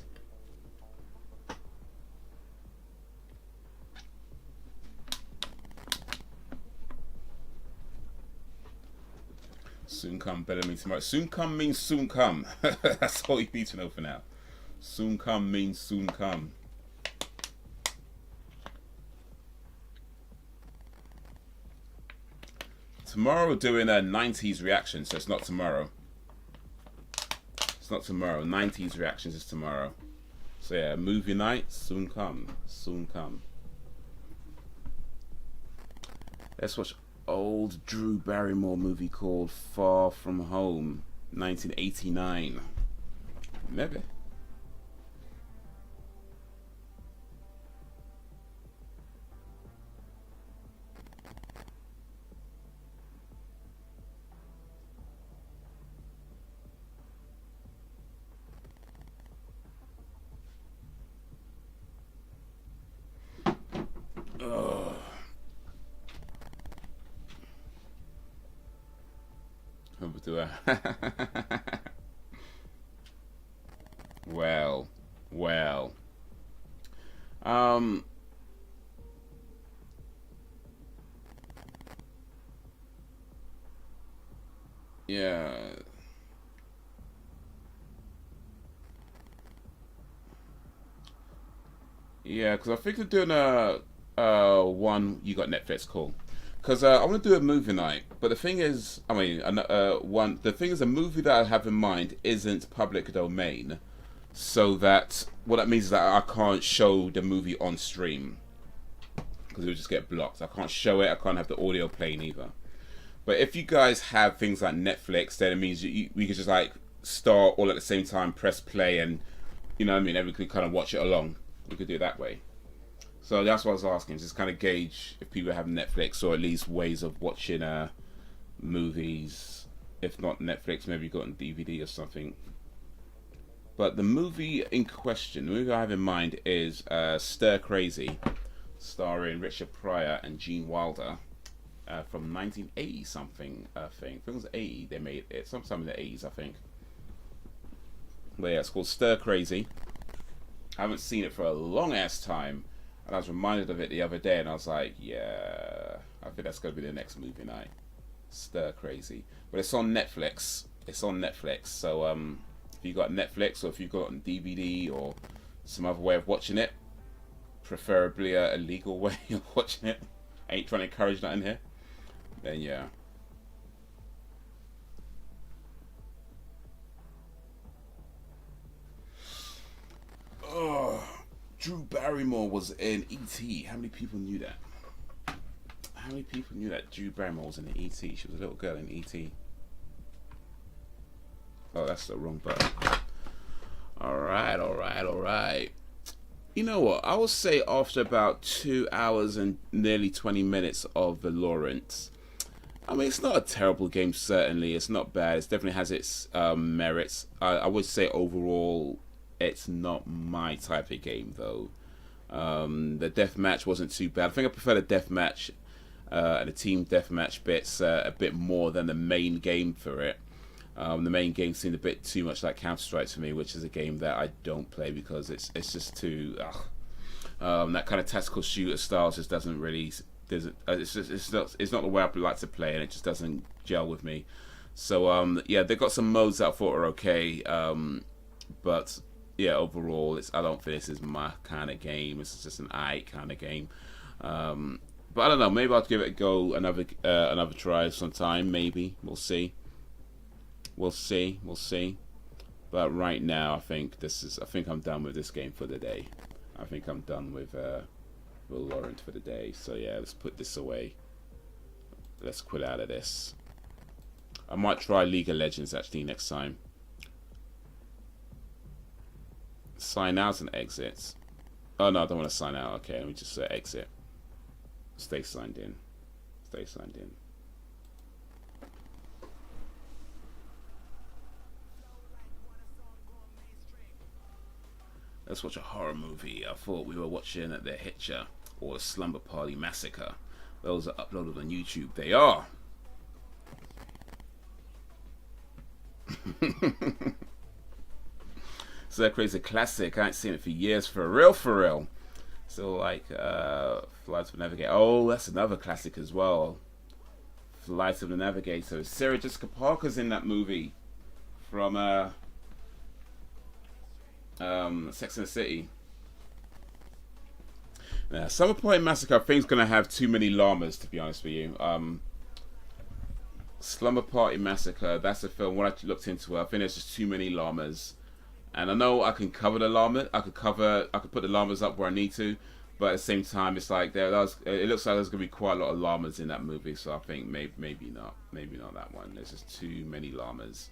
Soon come, better means tomorrow. Soon come means soon come. That's all you need to know for now. Soon come means soon come. Tomorrow we're doing a 90s reaction, so it's not tomorrow. It's not tomorrow. 90s reactions is tomorrow. So yeah, movie night, soon come. Soon come. Let's watch old Drew Barrymore movie called Far From Home, 1989. Maybe. Well. Yeah. Yeah, because I think they're doing one. You got Netflix, cool. Because I want to do a movie night, but the thing is, I mean, the thing is, a movie that I have in mind isn't public domain, so that what that means is that I can't show the movie on stream because it would just get blocked. I can't show it. I can't have the audio playing either. But if you guys have things like Netflix, then it means we could just like start all at the same time, press play, and you know what I mean. Everyone could kind of watch it along. We could do it that way. So that's what I was asking, just kind of gauge if people have Netflix or at least ways of watching movies. If not Netflix, maybe you got on DVD or something. But the movie in question, the movie I have in mind is Stir Crazy, starring Richard Pryor and Gene Wilder, from 1980 something, I think. It was 80 they made it, sometime in the 80s, I think. But yeah, it's called Stir Crazy. I haven't seen it for a long ass time. And I was reminded of it the other day, and I was like, yeah, I think that's going to be the next movie night. Stir Crazy. But it's on Netflix. It's on Netflix. So if you got Netflix, or if you got it on DVD, or some other way of watching it, preferably a legal way of watching it, I ain't trying to encourage nothing here, then yeah. Oh. Drew Barrymore was in E.T. How many people knew that? How many people knew that Drew Barrymore was in E.T.? She was a little girl in E.T. Oh, that's the wrong button. Alright. You know what? I would say after about 2 hours and nearly 20 minutes of Valorant, I mean, it's not a terrible game, certainly. It's not bad. It definitely has its merits. I would say overall, it's not my type of game, though. The deathmatch wasn't too bad. I think I prefer the deathmatch and the team deathmatch bits a bit more than the main game for it. The main game seemed a bit too much like Counter-Strike to me, which is a game that I don't play because it's just too that kind of tactical shooter style just doesn't really it's not the way I like to play, and it just doesn't gel with me. So yeah, they got some modes that I thought were okay, but yeah, overall, I don't think this is my kind of game. It's just an aight kind of game. But I don't know. Maybe I'll give it a go, another try sometime. Maybe we'll see. We'll see. But right now, I think I'm done with this game for the day. I think I'm done with Valorant for the day. So yeah, let's put this away. Let's quit out of this. I might try League of Legends actually next time. Sign out and exit. Oh no, I don't want to sign out. Okay, let me just exit. Stay signed in. Let's watch a horror movie. I thought we were watching The Hitcher or Slumber Party Massacre. Those are uploaded on YouTube. They are. So that crazy classic. I ain't seen it for years. For real. So like Flight of the Navigator. Oh, that's another classic as well. Flight of the Navigator. Sarah Jessica Parker's in that movie from Sex and the City. Now, Summer Party Massacre I think is gonna have too many llamas, to be honest with you. Slumber Party Massacre, that's a film. When I looked into it, I think there's just too many llamas. And I know I can cover the llama. I could put the llamas up where I need to, but at the same time, it's like it looks like there's gonna be quite a lot of llamas in that movie. So I think maybe not that one. There's just too many llamas,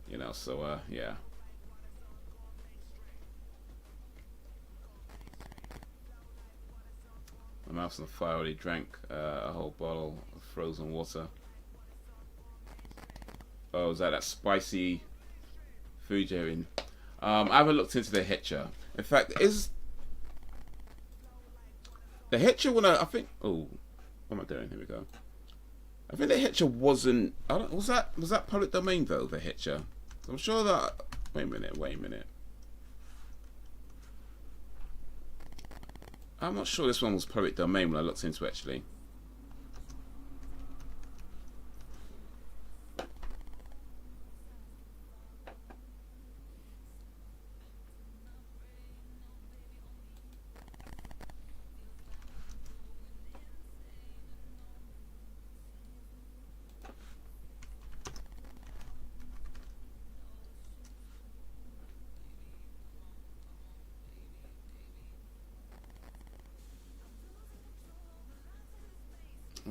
you know. So yeah. My mouth's on fire. I already drank a whole bottle of frozen water. Oh, is that spicy food you're in? I haven't looked into The Hitcher. In fact, is The Hitcher one? I think. Oh, what am I doing? Here we go. I think The Hitcher wasn't. Was that public domain though? The Hitcher. I'm sure that. Wait a minute. I'm not sure this one was public domain when I looked into it, actually.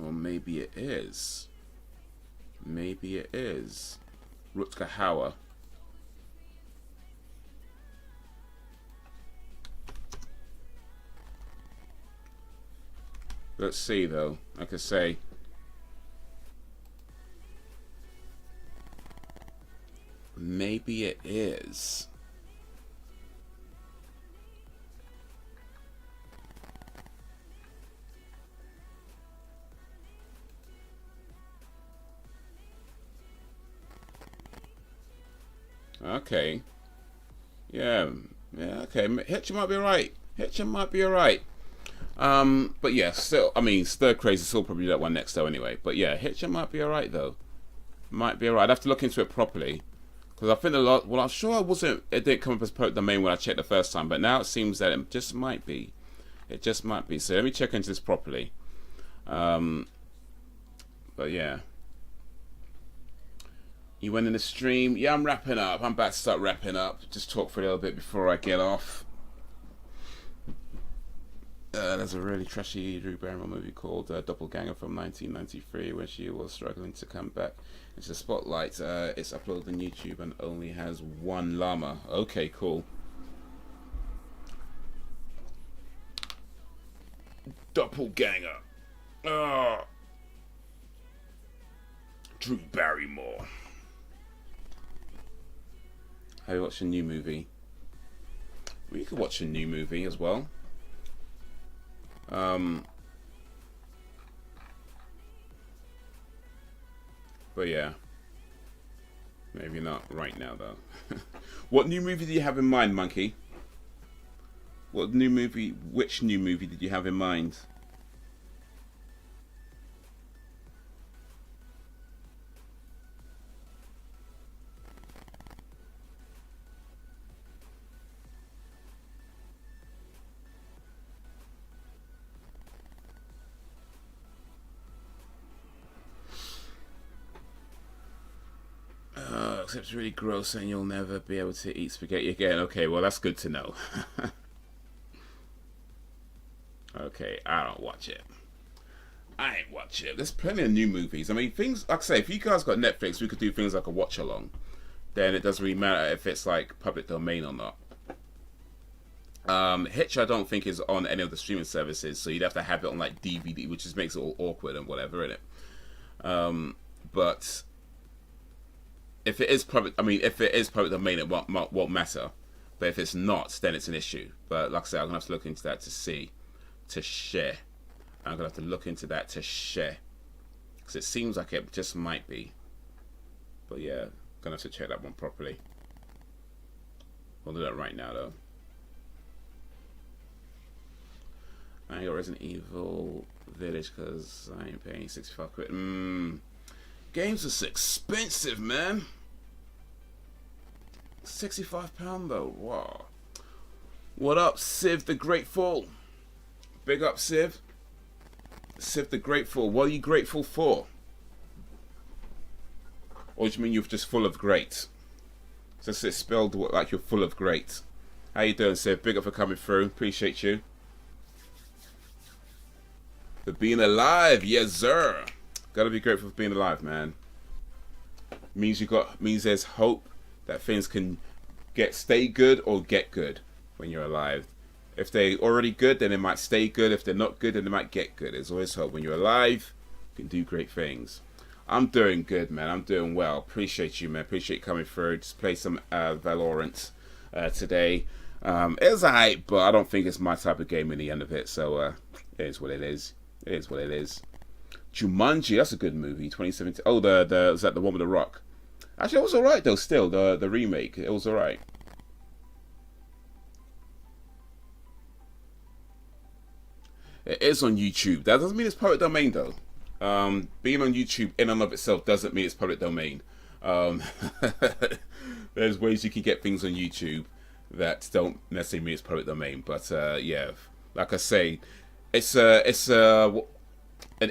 Or maybe it is. Maybe it is. Rutger Hauer. Let's see though. Like I say, maybe it is. Okay. Yeah. Yeah. Okay. Hitcher might be right. Hitcher might be alright. But yeah, still, I mean, Stir Crazy still probably that one next though anyway. But yeah, Hitcher might be alright though. Might be alright. I'd have to look into it properly. Because I think a lot, well, I'm sure it didn't come up as public domain when I checked the first time. But now it seems that it just might be. It just might be. So let me check into this properly. But yeah. You went in the stream. Yeah, I'm wrapping up. I'm about to start wrapping up. Just talk for a little bit before I get off. There's a really trashy Drew Barrymore movie called Doppelganger from 1993 where she was struggling to come back into the spotlight. It's uploaded on YouTube and only has one llama. Okay, cool. Doppelganger. Drew Barrymore. Have you watched a new movie? We could watch a new movie as well. But yeah, maybe not right now though. What new movie do you have in mind, Monkey? What new movie? Which new movie did you have in mind? Except it's really gross and you'll never be able to eat spaghetti again. Okay, well that's good to know. Okay, I don't watch it. I ain't watch it. There's plenty of new movies. I mean, things, like I say, if you guys got Netflix, we could do things like a watch along. Then it doesn't really matter if it's like public domain or not. Hitch, I don't think is on any of the streaming services, so you'd have to have it on like DVD, which just makes it all awkward and whatever, innit? But if it is public, I mean, if it is public domain, it won't matter. But if it's not, then it's an issue. But like I said, I'm gonna have to look into that to see, to share. I'm gonna have to look into that to share, because it seems like it just might be. But yeah, gonna have to check that one properly. We'll do that right now, though. I ain't got Resident Evil Village because I ain't paying 65 quid. Games are so expensive, man. £65 though. Wow. What up, Civ the Grateful? Big up, Civ. Civ the Grateful. What are you grateful for? Or do you mean you're just full of great? Just it's spelled like you're full of great. How you doing, Civ? Big up for coming through. Appreciate you. For being alive, yes sir. Gotta be grateful for being alive, man. Means there's hope that things can stay good or get good when you're alive. If they're already good, then it might stay good. If they're not good, then they might get good. There's always hope. When you're alive, you can do great things. I'm doing good, man. I'm doing well. Appreciate you, man. Appreciate you coming through. Just play some Valorant today. It was alright, but I don't think it's my type of game in the end of it. So it is what it is. It is what it is. Jumanji, that's a good movie. 2017. Oh, was that the one with the Rock? Actually, it was alright though. Still, the remake, it was alright. It is on YouTube. That doesn't mean it's public domain though. Being on YouTube in and of itself doesn't mean it's public domain. There's ways you can get things on YouTube that don't necessarily mean it's public domain. But yeah, like I say, it's an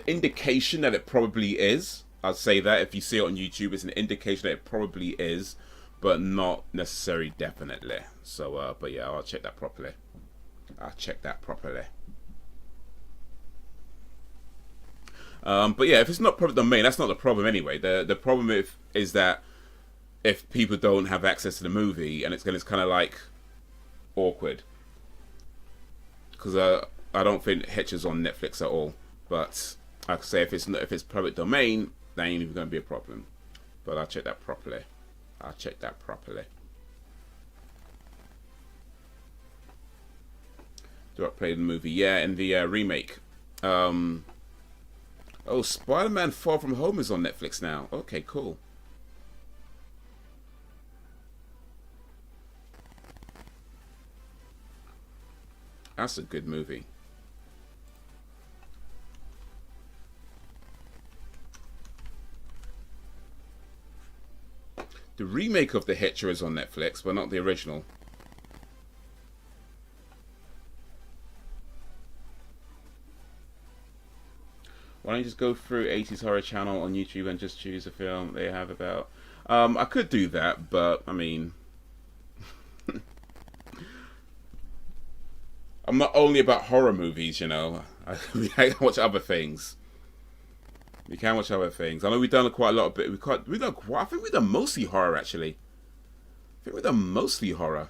indication that it probably is. I'd say that if you see it on YouTube, it's an indication that it probably is, but not necessarily definitely. So, but yeah, I'll check that properly. But yeah, if it's not public domain, that's not the problem anyway. The problem is that if people don't have access to the movie, and it's kind of like awkward, because I don't think Hitcher's on Netflix at all. But like I say, if it's public domain, that ain't even going to be a problem. But I'll check that properly. Do I play the movie? Yeah, in the remake. Oh, Spider-Man Far From Home is on Netflix now. Okay, cool. That's a good movie. The remake of The Hitcher is on Netflix, but not the original. Why don't you just go through 80s Horror Channel on YouTube and just choose a film they have about... I could do that, but, I mean... I'm not only about horror movies, you know. I can watch other things. You can watch other things. I know we've done quite a lot of bit. I think we've done mostly horror, actually. I think we've done mostly horror,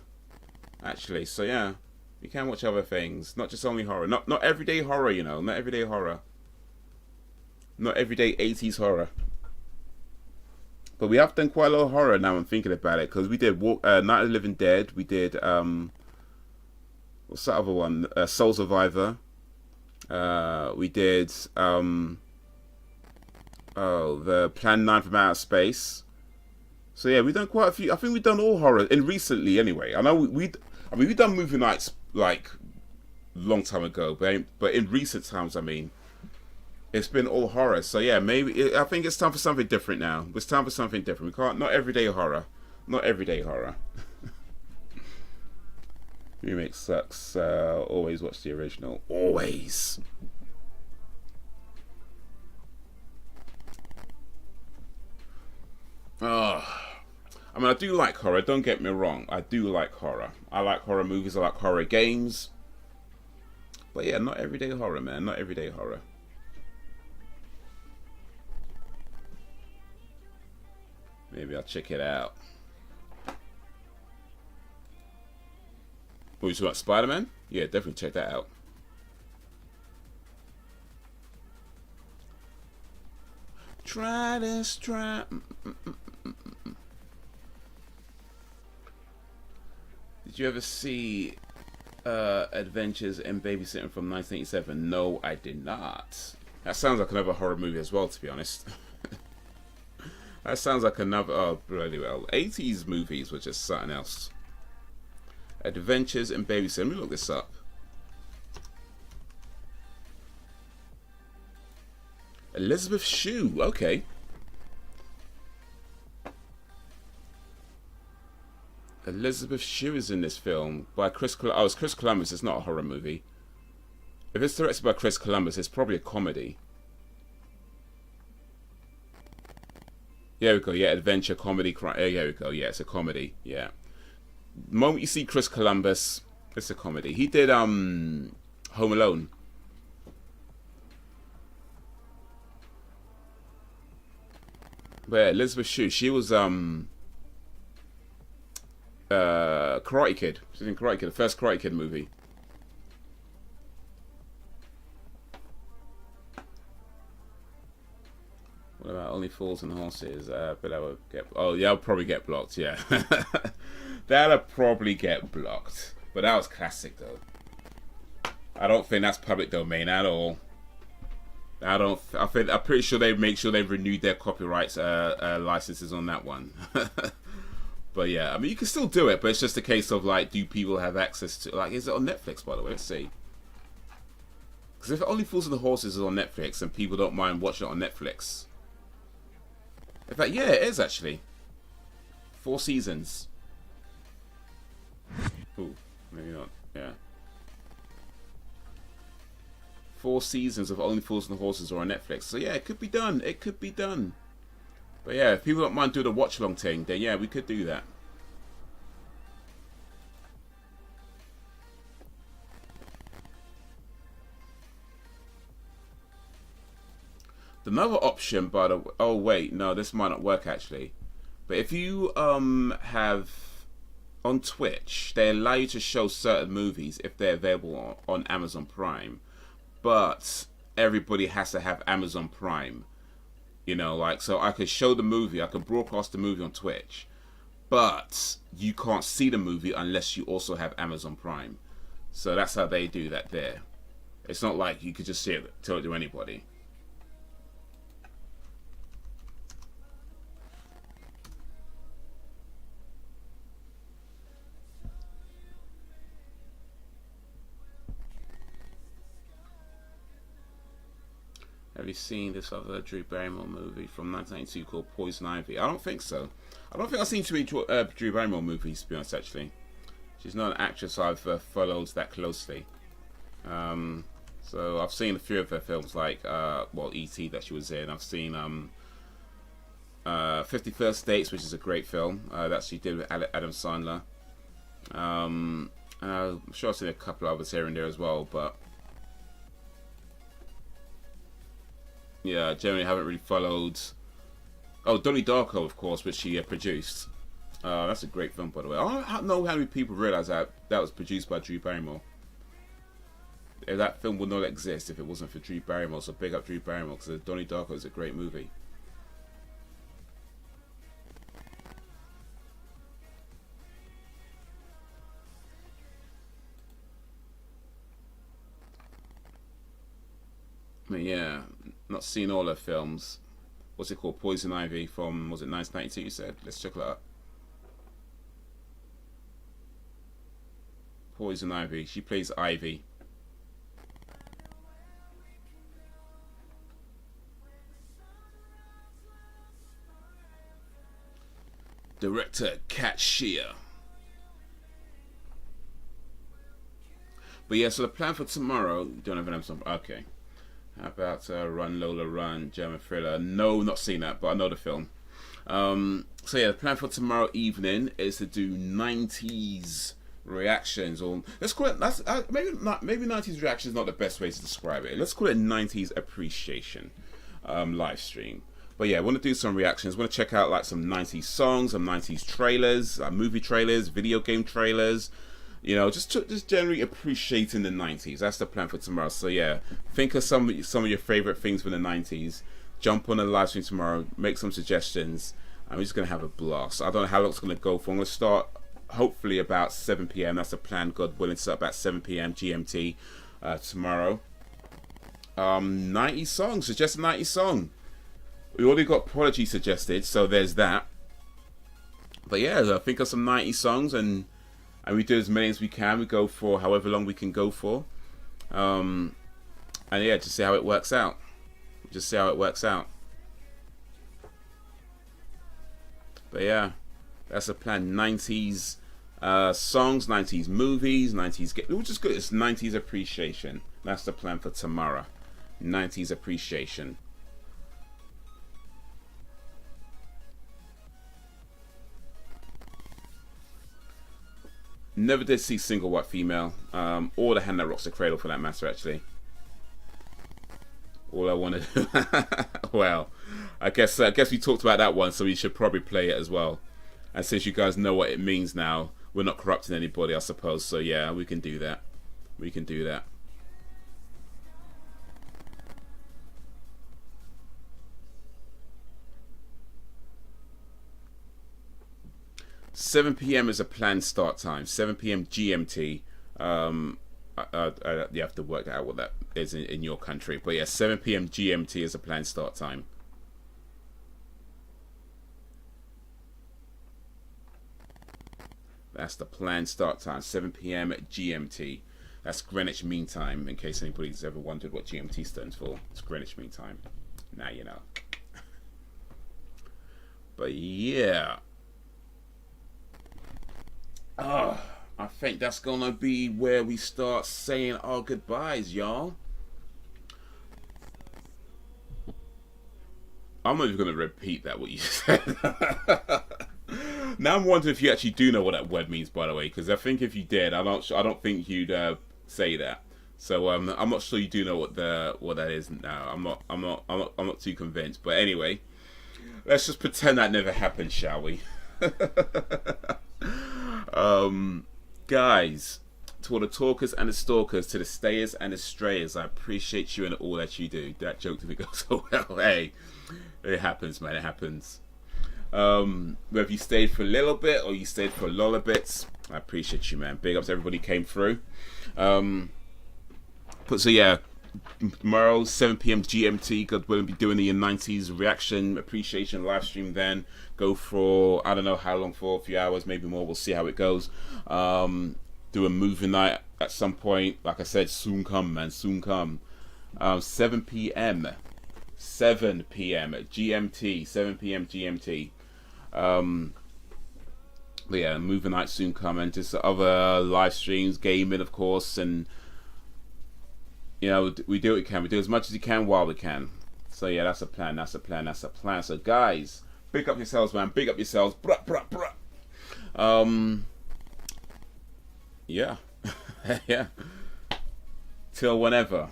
actually. So yeah, you can watch other things, not just only horror. Not everyday horror, you know. Not everyday horror. Not everyday 80s horror. But we have done quite a lot of horror now. I'm thinking about it, because we did Night of the Living Dead. We did what's that other one? Soul Survivor. We did the Plan 9 from Outer Space. So yeah, we've done quite a few. I think we've done all horror, and recently anyway. I know we've done movie nights like a long time ago, but in recent times, I mean, it's been all horror. So yeah, maybe I think it's time for something different now. It's time for something different. We can't, not everyday horror. Not everyday horror. Remake sucks. Always watch the original. Always. I mean, I do like horror. Don't get me wrong. I do like horror. I like horror movies. I like horror games. But yeah, not everyday horror, man. Not everyday horror. Maybe I'll check it out. What, you talking about Spider-Man? Yeah, definitely check that out. Try this, try. Did you ever see Adventures in Babysitting from 1987? No, I did not. That sounds like another horror movie as well, to be honest. That sounds like another... Oh, bloody well. 80s movies were just something else. Adventures in Babysitting. Let me look this up. Elizabeth Shue. Okay. Elizabeth Shue is in this film by Chris Columbus. Oh, it's Chris Columbus. It's not a horror movie. If it's directed by Chris Columbus, it's probably a comedy. Yeah, we go. Yeah, adventure, comedy, crime. Yeah, we go. Yeah, it's a comedy. Yeah. The moment you see Chris Columbus, it's a comedy. He did Home Alone. But yeah, Elizabeth Shue, she was Karate Kid. She's in Karate Kid, the first Karate Kid movie. What about Only Fools and Horses? But I would get. Oh yeah, I'll probably get blocked. Yeah, that'll probably get blocked. But that was classic though. I don't think that's public domain at all. I'm pretty sure they make sure they've renewed their copyrights licenses on that one. But yeah, I mean, you can still do it, but it's just a case of like, do people have access to, like, is it on Netflix, by the way? Let's see. Because if Only Fools and the Horses is on Netflix and people don't mind watching it on Netflix. In fact, yeah, it is actually. 4 seasons. Ooh, maybe not. Yeah. 4 seasons of Only Fools and the Horses are on Netflix. So yeah, it could be done. It could be done. But yeah, if people don't mind doing a watch-along thing, then yeah, we could do that. Another option, by the way, oh wait, no, this might not work actually. But if you have on Twitch, they allow you to show certain movies if they're available on Amazon Prime, but everybody has to have Amazon Prime. You know, like, so I could show the movie, I could broadcast the movie on Twitch, but you can't see the movie unless you also have Amazon Prime. So that's how they do that there. It's not like you could just see it, tell it to anybody. Have you seen this other Drew Barrymore movie from 1992 called Poison Ivy? I don't think so. I don't think I've seen too many Drew Barrymore movies, to be honest, actually. She's not an actress I've followed that closely. So I've seen a few of her films, like, well, E.T. that she was in. I've seen 50 First Dates, which is a great film that she did with Adam Sandler. I'm sure I've seen a couple of others here and there as well, but yeah, generally haven't really followed. Oh, Donnie Darko, of course, which she produced. That's a great film, by the way. I don't know how many people realize that was produced by Drew Barrymore. That film would not exist if it wasn't for Drew Barrymore. So big up Drew Barrymore, because Donnie Darko is a great movie. But yeah, not seen all her films. What's it called? Poison Ivy from, was it 1992 you said? Let's check that out. Poison Ivy. She plays Ivy. Director Kat Shea. But yeah, so the plan for tomorrow, don't have an Amazon. Okay. How about Run Lola Run, German thriller? No, not seen that, but I know the film. So yeah, the plan for tomorrow evening is to do 90s reactions, or let's call it, maybe 90s reactions is not the best way to describe it. Let's call it 90s appreciation live stream. But yeah, I want to do some reactions. I want to check out like some 90s songs, some 90s trailers, movie trailers, video game trailers. You know, just generally appreciating the 90s. That's the plan for tomorrow. So yeah, think of some of your favorite things from the 90s. Jump on a live stream tomorrow. Make some suggestions. And we're just gonna have a blast. I don't know how long it's gonna go for. I'm gonna start hopefully about 7 p.m. That's the plan. God willing, to start about 7 p.m. GMT tomorrow. 90 songs. Suggest a 90 song. We already got Prodigy suggested, so there's that. But yeah, think of some 90 songs and we do as many as we can. We go for however long we can go for. And yeah, just see how it works out. Just see how it works out. But yeah, that's the plan. 90s songs, 90s movies, 90s... We'll just go, it's 90s appreciation. That's the plan for tomorrow. 90s appreciation. Never did see Single White Female, or The Hand That Rocks the Cradle for that matter, actually. All I wanted... Well, I guess we talked about that one, so we should probably play it as well. And since you guys know what it means now, we're not corrupting anybody, I suppose. So yeah, we can do that. We can do that. $7 p.m. is a planned start time. 7 p.m. GMT. You have to work out what that is in your country. But yeah, 7 p.m. GMT is a planned start time. That's the planned start time. 7 p.m. GMT. That's Greenwich Mean Time, in case anybody's ever wondered what GMT stands for. It's Greenwich Mean Time. Now you know. But yeah. I think that's gonna be where we start saying our goodbyes, y'all. I'm not even gonna repeat that what you said. Now I'm wondering if you actually do know what that word means, by the way, because I think if you did, I don't think you'd say that. So I'm not sure you do know what that is now. I'm not too convinced. But anyway, let's just pretend that never happened, shall we? Guys, to all the talkers and the stalkers, to the stayers and the strayers, I appreciate you and all that you do. That joke didn't go so well. Hey, it happens, man. It happens. Whether you stayed for a little bit or you stayed for a lot of bits, I appreciate you, man. Big ups to everybody who came through. But so yeah, tomorrow 7 p.m. GMT, God willing, be doing the 90s reaction appreciation live stream. Then go for I don't know how long for, a few hours, maybe more. We'll see how it goes. Do a movie night at some point. Like I said, soon come, man, soon come. 7 p.m. 7 p.m. GMT. 7 p.m. GMT. But yeah, movie night soon come, and just other live streams, gaming, of course, and. You know, we do what we can. We do as much as we can while we can. So yeah, that's a plan. That's a plan. That's a plan. So guys, big up yourselves, man. Big up yourselves. Bruh, bruh, bruh. Yeah, yeah. Till whenever.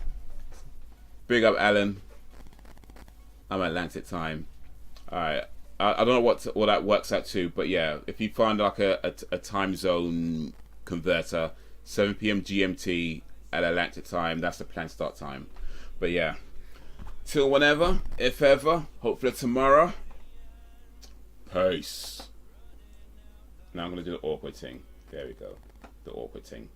Big up, Alan. I'm at Atlantic time. All right. I don't know what that works out to, but yeah, if you find like a time zone converter, 7 p.m. GMT. At Atlantic time, that's the planned start time. But yeah, till whenever, if ever, hopefully tomorrow. Peace. Now I'm gonna do the awkward thing. There we go, the awkward thing.